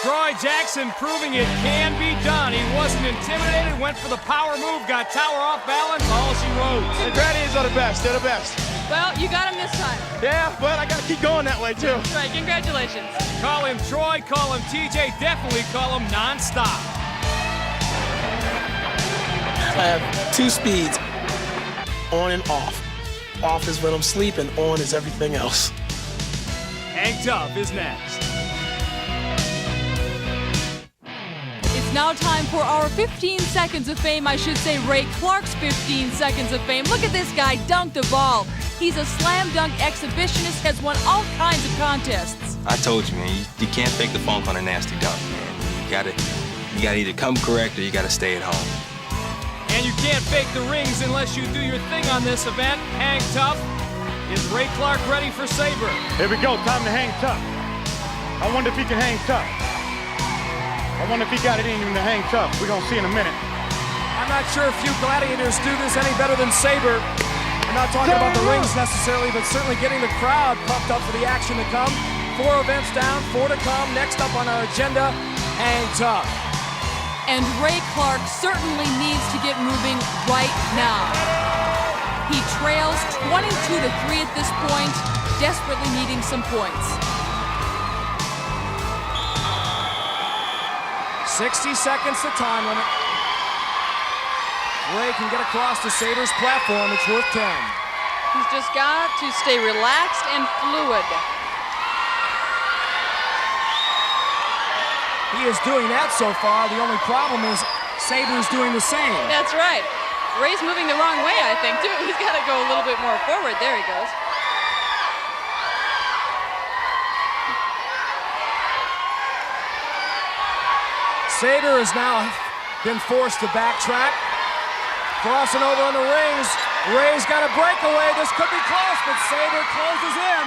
Speaker 14: Troy Jackson proving it can be done. He wasn't intimidated, went for the power move, got Tower off balance, all she wrote.
Speaker 16: The Gladiators are the best. They're the best.
Speaker 15: Well, you got him this time.
Speaker 16: Yeah, but I got to keep going that way, too.
Speaker 15: That's right, congratulations.
Speaker 14: Call him Troy, call him TJ, definitely call him nonstop.
Speaker 20: I have two speeds, on and off. Off is when I'm sleeping, on is everything else.
Speaker 14: Hank Tough is next.
Speaker 15: It's now time for our 15 seconds of fame. I should say Ray Clark's 15 seconds of fame. Look at this guy dunk the ball. He's a slam dunk exhibitionist, has won all kinds of contests.
Speaker 21: I told you, man, you can't fake the funk on a nasty dunk, man. You gotta either come correct or you gotta stay at home.
Speaker 14: And you can't fake the rings unless you do your thing on this event. Hang tough. Is Ray Clark ready for Sabre?
Speaker 22: Here we go, time to hang tough. I wonder if he can hang tough. I wonder if he got it in him to hang tough. We're gonna see in a minute.
Speaker 14: I'm not sure if you gladiators do this any better than Sabre. I'm not talking about the rings necessarily, but certainly getting the crowd pumped up for the action to come. 4 events down, 4 to come. Next up on our agenda, hang tough.
Speaker 15: And Ray Clark certainly needs to get moving right now. He trails 22-3 at this point, desperately needing some points.
Speaker 14: 60 seconds to time limit. Ray can get across to Sabre's platform. It's worth 10.
Speaker 15: He's just got to stay relaxed and fluid.
Speaker 14: He is doing that so far. The only problem is Sabre's doing the same.
Speaker 15: That's right. Ray's moving the wrong way, I think, too. He's got to go a little bit more forward. There he goes.
Speaker 14: Sabre has now been forced to backtrack. Crossing over on the rings. Ray's got a breakaway. This could be close, but Sabre closes in.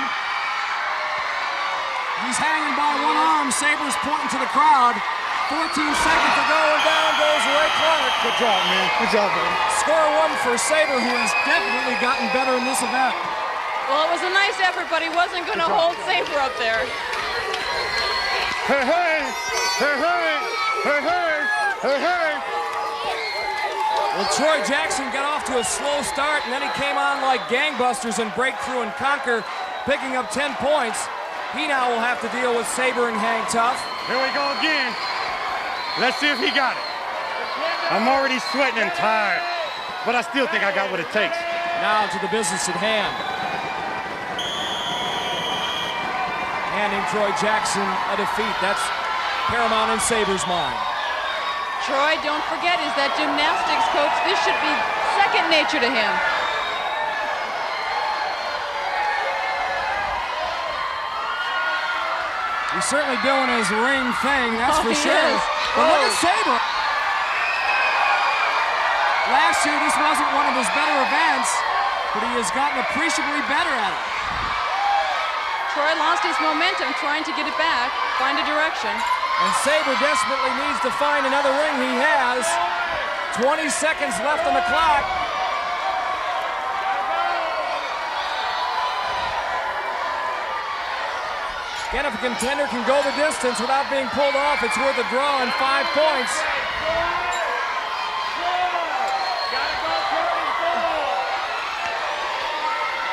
Speaker 14: He's hanging by one arm. Sabre's pointing to the crowd. 14 seconds to go, and down goes Ray Clark.
Speaker 22: Good job, man. Good job, man.
Speaker 14: Score 1 for Sabre, who has definitely gotten better in this event.
Speaker 15: Well, it was a nice effort, but he wasn't going to hold Sabre up there.
Speaker 22: Hey, hey! Hey, hey! Hey, hey! Hey, hey!
Speaker 14: Well, Troy Jackson got off to a slow start, and then he came on like gangbusters and break through and conquer, picking up 10 points. He now will have to deal with Sabre and hang tough.
Speaker 22: Here we go again. Let's see if he got it. I'm already sweating and tired, but I still think I got what it takes.
Speaker 14: Now to the business at hand. Handing Troy Jackson a defeat. That's paramount in Sabre's mind.
Speaker 15: Troy, don't forget, is that gymnastics coach. This should be second nature to him.
Speaker 14: He's certainly doing his ring thing, that's for sure.
Speaker 15: Is.
Speaker 14: But look at Sabre. Last year, this wasn't one of his better events, but he has gotten appreciably better at it.
Speaker 15: Troy lost his momentum trying to get it back, find a direction.
Speaker 14: And Sabre desperately needs to find another ring. He has 20 seconds left on the clock. Again, if a contender can go the distance without being pulled off, it's worth a draw and 5 points.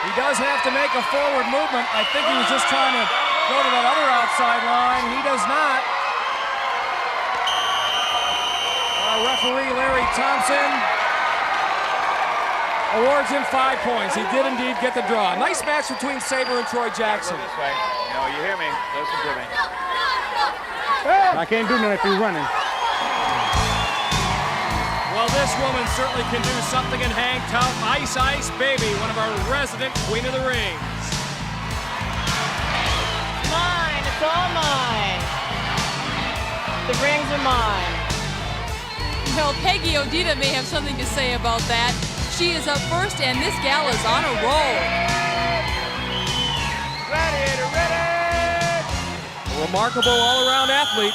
Speaker 14: He does have to make a forward movement. I think he was just trying to go to that other outside line. He does not. Our referee, Larry Thompson, awards him 5 points. He did indeed get the draw. Nice match between Sabre and Troy Jackson.
Speaker 17: This way. You know, you hear me. Listen to me.
Speaker 22: I can't do nothing if you're running.
Speaker 14: Well, this woman certainly can do something and hang tough. Ice Ice Baby, one of our resident Queen of the Rings.
Speaker 1: Mine, it's all mine. The rings are mine.
Speaker 15: Well, Peggy Odita may have something to say about that. She is up first, and this gal is on a roll.
Speaker 17: Gladiator ready!
Speaker 14: A remarkable all-around athlete.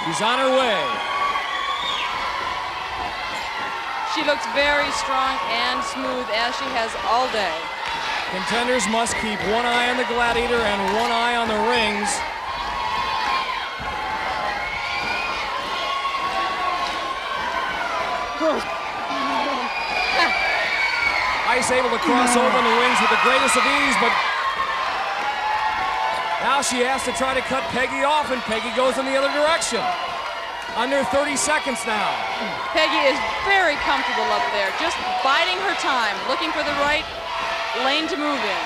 Speaker 14: She's on her way.
Speaker 15: She looks very strong and smooth, as she has all day.
Speaker 14: Contenders must keep one eye on the Gladiator and one eye on the rings. Ice able to cross over in the rings with the greatest of ease, but now she has to try to cut Peggy off, and Peggy goes in the other direction. Under 30 seconds now.
Speaker 15: Peggy is very comfortable up there, just biding her time, looking for the right lane to move in.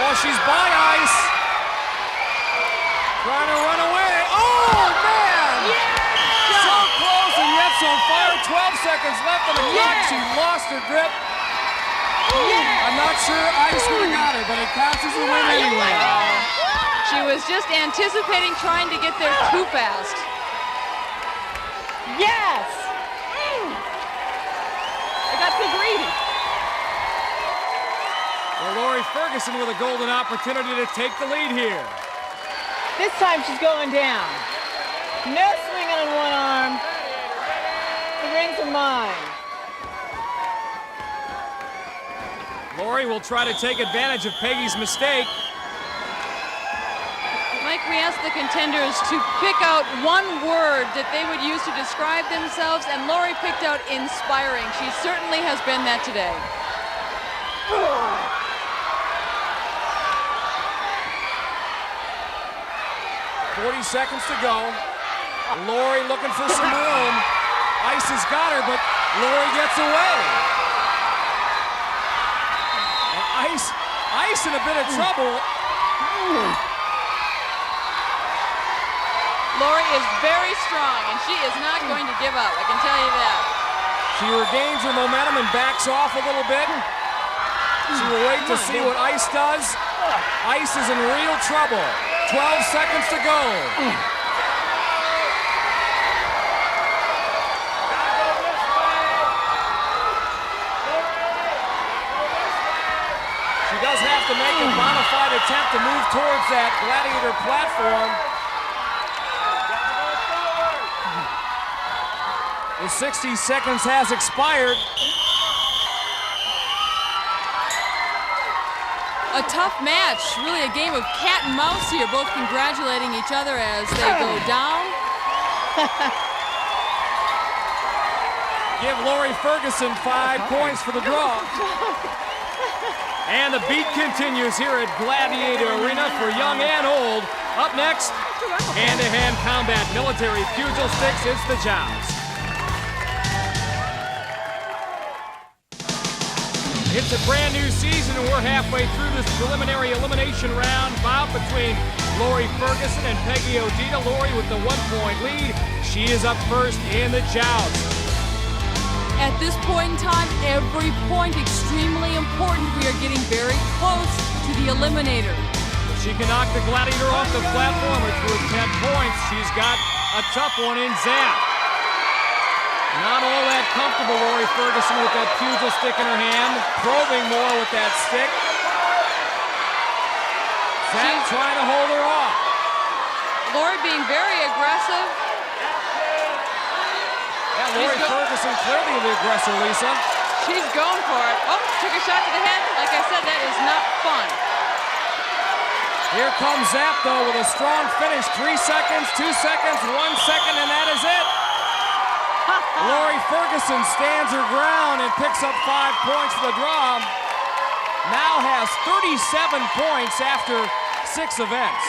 Speaker 14: Oh, she's by Ice. Trying to run away. Oh, man!
Speaker 15: Yeah!
Speaker 14: So close and yet so far. 12 seconds left on the clock. She lost her grip.
Speaker 15: Yeah!
Speaker 14: I'm not sure Ice would have got her, but it counts as a win anyway.
Speaker 15: She was just anticipating trying to get there too fast.
Speaker 1: Yes! I got too greedy.
Speaker 14: Well, Lori Ferguson with a golden opportunity to take the lead here.
Speaker 1: This time she's going down. No swinging on one arm. The rings are mine.
Speaker 14: Lori will try to take advantage of Peggy's mistake.
Speaker 15: Mike, we asked the contenders to pick out one word that they would use to describe themselves, and Lori picked out inspiring. She certainly has been that today.
Speaker 14: 40 seconds to go. Lori looking for some room. Ice has got her, but Lori gets away. And Ice in a bit of trouble.
Speaker 15: Lori is very strong, and she is not going to give up, I can tell you that.
Speaker 14: She regains her momentum and backs off a little bit. She will wait to see what Ice does. Ice is in real trouble. 12 seconds to go. She does have to make a bona fide attempt to move towards that Gladiator platform. The 60 seconds has expired.
Speaker 15: A tough match, really a game of cat and mouse here, both congratulating each other as they go down.
Speaker 14: Give Lori Ferguson 5 points for the draw. And the beat continues here at Gladiator Arena for young and old. Up next, hand-to-hand combat military pugil sticks. It's the Joust. It's a brand new season, and we're halfway through this preliminary elimination round bout between Lori Ferguson and Peggy Odita. Lori with the 1-point lead. She is up first in the Joust.
Speaker 15: At this point in time, every point extremely important. We are getting very close to the eliminator.
Speaker 14: If she can knock the Gladiator off the platform or through 10 points, she's got a tough one in Zap. Not all that comfortable, Lori Ferguson, with that pugil stick in her hand, probing more with that stick. Zap trying to hold her off.
Speaker 15: Lori being very aggressive.
Speaker 14: Yeah, Lori Ferguson clearly the aggressor, Lisa.
Speaker 15: She's going for it. Oh, took a shot to the head. Like I said, that is not fun.
Speaker 14: Here comes Zap, though, with a strong finish. 3 seconds, 2 seconds, 1 second, and that is it. Lori Ferguson stands her ground and picks up 5 points for the draw. Now has 37 points after 6 events.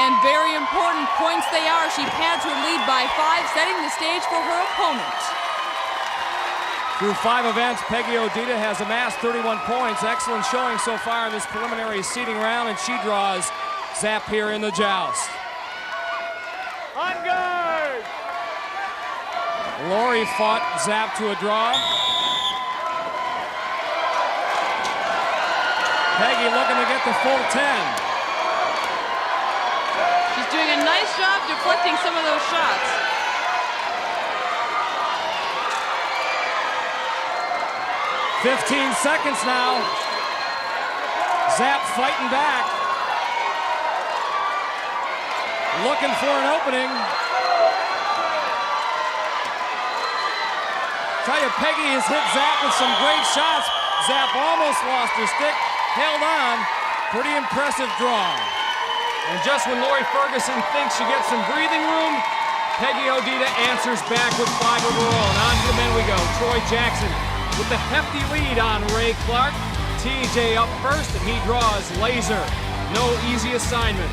Speaker 15: And very important points they are. She pads her lead by 5, setting the stage for her opponent.
Speaker 14: Through 5 events, Peggy Odita has amassed 31 points. Excellent showing so far in this preliminary seeding round, and she draws Zap here in the joust.
Speaker 17: On guard!
Speaker 14: Lori fought Zap to a draw. Peggy looking to get the full 10.
Speaker 15: She's doing a nice job deflecting some of those shots.
Speaker 14: "15 seconds now. Zap fighting back. Looking for an opening. Tell you, Peggy has hit Zap with some great shots. Zap almost lost her stick, held on. Pretty impressive draw. And just when Lori Ferguson thinks she gets some breathing room, Peggy Odita answers back with 5 of her own. On to the men we go. Troy Jackson with the hefty lead on Ray Clark. TJ up first, and he draws Laser. No easy assignment.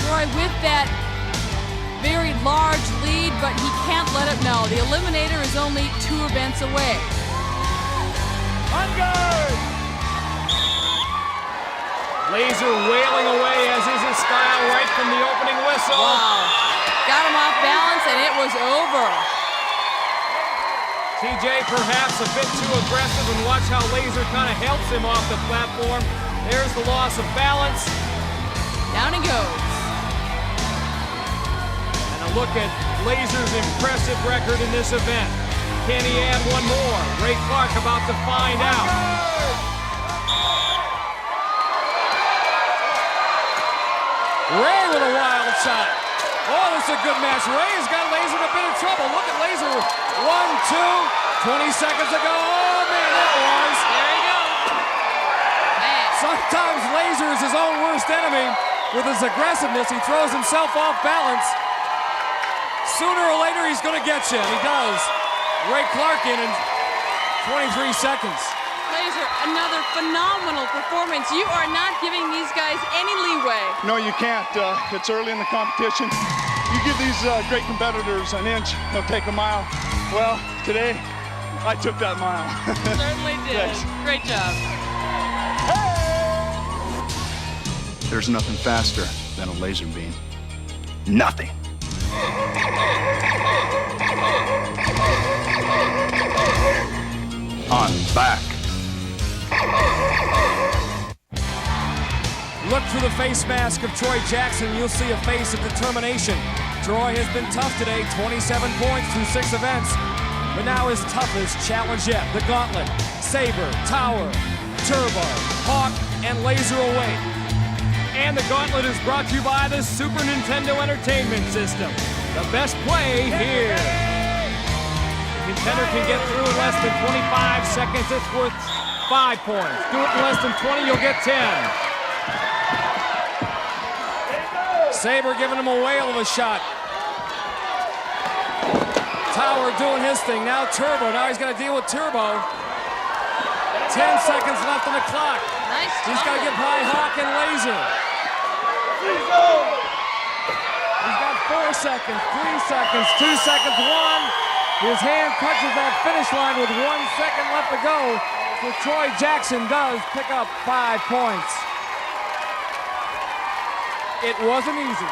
Speaker 15: Troy with that very large lead, but he can't let it know. The Eliminator is only 2 events away.
Speaker 17: On guard!
Speaker 14: Laser wailing away, as is his style, right from the opening whistle.
Speaker 15: Wow. Got him off balance, and it was over.
Speaker 14: TJ perhaps a bit too aggressive, and watch how Laser kind of helps him off the platform. There's the loss of balance.
Speaker 15: Down he goes.
Speaker 14: And a look at Laser's impressive record in this event. Can he add one more? Ray Clark about to find out. Ray with a wild shot. Oh, this is a good match. Ray has got Laser in a bit of trouble. Look at Laser. 1, 2, 20 seconds ago. Oh, man, that was.
Speaker 15: There you go. Man.
Speaker 14: Sometimes Laser is his own worst enemy. With his aggressiveness, he throws himself off balance. Sooner or later, he's going to get you, and he does. Ray Clark in 23 seconds.
Speaker 15: Laser, another phenomenal performance. You are not giving these guys any leeway.
Speaker 7: No, you can't. It's early in the competition. You give these great competitors an inch, they'll take a mile. Well, today, I took that mile.
Speaker 15: Certainly did.
Speaker 7: Thanks.
Speaker 15: Great job.
Speaker 11: There's nothing faster than a laser beam. Nothing. I'm back.
Speaker 14: Look through the face mask of Troy Jackson, you'll see a face of determination. Troy has been tough today, 27 points through 6 events. But now his toughest challenge yet, the gauntlet. Saber, Tower, Turbo, Hawk, and Laser await. And the gauntlet is brought to you by the Super Nintendo Entertainment System. The best play here. The contender can get through in less than 25 seconds. It's worth 5 points. Do it in less than 20, you'll get 10. Saber giving him a whale of a shot. Tower doing his thing. Now Turbo. Now he's got to deal with Turbo. 10 seconds left on the clock.
Speaker 15: Nice.
Speaker 14: He's got to get by Hawk and Laser. He's got 4 seconds, 3 seconds, 2 seconds, 1. His hand touches that finish line with 1 second left to go. So Troy Jackson does pick up 5 points. It wasn't easy.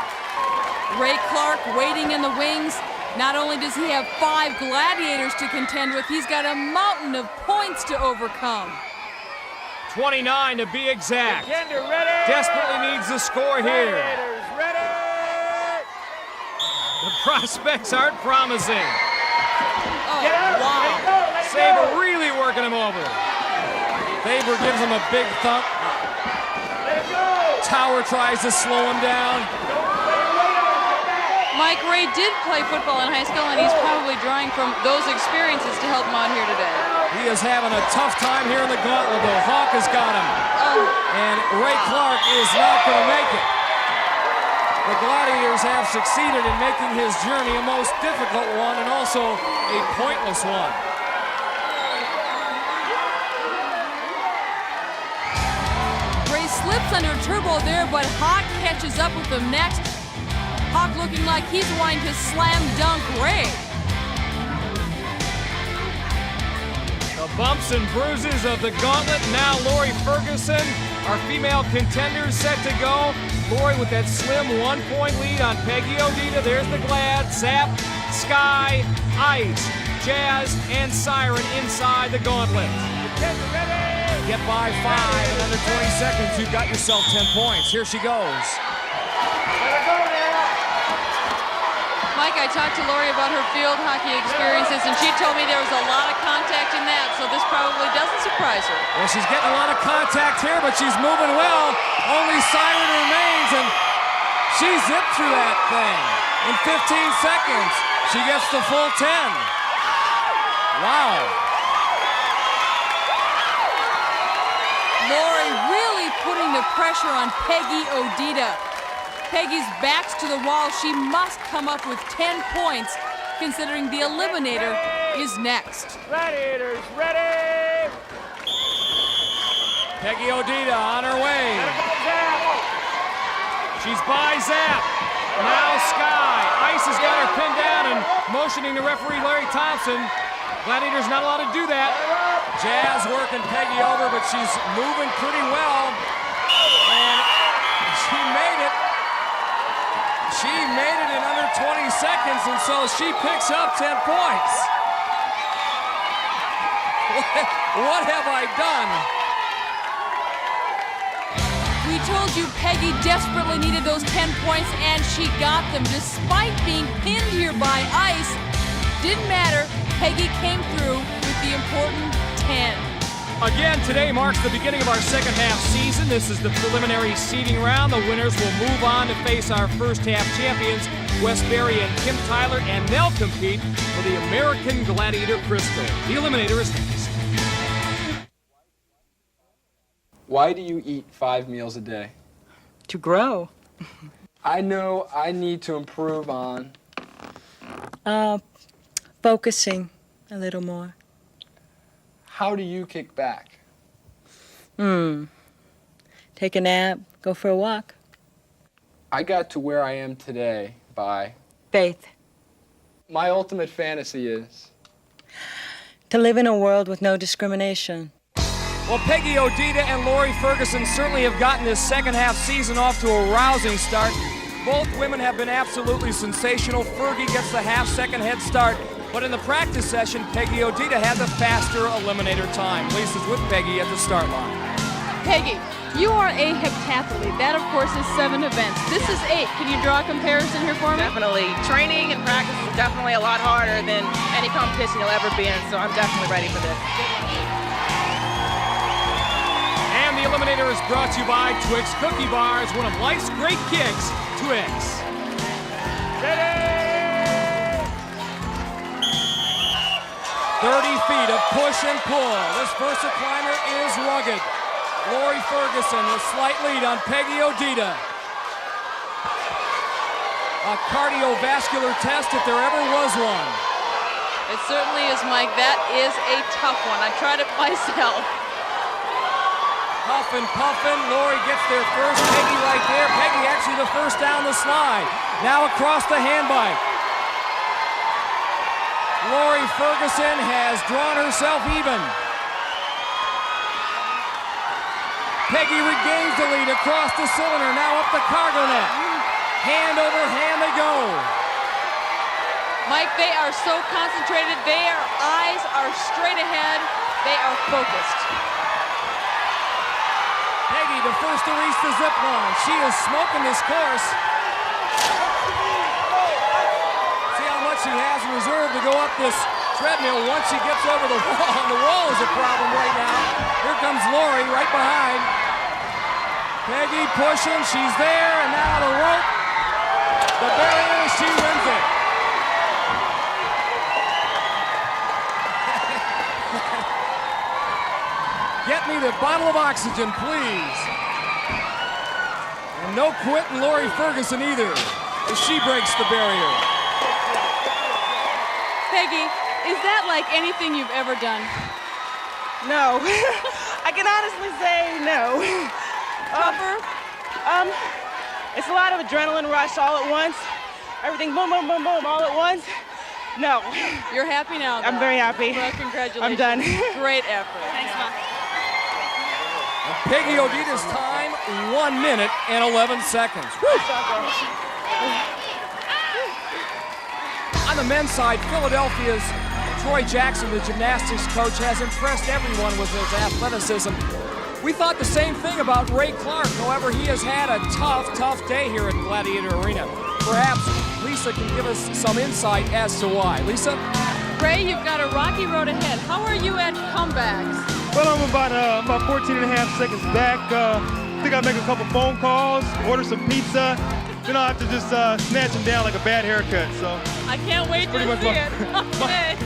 Speaker 15: Ray Clark waiting in the wings. Not only does he have 5 gladiators to contend with, he's got a mountain of points to overcome.
Speaker 14: 29 to be exact.
Speaker 17: Contender ready.
Speaker 14: Desperately needs the score here.
Speaker 17: Gladiators ready.
Speaker 14: The prospects aren't promising.
Speaker 15: Oh,
Speaker 17: wow.
Speaker 14: Saber really working him over. Saber gives him a big thump. Tower tries to slow him down.
Speaker 15: Mike Ray did play football in high school, and he's probably drawing from those experiences to help him out here today.
Speaker 14: He is having a tough time here in the gauntlet, though. Hawk has got him. And Ray Clark is not going to make it. The Gladiators have succeeded in making his journey a most difficult one and also a pointless one.
Speaker 15: Ray slips under turbo there, but Hawk catches up with him next. Hawk looking like he's wanting to slam dunk Ray.
Speaker 14: The bumps and bruises of the gauntlet. Now Lori Ferguson, our female contenders, set to go. Lori with that slim 1-point lead on Peggy Odita. There's the Glad, Zap, Sky, Ice, Jazz, and Siren inside the gauntlet. Get by 5 in under 20 seconds. You've got yourself 10 points. Here she goes.
Speaker 15: Mike, I talked to Lori about her field hockey experiences, and she told me there was a lot of contact in that, so this probably doesn't surprise her.
Speaker 14: Well, she's getting a lot of contact here, but she's moving well. Only Siren remains, and she zipped through that thing. In 15 seconds, she gets the full 10. Wow.
Speaker 15: Lori really putting the pressure on Peggy Odita. Peggy's back's to the wall. She must come up with 10 points, considering the Eliminator is next.
Speaker 17: Gladiators, ready!
Speaker 14: Peggy Odita on her way. She's by Zap. Now Sky. Ice has got her pinned down and motioning to referee Larry Thompson. Gladiators not allowed to do that. Jazz working Peggy over, but she's moving pretty well. And she made it. She made it in under 20 seconds, and so she picks up 10 points. What have I done?
Speaker 15: We told you Peggy desperately needed those 10 points, and she got them. Despite being pinned here by Ice, didn't matter. Peggy came through with the important 10.
Speaker 14: Again, today marks the beginning of our second half season. This is the preliminary seeding round. The winners will move on to face our first half champions, Westbury and Kim Tyler, and they'll compete for the American Gladiator Crystal. The Eliminator is next.
Speaker 8: Why do you eat 5 meals a day?
Speaker 12: To grow.
Speaker 8: I know I need to improve on...
Speaker 12: Focusing a little more.
Speaker 8: How do you kick back?
Speaker 12: Take a nap, go for a walk.
Speaker 8: I got to where I am today by...
Speaker 12: Faith.
Speaker 8: My ultimate fantasy is...
Speaker 12: To live in a world with no discrimination.
Speaker 14: Well, Peggy Odita and Lori Ferguson certainly have gotten this second half season off to a rousing start. Both women have been absolutely sensational. Fergie gets the half-second head start. But in the practice session, Peggy Odita had the faster eliminator time. Lisa's with Peggy at the start line.
Speaker 15: Peggy, you are a heptathlete. That, of course, is 7 events. This is 8. Can you draw a comparison here for me?
Speaker 23: Definitely. Training and practice is definitely a lot harder than any competition you'll ever be in, so I'm definitely ready for this.
Speaker 14: And the eliminator is brought to you by Twix Cookie Bars, one of life's great kicks, Twix. Ready! 30 feet of push and pull. This Versa climber is rugged. Lori Ferguson with slight lead on Peggy Odita. A cardiovascular test if there ever was one.
Speaker 15: It certainly is, Mike. That is a tough one. I tried it myself.
Speaker 14: Huffing, puffing. Lori gets there first. Peggy right there. Peggy actually the first down the slide. Now across the handbike. Lori Ferguson has drawn herself even. Peggy regains the lead across the cylinder, now up the cargo net. Hand over hand they go.
Speaker 15: Mike, they are so concentrated. Their eyes are straight ahead. They are focused.
Speaker 14: Peggy, the first to reach the zip line. She is smoking this course. She has in reserve to go up this treadmill once she gets over the wall. And the wall is a problem right now. Here comes Lori right behind. Peggy pushing, she's there, and now the rope. the barrier, she wins it. Get me the bottle of oxygen, please. And no quitting Lori Ferguson either, as she breaks the barrier.
Speaker 15: Peggy, is that like anything you've ever done?
Speaker 23: No. I can honestly say no.
Speaker 15: Tougher?
Speaker 23: It's a lot of adrenaline rush all at once. Everything boom, boom, boom, boom, all at once. No.
Speaker 15: You're happy now, though.
Speaker 23: I'm very happy.
Speaker 15: Well, congratulations.
Speaker 23: I'm done.
Speaker 15: Great effort.
Speaker 23: Thanks, Mom.
Speaker 14: Peggy Odita's time, 1 minute and 11 seconds. Woo. On the men's side, Philadelphia's Troy Jackson, the gymnastics coach, has impressed everyone with his athleticism. We thought the same thing about Ray Clark. However, he has had a tough day here at Gladiator Arena. Perhaps Lisa can give us some insight as to why. Lisa?
Speaker 15: Ray, you've got a rocky road ahead. How are you at comebacks?
Speaker 22: Well, I'm about 14 and a half seconds back. I think I'll make a couple phone calls, order some pizza. Then I'll have to just snatch him down like a bad haircut. So
Speaker 15: I can't wait to see it. Okay.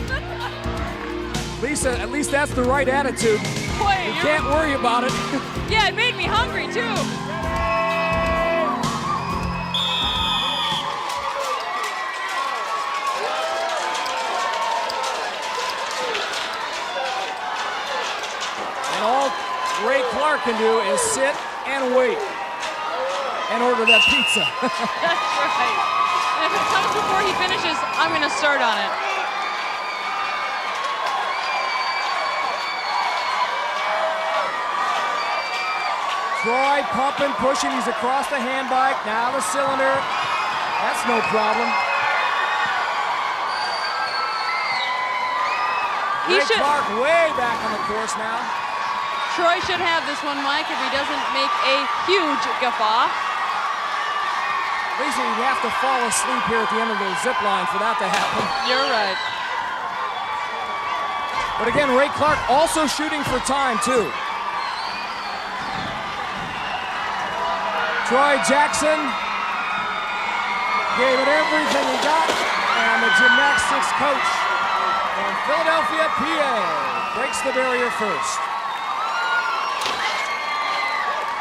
Speaker 14: Lisa, at least that's the right attitude.
Speaker 15: Boy,
Speaker 14: you can't worry about it.
Speaker 15: Yeah, it made me hungry, too.
Speaker 14: And all Ray Clark can do is sit and wait and order that pizza.
Speaker 15: That's right. And if it comes before he finishes, I'm going to start on it.
Speaker 14: Troy pumping, pushing. He's across the hand bike. Now the cylinder. That's no problem. Ray Clark way back on the course now.
Speaker 15: Troy should have this one, Mike, if he doesn't make a huge guffaw.
Speaker 14: Lisa, you'd have to fall asleep here at the end of the zip line for that to happen.
Speaker 15: You're right.
Speaker 14: But again, Ray Clark also shooting for time, too. Troy Jackson gave it everything he got, and the gymnastics coach from Philadelphia, PA, breaks the barrier first.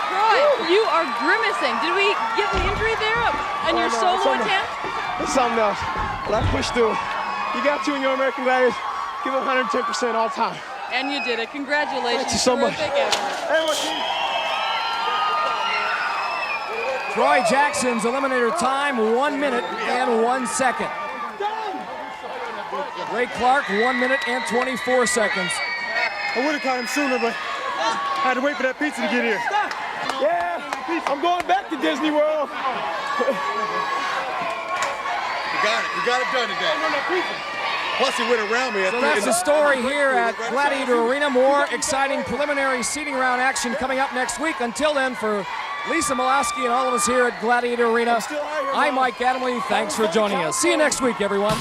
Speaker 15: Troy, you are grimacing. Did we get an injury there on your solo attempt?
Speaker 2: It's something else, but I pushed through. You got to in your American Gladiators, give it 110% all the time.
Speaker 15: And you did it. Congratulations.
Speaker 2: Thank you so much.
Speaker 15: Effort.
Speaker 14: Troy Jackson's eliminator time, 1 minute and 1 second. Ray Clark, 1 minute and 24 seconds.
Speaker 22: I would have caught him sooner, but I had to wait for that pizza to get here.
Speaker 2: Yeah, I'm going back to Disney World.
Speaker 3: You got it done today. Plus, he went around me.
Speaker 14: So that's the story here at Gladiator Arena. More exciting preliminary seeding round action coming up next week. Until then, for Lisa Mulaski and all of us here at Gladiator Arena, I'm Mike Adamle. Thanks for joining us. See you next week, everyone.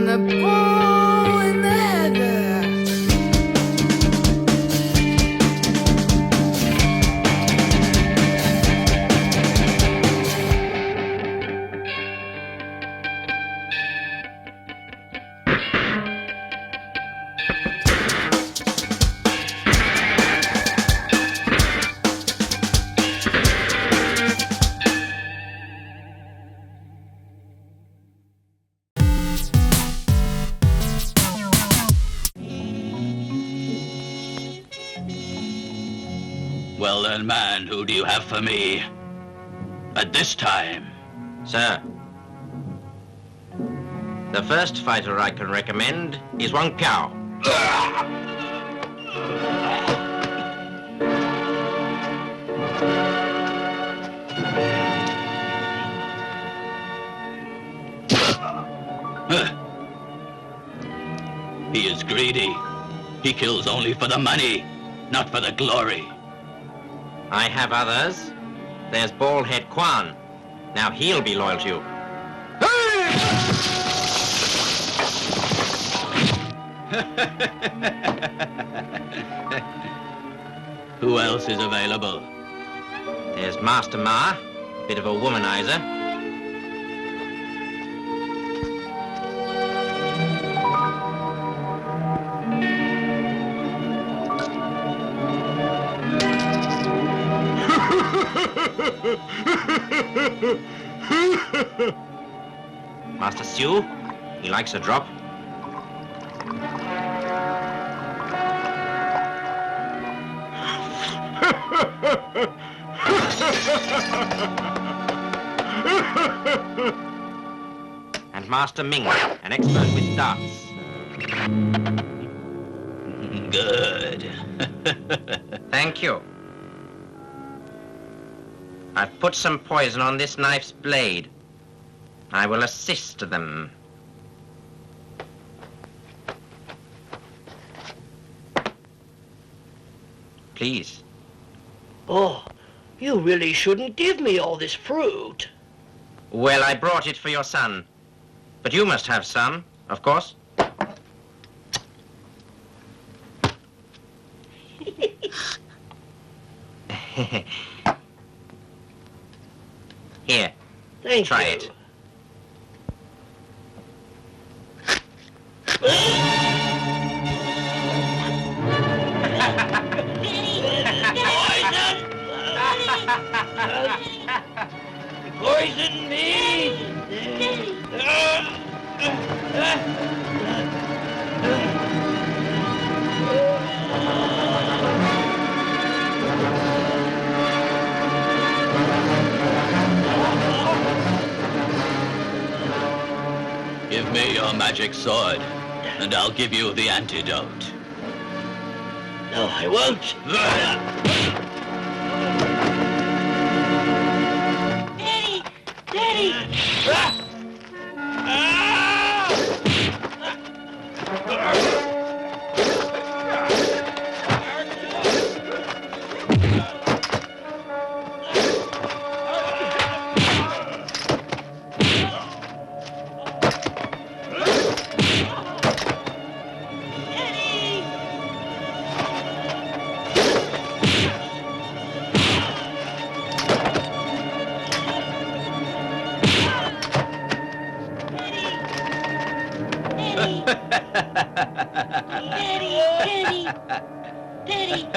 Speaker 4: the bull in the heather.
Speaker 10: Well then, man, who do you have for me? At this time?
Speaker 13: Sir, the first fighter I can recommend is Wang Piao.
Speaker 10: He is greedy. He kills only for the money, not for the glory.
Speaker 13: I have others. There's Baldhead Quan. Now he'll be loyal to you.
Speaker 10: Who else is available?
Speaker 13: There's Master Ma, bit of a womanizer. Master Sue, he likes a drop. And Master Ming, an expert with darts.
Speaker 10: Good.
Speaker 13: Thank you. I've put some poison on this knife's blade. I will assist them. Please.
Speaker 24: Oh, you really shouldn't give me all this fruit.
Speaker 13: Well, I brought it for your son. But you must have some, of course. Here. Try it.
Speaker 24: Poison me!
Speaker 10: Give me your magic sword, and I'll give you the antidote.
Speaker 24: No, I won't. Daddy! Daddy!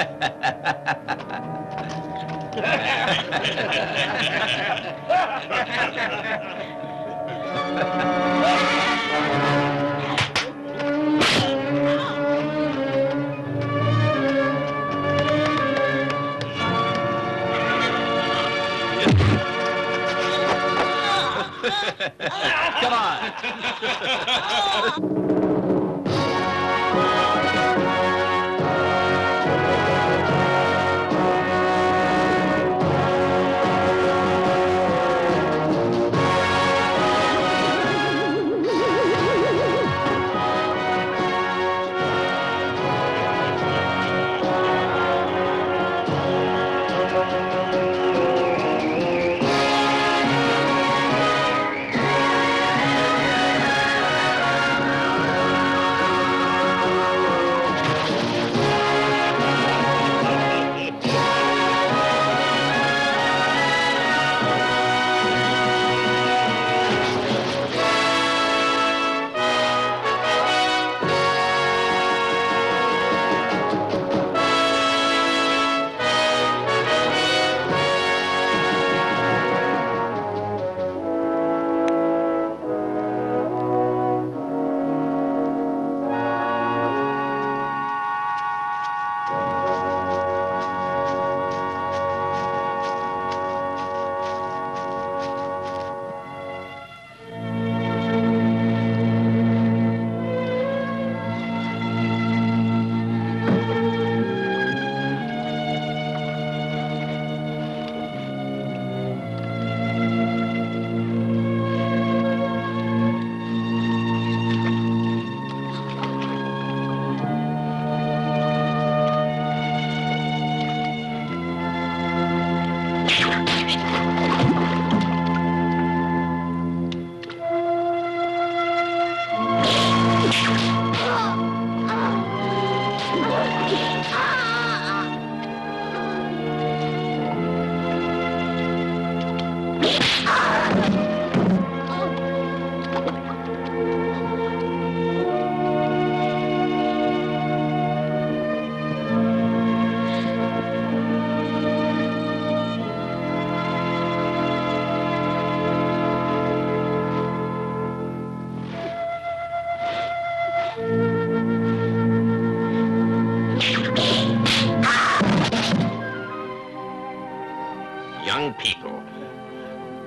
Speaker 10: Come on.
Speaker 13: young people.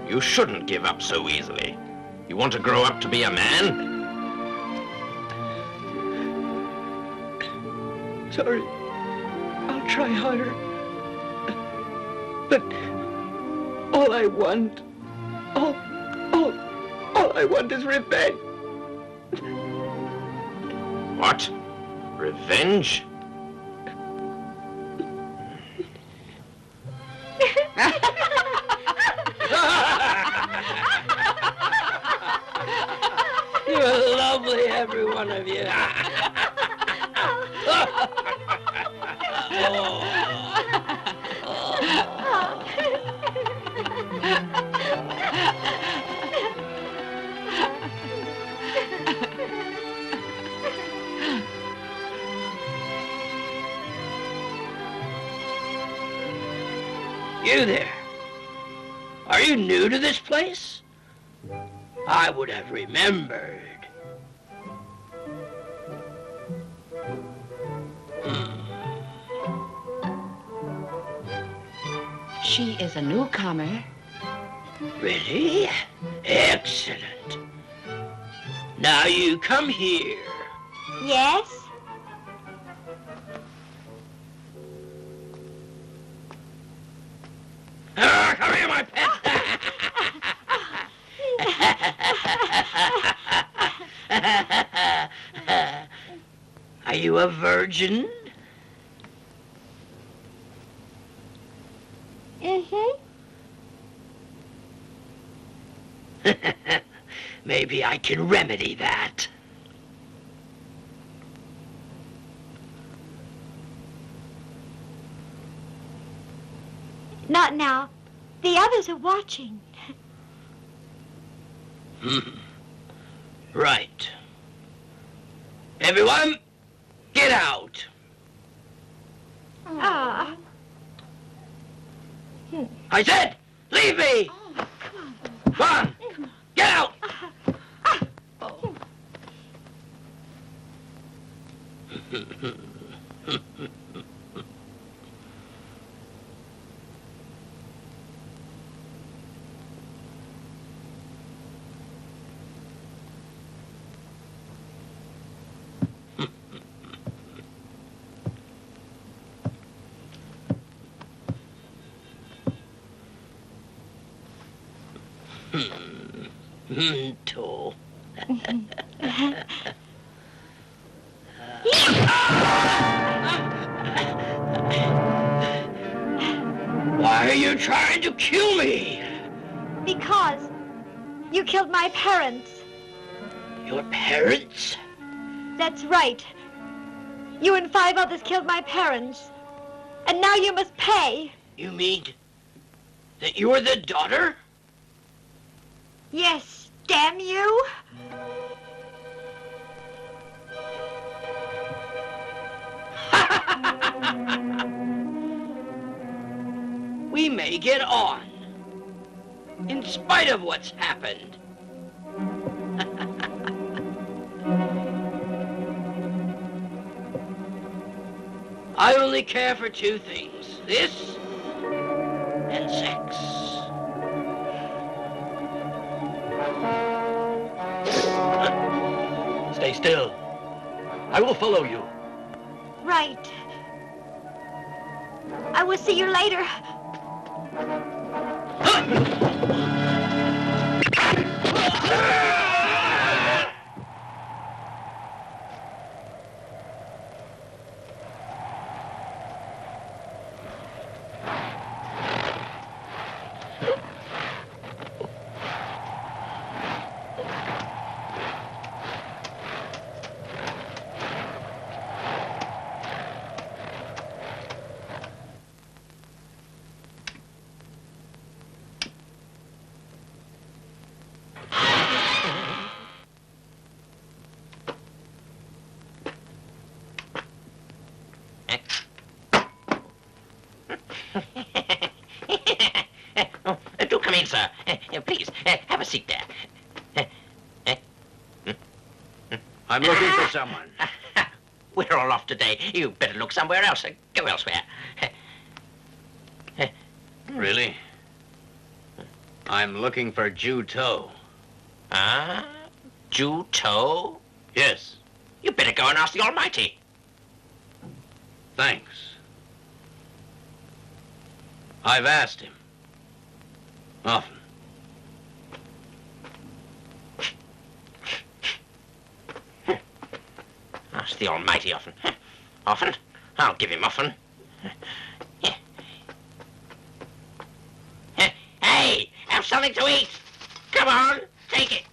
Speaker 13: You shouldn't give up so easily. You want to grow up to be a man?
Speaker 24: Sorry. I'll try harder. But all I want is revenge.
Speaker 13: What? Revenge?
Speaker 24: You're lovely, every one of you. You there. Are you new to this place? I would have remembered.
Speaker 5: She is a newcomer.
Speaker 24: Really? Excellent. Now you come here.
Speaker 5: Yes?
Speaker 24: Come here, my pet. Are you a virgin?
Speaker 5: Mm-hmm.
Speaker 24: Maybe I can remedy that.
Speaker 5: Not now. The others are watching.
Speaker 24: Right. Everyone, get out.
Speaker 5: Ah.
Speaker 24: I said, leave me. Come on, get out. Tall. Why are you trying to kill me?
Speaker 5: Because you killed my parents.
Speaker 24: Your parents?
Speaker 5: That's right. You and 5 others killed my parents. And now you must pay.
Speaker 24: You mean that you're the daughter?
Speaker 5: Yes, damn you.
Speaker 24: We may get on, in spite of what's happened. I only care for 2 things, this and sex. Stay still. I will follow you.
Speaker 5: Right. I will see you later.
Speaker 13: Do come in, sir. Please, have a seat there.
Speaker 24: I'm looking for someone.
Speaker 13: We're all off today. You better look somewhere else. Go elsewhere.
Speaker 24: Really?
Speaker 13: I'm looking for Juto. Huh? Juto? Yes. You better go and ask the Almighty. Thanks. I've asked him. Often. Ask the Almighty often. Often? I'll give him often. Hey, have something to eat. Come on, take it.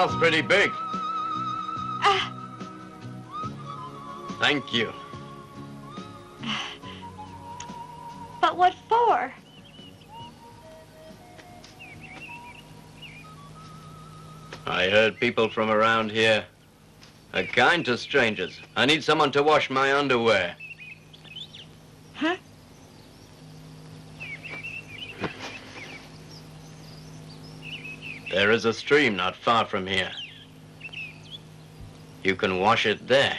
Speaker 6: mouth's pretty big. Thank you.
Speaker 5: But what for?
Speaker 6: I heard people from around here are kind to strangers. I need someone to wash my underwear.
Speaker 5: Huh?
Speaker 6: There is a stream not far from here. You can wash it there.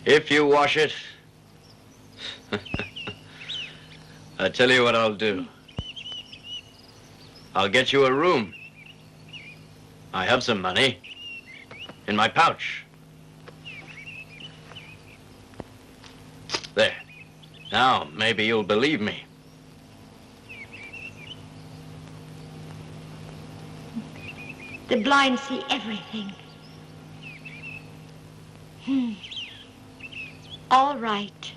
Speaker 6: If you wash it, I tell you what I'll do. I'll get you a room. I have some money in my pouch. There. Now, maybe you'll believe me.
Speaker 5: The blind see everything. All right.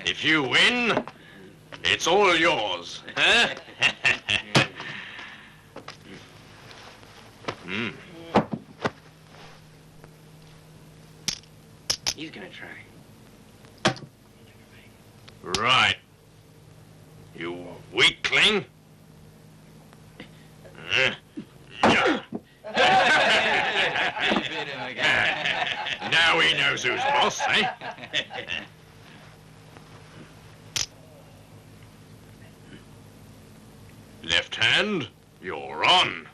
Speaker 6: If you win, it's all yours, huh?
Speaker 24: He's gonna try.
Speaker 6: Right. You weakling. Now he knows who's boss, eh? Left hand, you're on.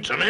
Speaker 13: to me?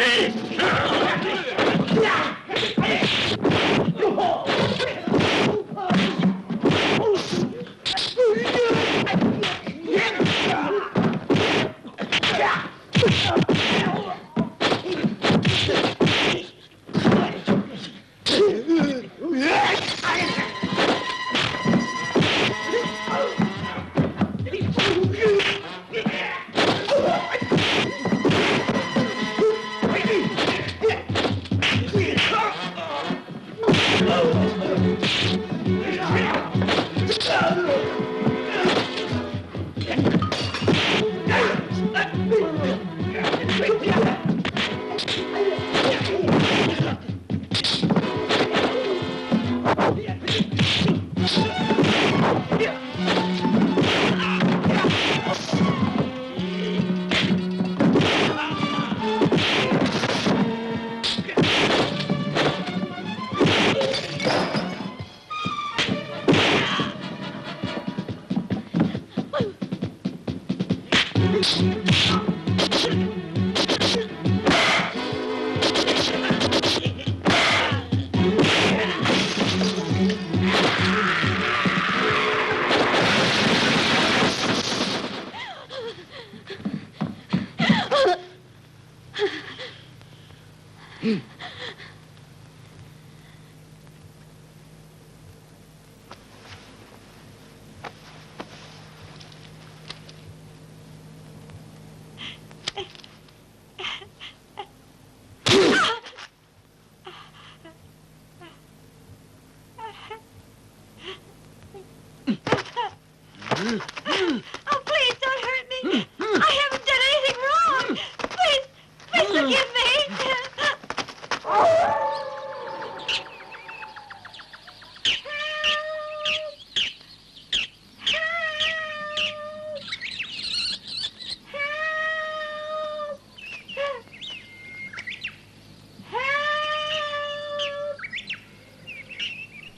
Speaker 5: Oh, please don't hurt me. I haven't done anything wrong. Please forgive me.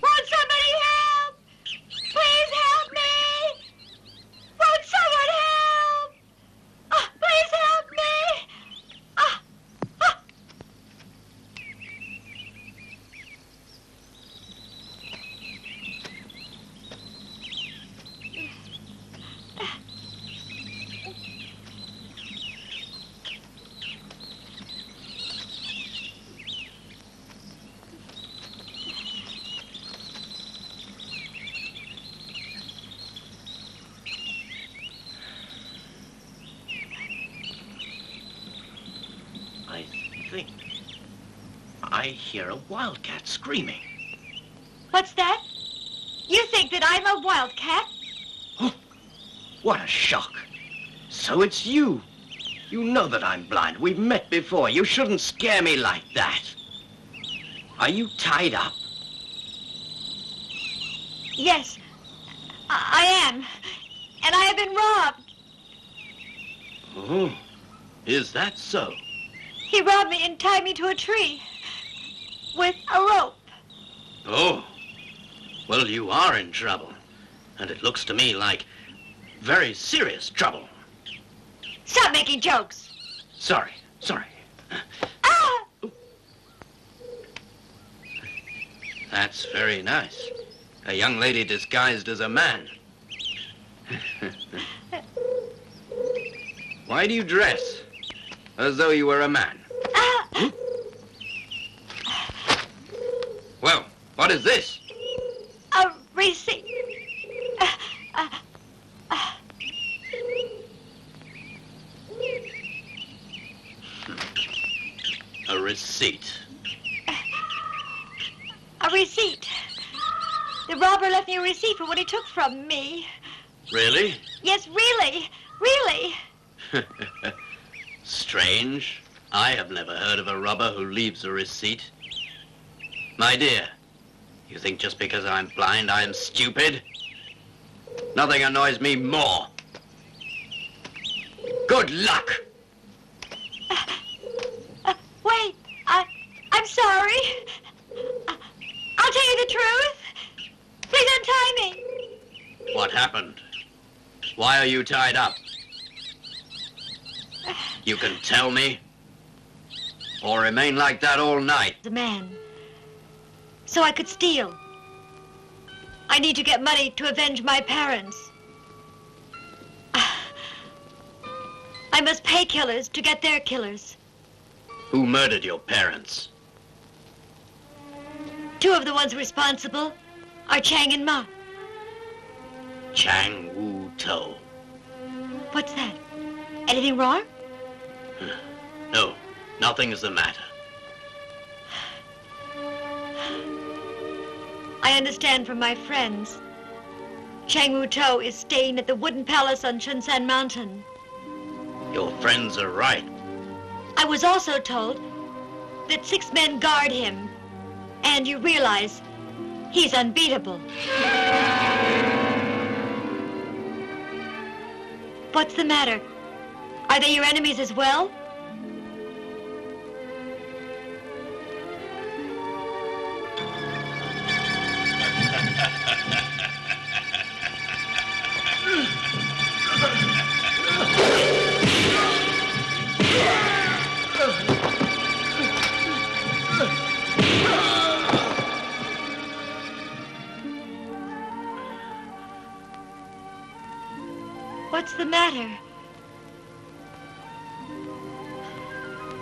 Speaker 5: Won't somebody help? Please help me. Won't someone help? Please help me.
Speaker 13: I think I hear a wildcat screaming.
Speaker 5: What's that? You think that I'm a wildcat?
Speaker 13: What a shock. So it's you. You know that I'm blind. We've met before. You shouldn't scare me like that. Are you tied up?
Speaker 5: Yes, I am. And I have been robbed.
Speaker 13: Oh, is that so?
Speaker 5: He robbed me and tied me to a tree with a rope.
Speaker 13: Oh, well, you are in trouble. And it looks to me like very serious trouble.
Speaker 5: Stop making jokes.
Speaker 13: Sorry. That's very nice. A young lady disguised as a man. Why do you dress as though you were a man? Well, what is this?
Speaker 5: A receipt.
Speaker 13: A receipt.
Speaker 5: A receipt. The robber left me a receipt for what he took from me.
Speaker 13: Really?
Speaker 5: Yes, really. Really.
Speaker 13: Strange. I have never heard of a robber who leaves a receipt. My dear, you think just because I'm blind I am stupid? Nothing annoys me more. Good luck!
Speaker 5: Wait, I'm sorry. I'll tell you the truth. Please untie me.
Speaker 13: What happened? Why are you tied up? You can tell me? Or remain like that all night.
Speaker 5: The man. So I could steal. I need to get money to avenge my parents. I must pay killers to get their killers.
Speaker 13: Who murdered your parents?
Speaker 5: Two of the ones responsible are Chang and Ma.
Speaker 13: Chang Wu-to.
Speaker 5: What's that? Anything wrong?
Speaker 13: No, nothing's the matter.
Speaker 5: I understand from my friends. Chang Wu-to is staying at the wooden palace on Chunsan Mountain.
Speaker 13: Your friends are right.
Speaker 5: I was also told that 6 men guard him, and you realize he's unbeatable. What's the matter? Are they your enemies as well? What's the matter?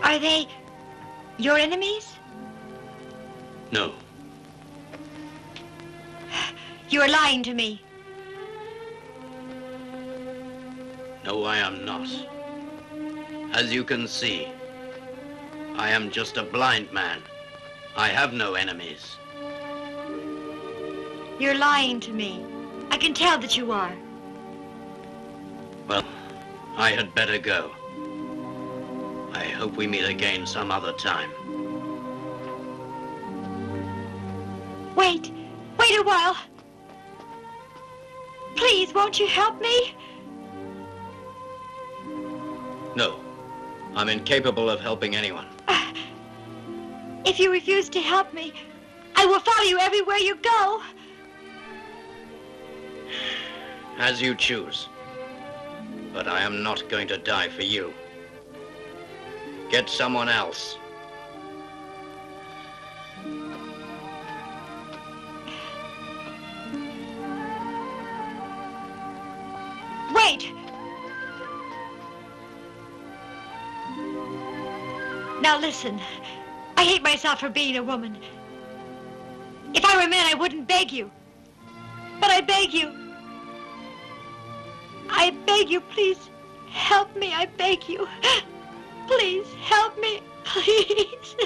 Speaker 5: Are they your enemies?
Speaker 13: No.
Speaker 5: You're lying to me.
Speaker 13: No, I am not. As you can see, I am just a blind man. I have no enemies.
Speaker 5: You're lying to me. I can tell that you are.
Speaker 13: Well, I had better go. I hope we meet again some other time.
Speaker 5: Wait a while. Please, won't you help me?
Speaker 13: No, I'm incapable of helping anyone.
Speaker 5: If you refuse to help me, I will follow you everywhere you go.
Speaker 13: As you choose. But I am not going to die for you. Get someone else.
Speaker 5: Wait! Now listen, I hate myself for being a woman. If I were a man, I wouldn't beg you. But I beg you. I beg you, please help me, I beg you. Please help me, please.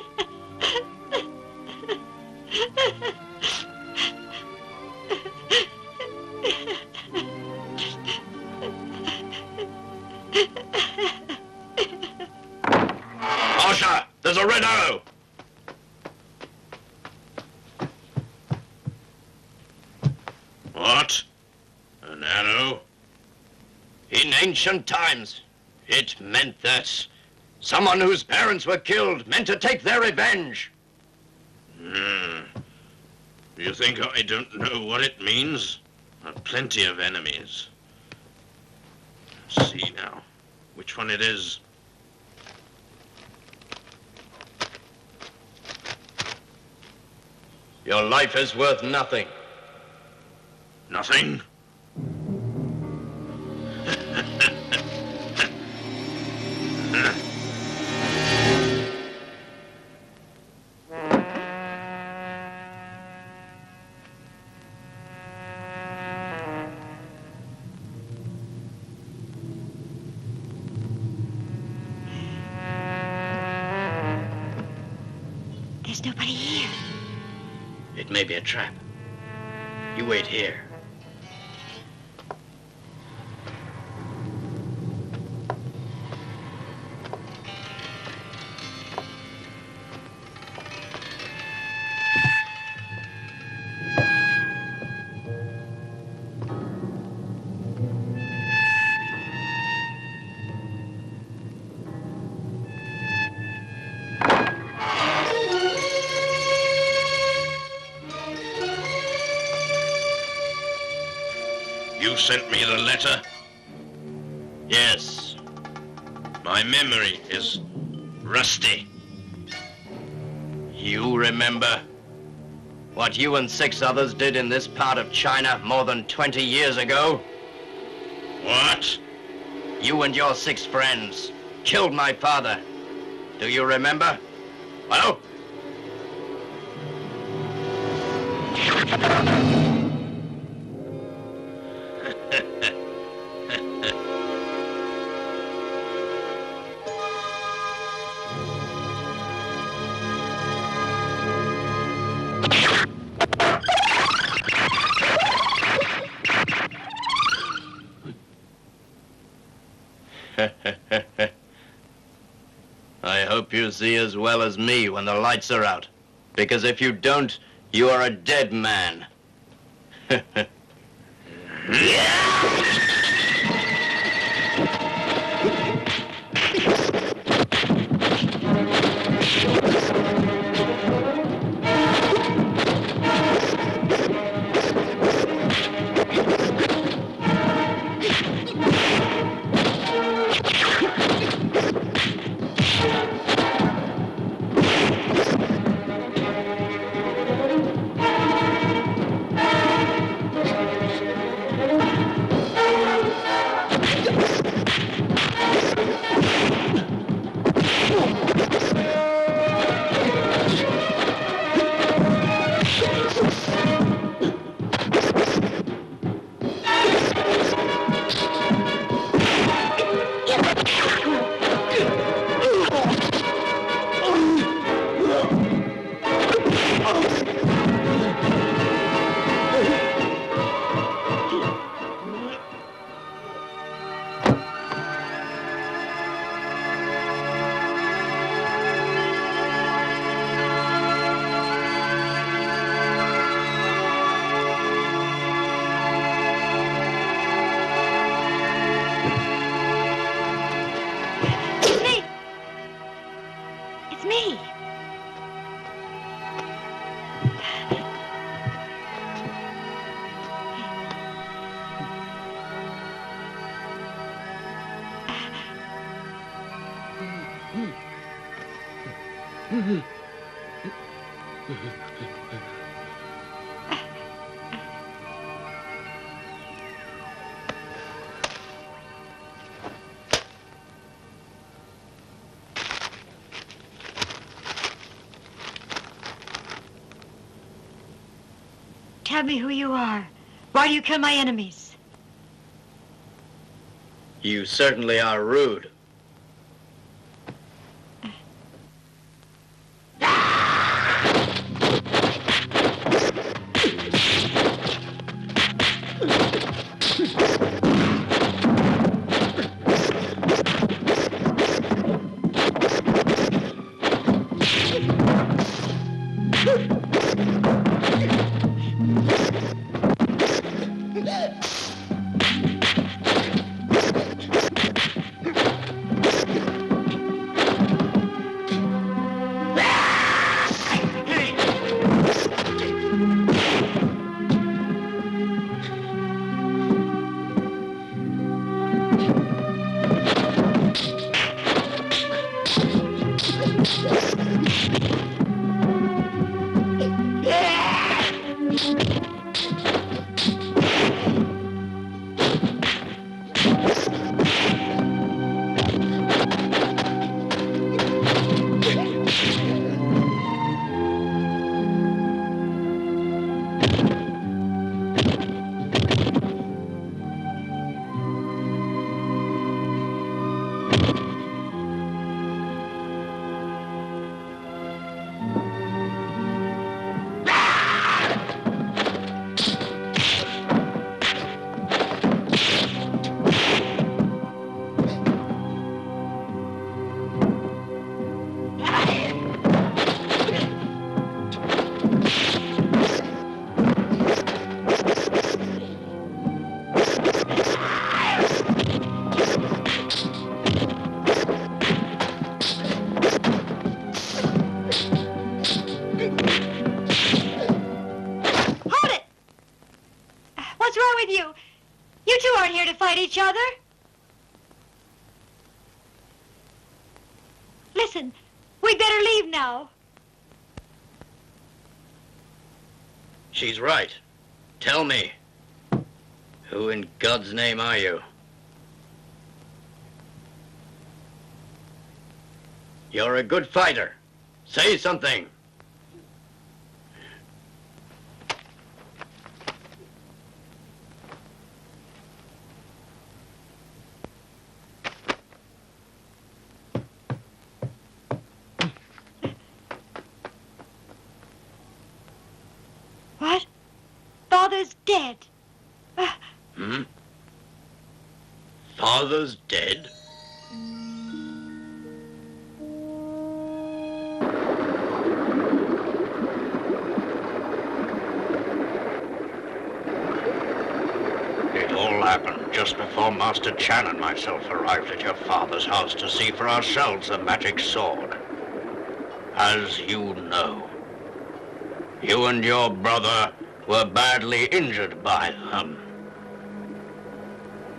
Speaker 13: Asha, there's a red arrow. What? An arrow? In ancient times, it meant that someone whose parents were killed meant to take their revenge.
Speaker 9: You think I don't know what it means? I've plenty of enemies. Let's see now, which one it is.
Speaker 6: Your life is worth nothing.
Speaker 9: Nothing?
Speaker 5: There's nobody here.
Speaker 13: It may be a trap. You wait here.
Speaker 9: You sent me the letter?
Speaker 13: Yes.
Speaker 9: My memory is rusty.
Speaker 6: You remember what you and 6 others did in this part of China more than 20 years ago?
Speaker 9: What?
Speaker 6: You and your 6 friends killed my father. Do you remember? Hello? I hope you see as well as me when the lights are out. Because if you don't, you are a dead man.
Speaker 5: Tell me who you are. Why do you kill my enemies?
Speaker 6: You certainly are rude.
Speaker 5: Each other? Listen, we'd better leave now.
Speaker 13: She's right. Tell me, who in God's name are you? You're a good fighter. Say something.
Speaker 5: What? Father's dead.
Speaker 13: Hmm? Father's dead?
Speaker 9: It all happened just before Master Chan and myself arrived at your father's house to see for ourselves the magic sword. As you know, you and your brother were badly injured by them.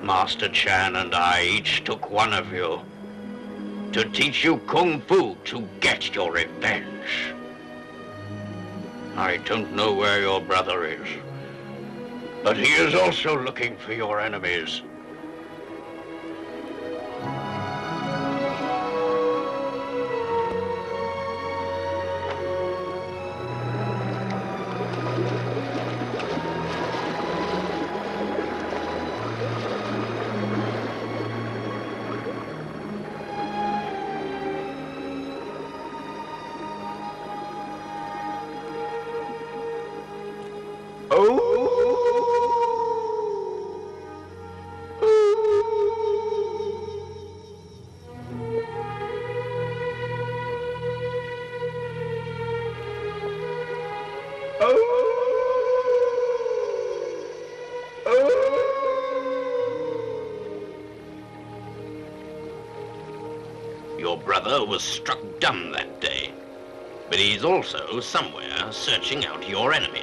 Speaker 9: Master Chan and I each took one of you to teach you Kung Fu to get your revenge. I don't know where your brother is, but he is also looking for your enemies. Your brother was struck dumb that day, but he's also somewhere searching out your enemies.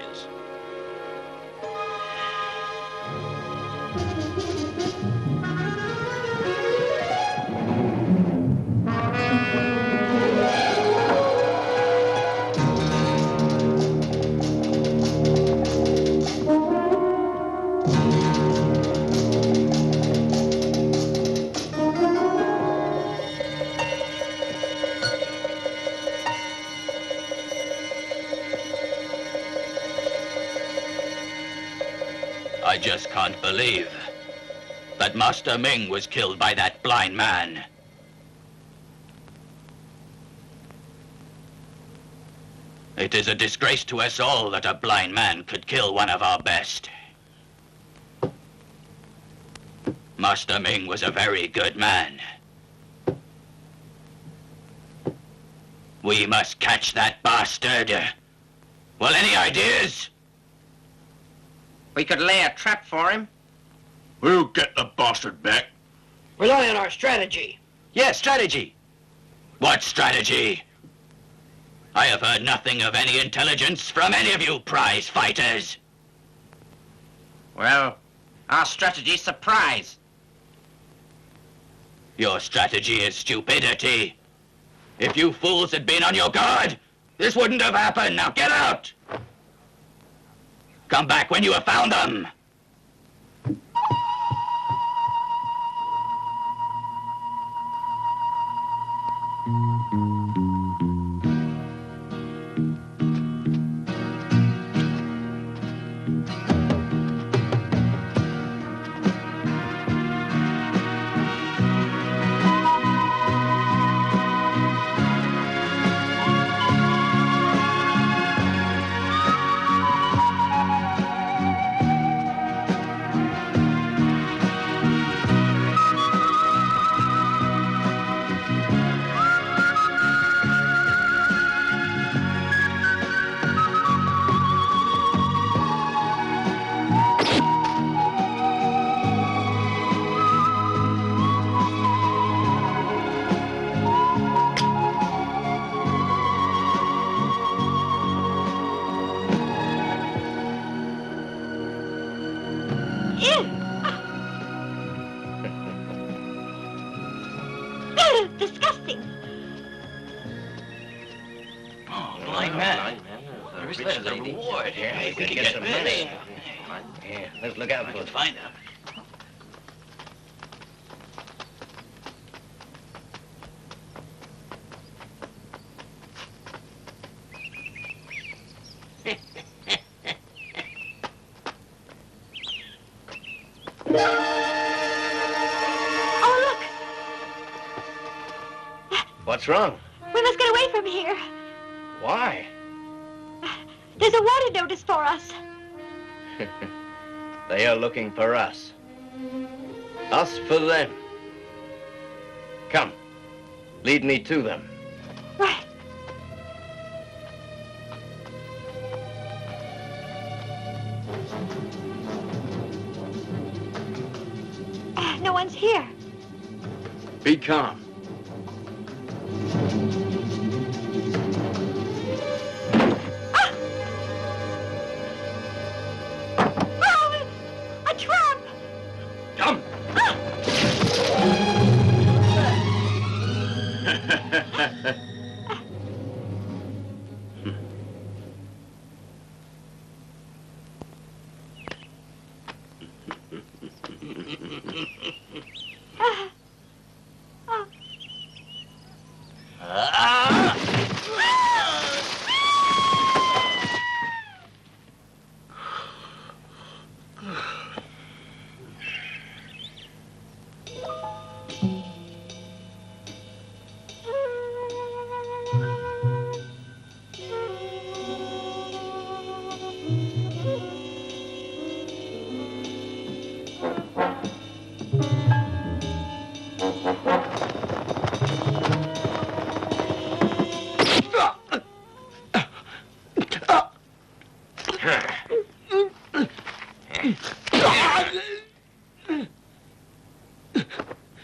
Speaker 10: I just can't believe that Master Ming was killed by that blind man. It is a disgrace to us all that a blind man could kill one of our best. Master Ming was a very good man. We must catch that bastard. Well, any ideas?
Speaker 16: We could lay a trap for him.
Speaker 9: We'll get the bastard back.
Speaker 24: Rely on our strategy.
Speaker 10: Yes, strategy. What strategy? I have heard nothing of any intelligence from any of you prize fighters.
Speaker 16: Well, our strategy's surprise.
Speaker 10: Your strategy is stupidity. If you fools had been on your guard, this wouldn't have happened. Now get out! Come back when you have found them! Rich is a reward. Yeah, we can get some money.
Speaker 6: Yeah, let's look out for it.
Speaker 10: Find out.
Speaker 5: Oh, look!
Speaker 6: What's wrong?
Speaker 5: We must get away from here.
Speaker 6: Why?
Speaker 5: There's a wanted notice for us.
Speaker 6: They are looking for us. Us for them. Come, lead me to them.
Speaker 5: Right. No one's here.
Speaker 6: Be calm.
Speaker 5: A trap!
Speaker 6: Come!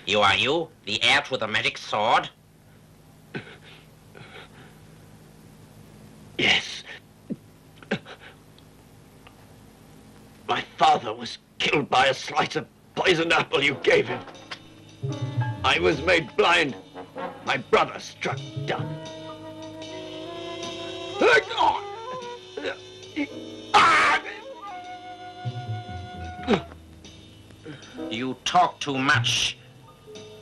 Speaker 16: You are you, the elf with the magic sword?
Speaker 6: Yes. My father was killed by a slice of poisoned apple you gave him. I was made blind. My brother struck dumb.
Speaker 16: You talk too much.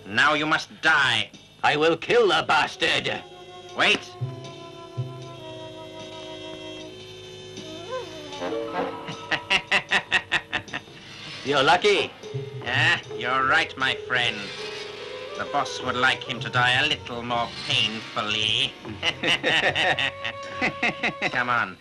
Speaker 16: Now you must die.
Speaker 6: I will kill the bastard.
Speaker 16: Wait.
Speaker 6: You're lucky.
Speaker 16: You're right, my friend. The boss would like him to die a little more painfully. Come on.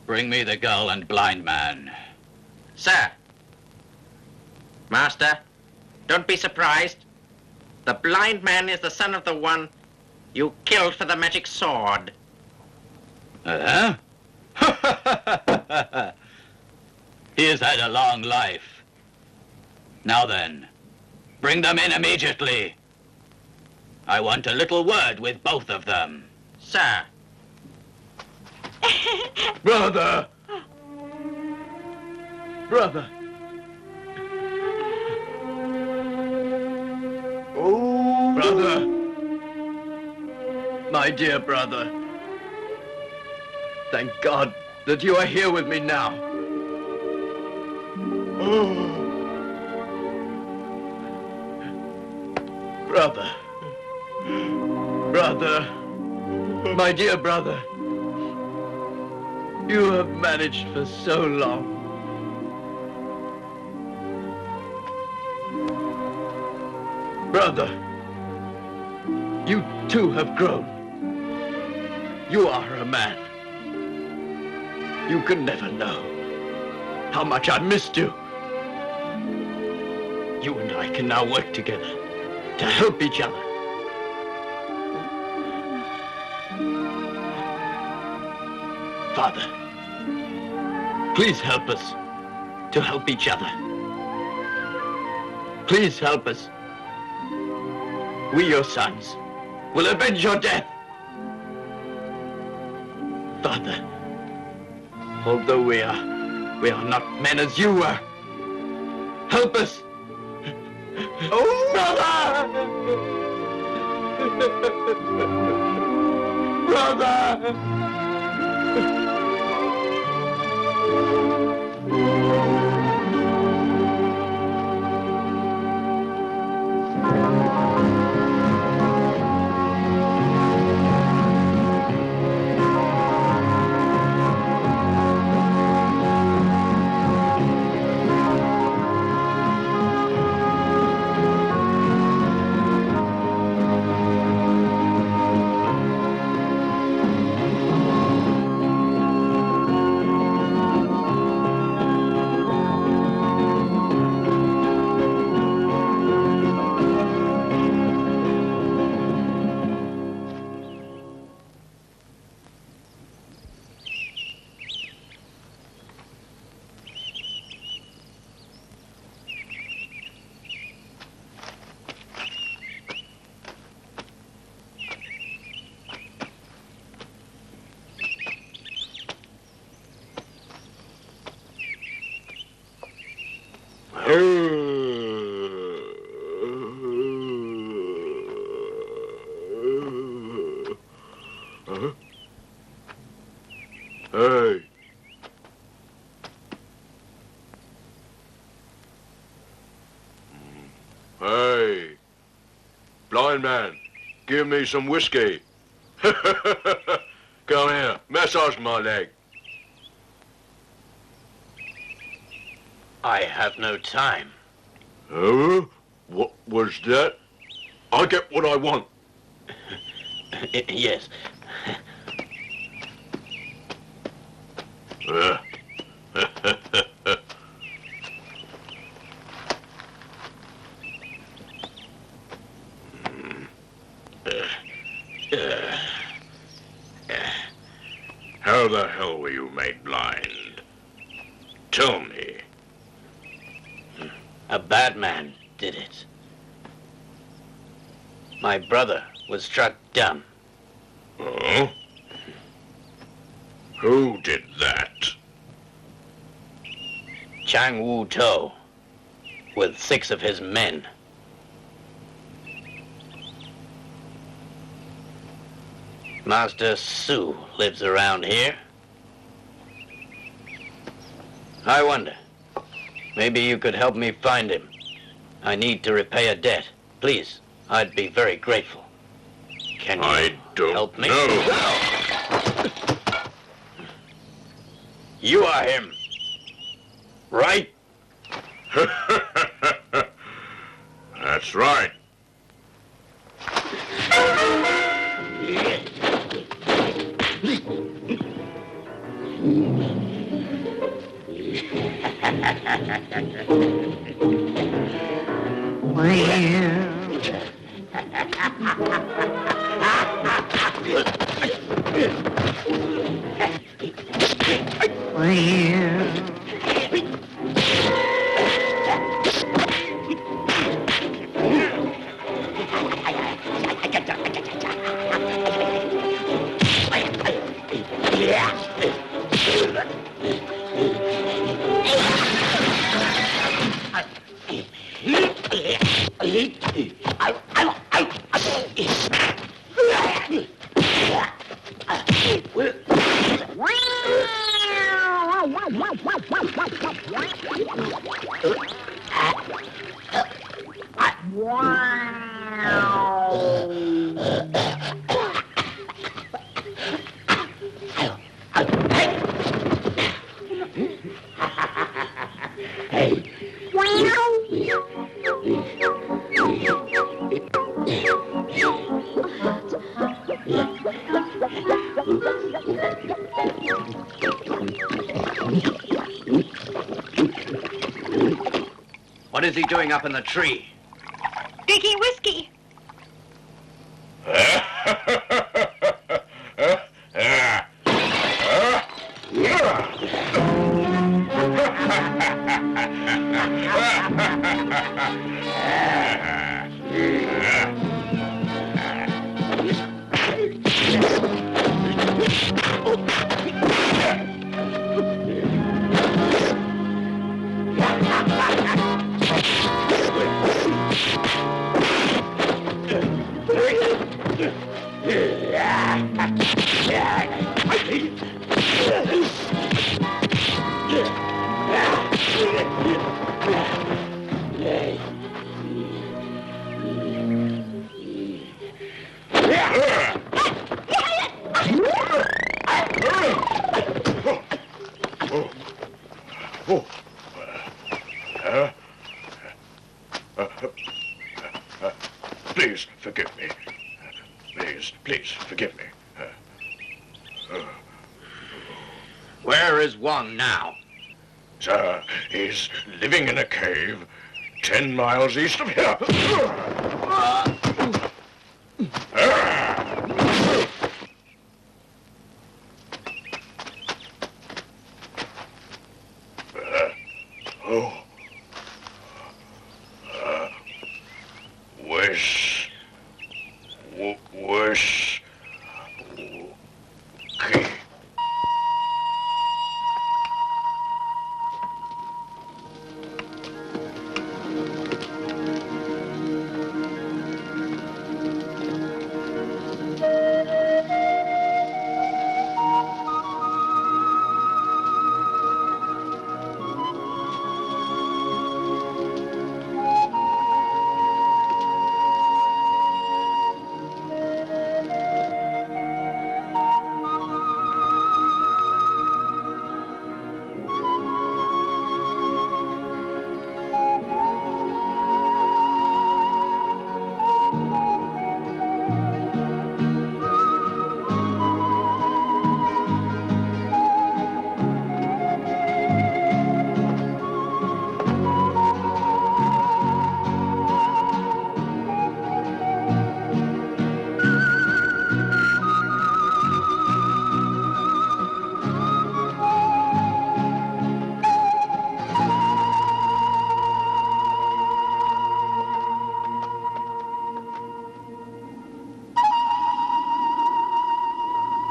Speaker 10: Bring me the girl and blind man.
Speaker 16: Sir. Master, don't be surprised. The blind man is the son of the one you killed for the magic sword.
Speaker 10: Huh? He has had a long life. Now then, bring them in immediately. I want a little word with both of them.
Speaker 16: Sir.
Speaker 6: Brother! Brother! Oh! Brother! My dear brother. Thank God that you are here with me now. Oh. Brother. Brother. My dear brother. You have managed for so long. Brother, you too have grown. You are a man. You can never know how much I missed you. You and I can now work together to help each other. Father, please help us to help each other. Please help us. We, your sons, will avenge your death. Father, although we are not men as you were, help us. Oh, brother! Brother! Hey. Hey. Blind man, give me some whiskey. Come here, massage my leg.
Speaker 10: I have no time.
Speaker 6: What was that? I get what I want.
Speaker 10: Yes.
Speaker 6: How the hell were you made blind? Tell me.
Speaker 10: A bad man did it. My brother was struck dumb.
Speaker 6: Oh? Who did that?
Speaker 10: Chang Wu To, with 6 of his men. Master Su lives around here. I wonder, maybe you could help me find him. I need to repay a debt. Please, I'd be very grateful. Can you help me?
Speaker 6: know.
Speaker 10: You are him, right?
Speaker 6: That's right.
Speaker 10: What is he doing up in the tree?
Speaker 5: Drinking whiskey.
Speaker 9: Please forgive me. Please forgive me.
Speaker 10: Where is Wang now?
Speaker 9: Sir, he's living in a cave 10 miles east of here.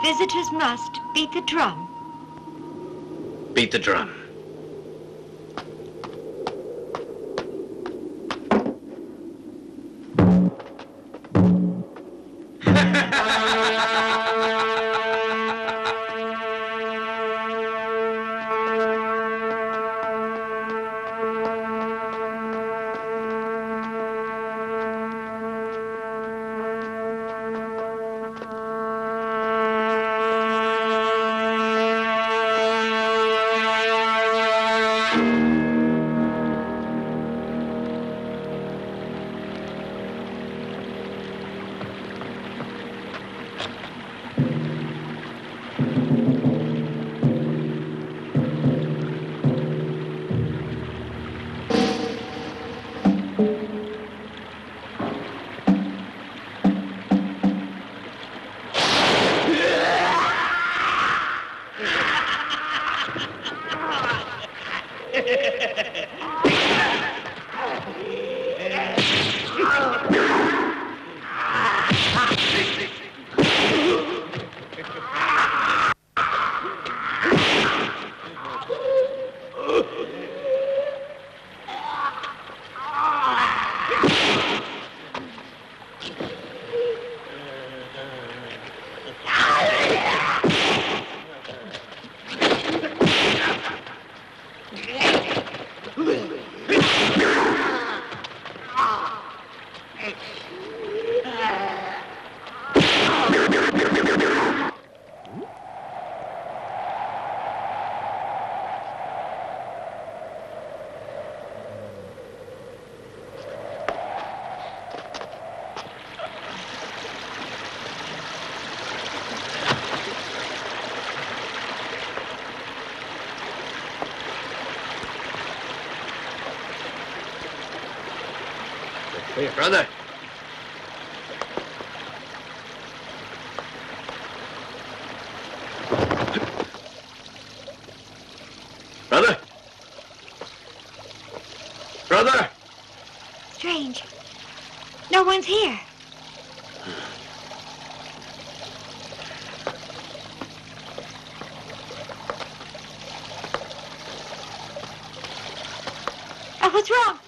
Speaker 5: Visitors must beat the drum.
Speaker 10: Beat the drum. Here, brother. Brother? Brother?
Speaker 5: Strange. No one's here. What's wrong?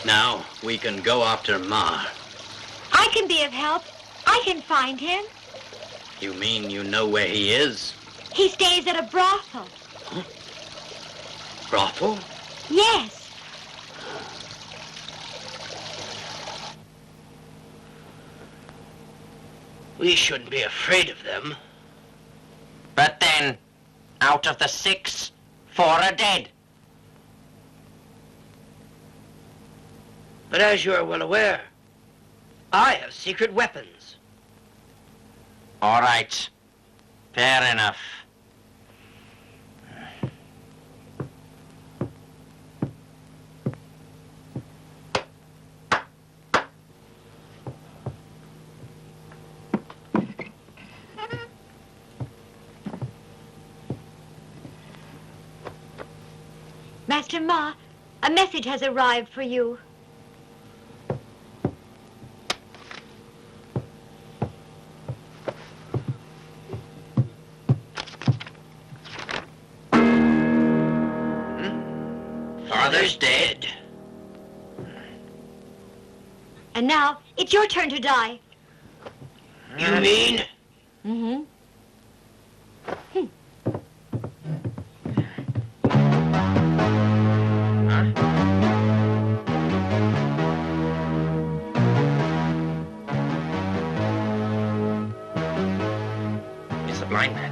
Speaker 10: Now we can go after Ma.
Speaker 5: I can be of help. I can find him.
Speaker 10: You mean you know where he is?
Speaker 5: He stays at a brothel.
Speaker 10: Huh? Brothel?
Speaker 5: Yes.
Speaker 24: We shouldn't be afraid of them.
Speaker 16: But then, out of the 6, 4 are dead.
Speaker 24: But as you are well aware, I have secret weapons.
Speaker 16: All right. Fair enough.
Speaker 5: Master Ma, a message has arrived for you.
Speaker 24: Father's dead.
Speaker 5: And now, it's your turn to die.
Speaker 24: You mean?
Speaker 5: Mm-hmm.
Speaker 16: It's a blind man.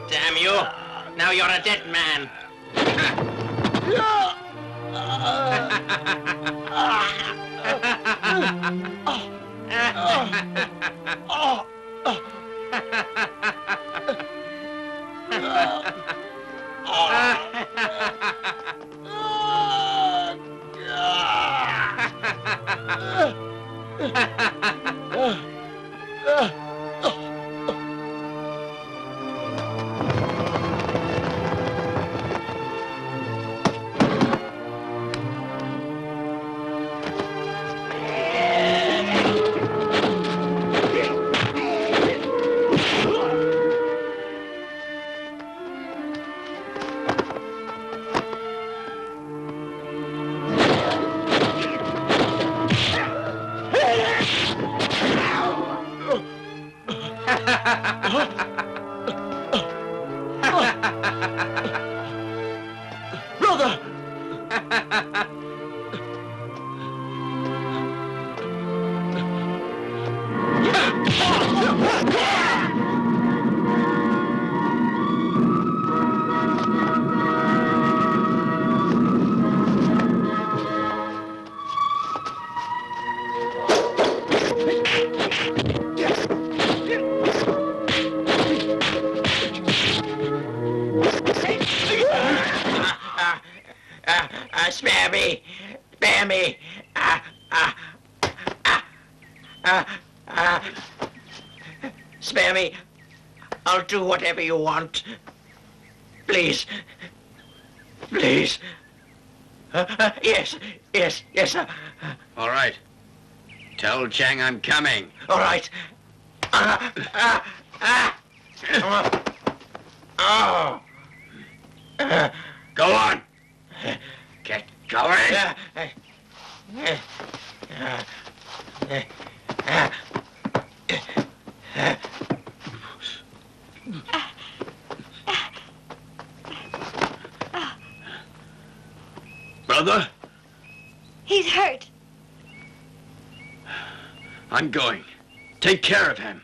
Speaker 16: Damn you! Now you're a dead man.
Speaker 24: Brother!
Speaker 16: Spare me! Spare me! Spare me! I'll do whatever you want. Please. Please. Yes, sir.
Speaker 10: All right. Tell Chang I'm coming.
Speaker 16: All right.
Speaker 10: Go on. Get going. Brother?
Speaker 5: He's hurt.
Speaker 10: I'm going. Take care of him.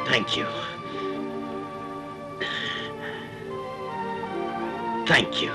Speaker 10: Thank you. Thank you.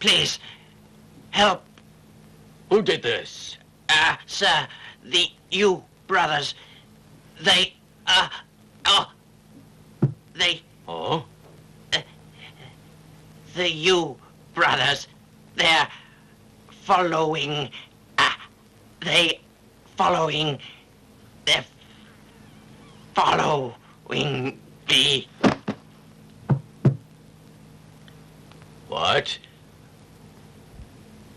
Speaker 16: Please, help.
Speaker 10: Who did this?
Speaker 16: Sir, the Yu brothers. They.
Speaker 10: Oh?
Speaker 16: The Yu brothers. They're following. They're following me.
Speaker 10: What?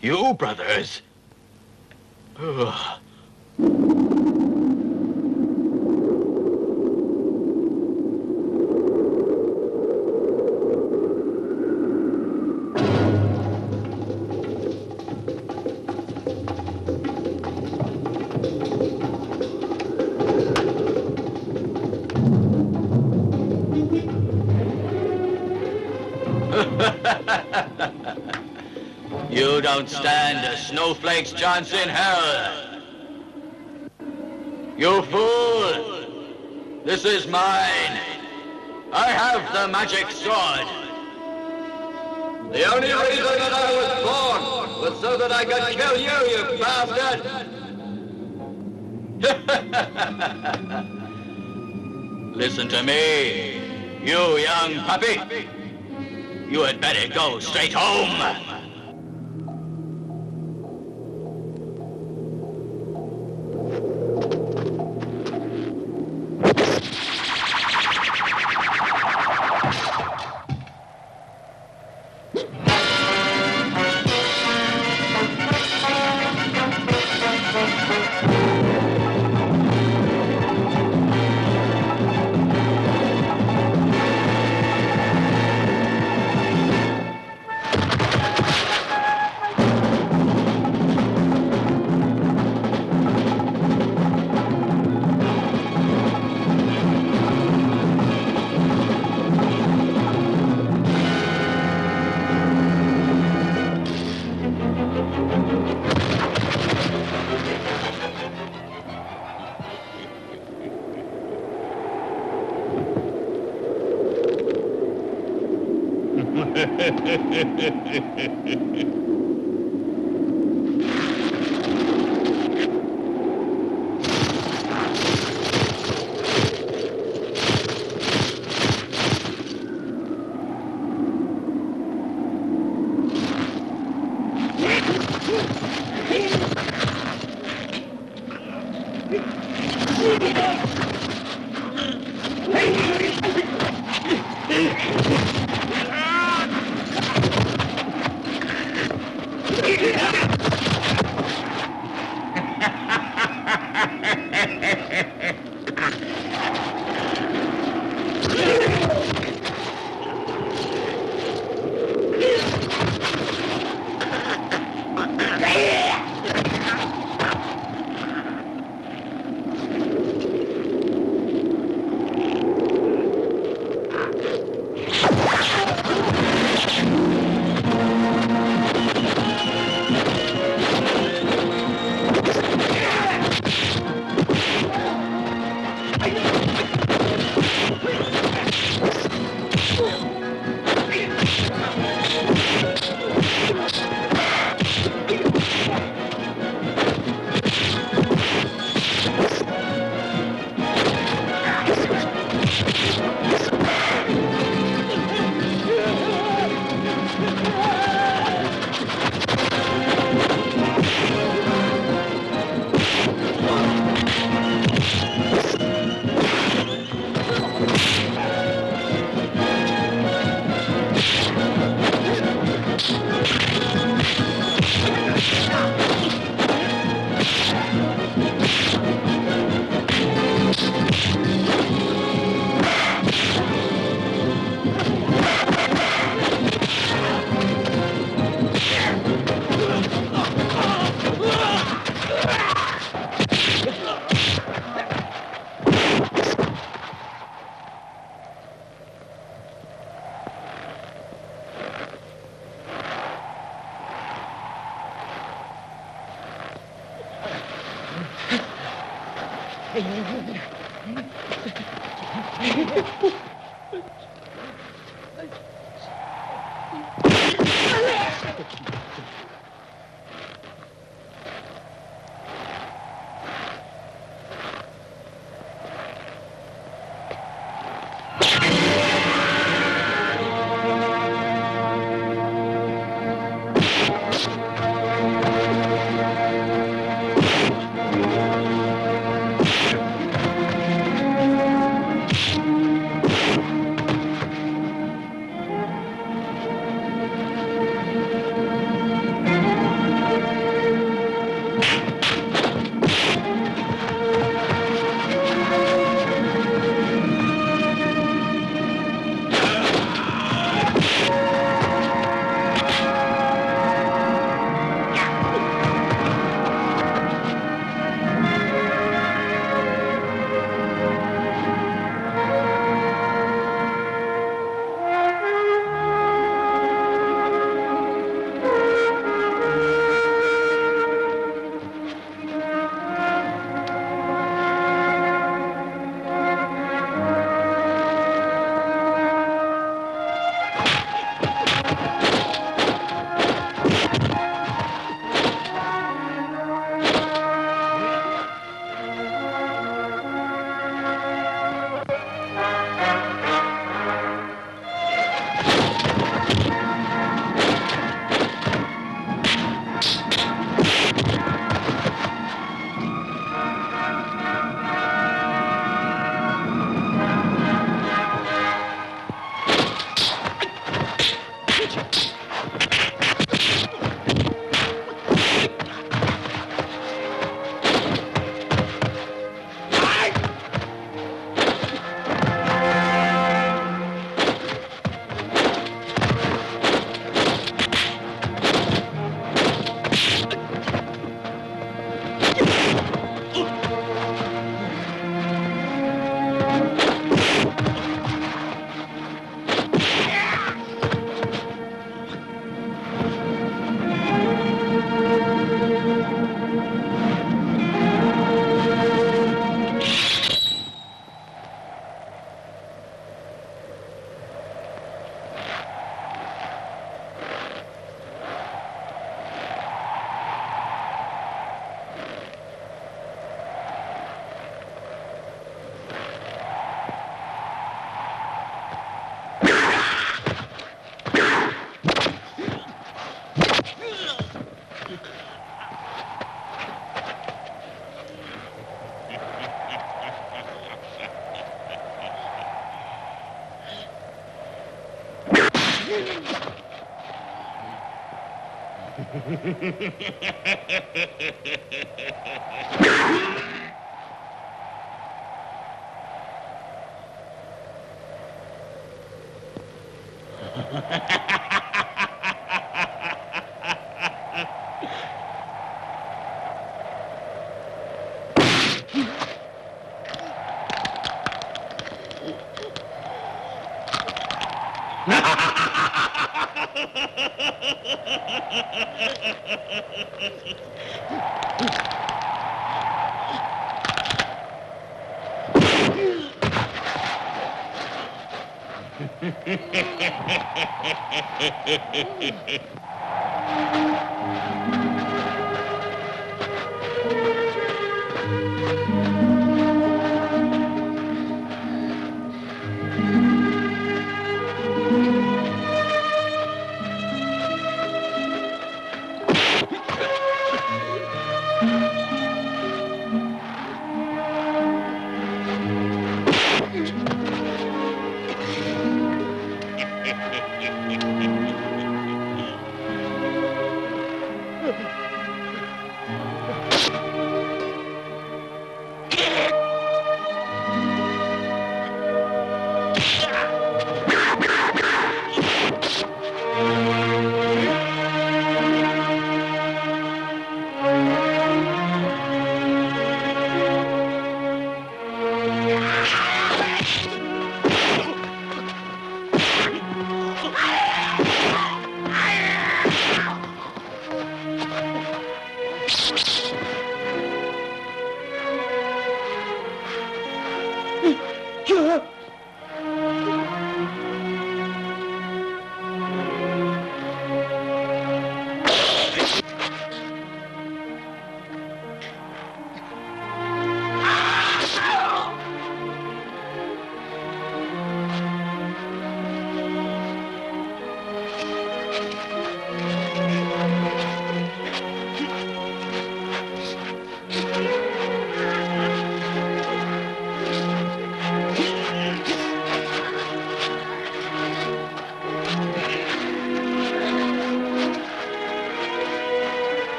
Speaker 10: You brothers? Ugh. You don't stand a snowflake's chance in hell. You fool! This is mine. I have the magic sword. The only reason that I was born was so that I could kill you, you bastard! Listen to me, you young puppy. You had better go straight home.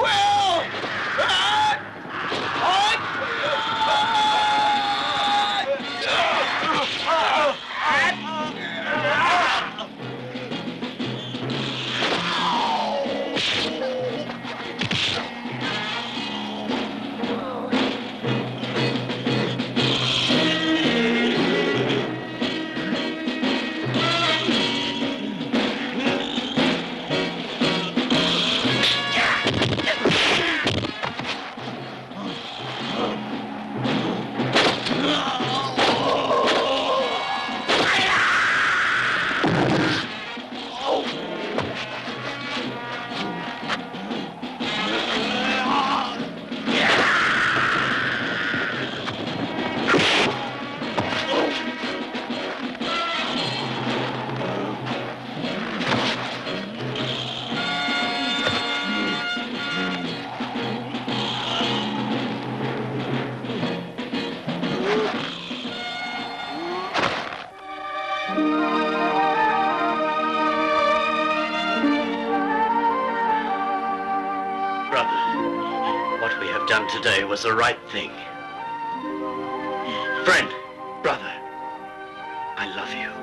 Speaker 24: will!
Speaker 13: Today was the right thing. Friend, brother, I love you.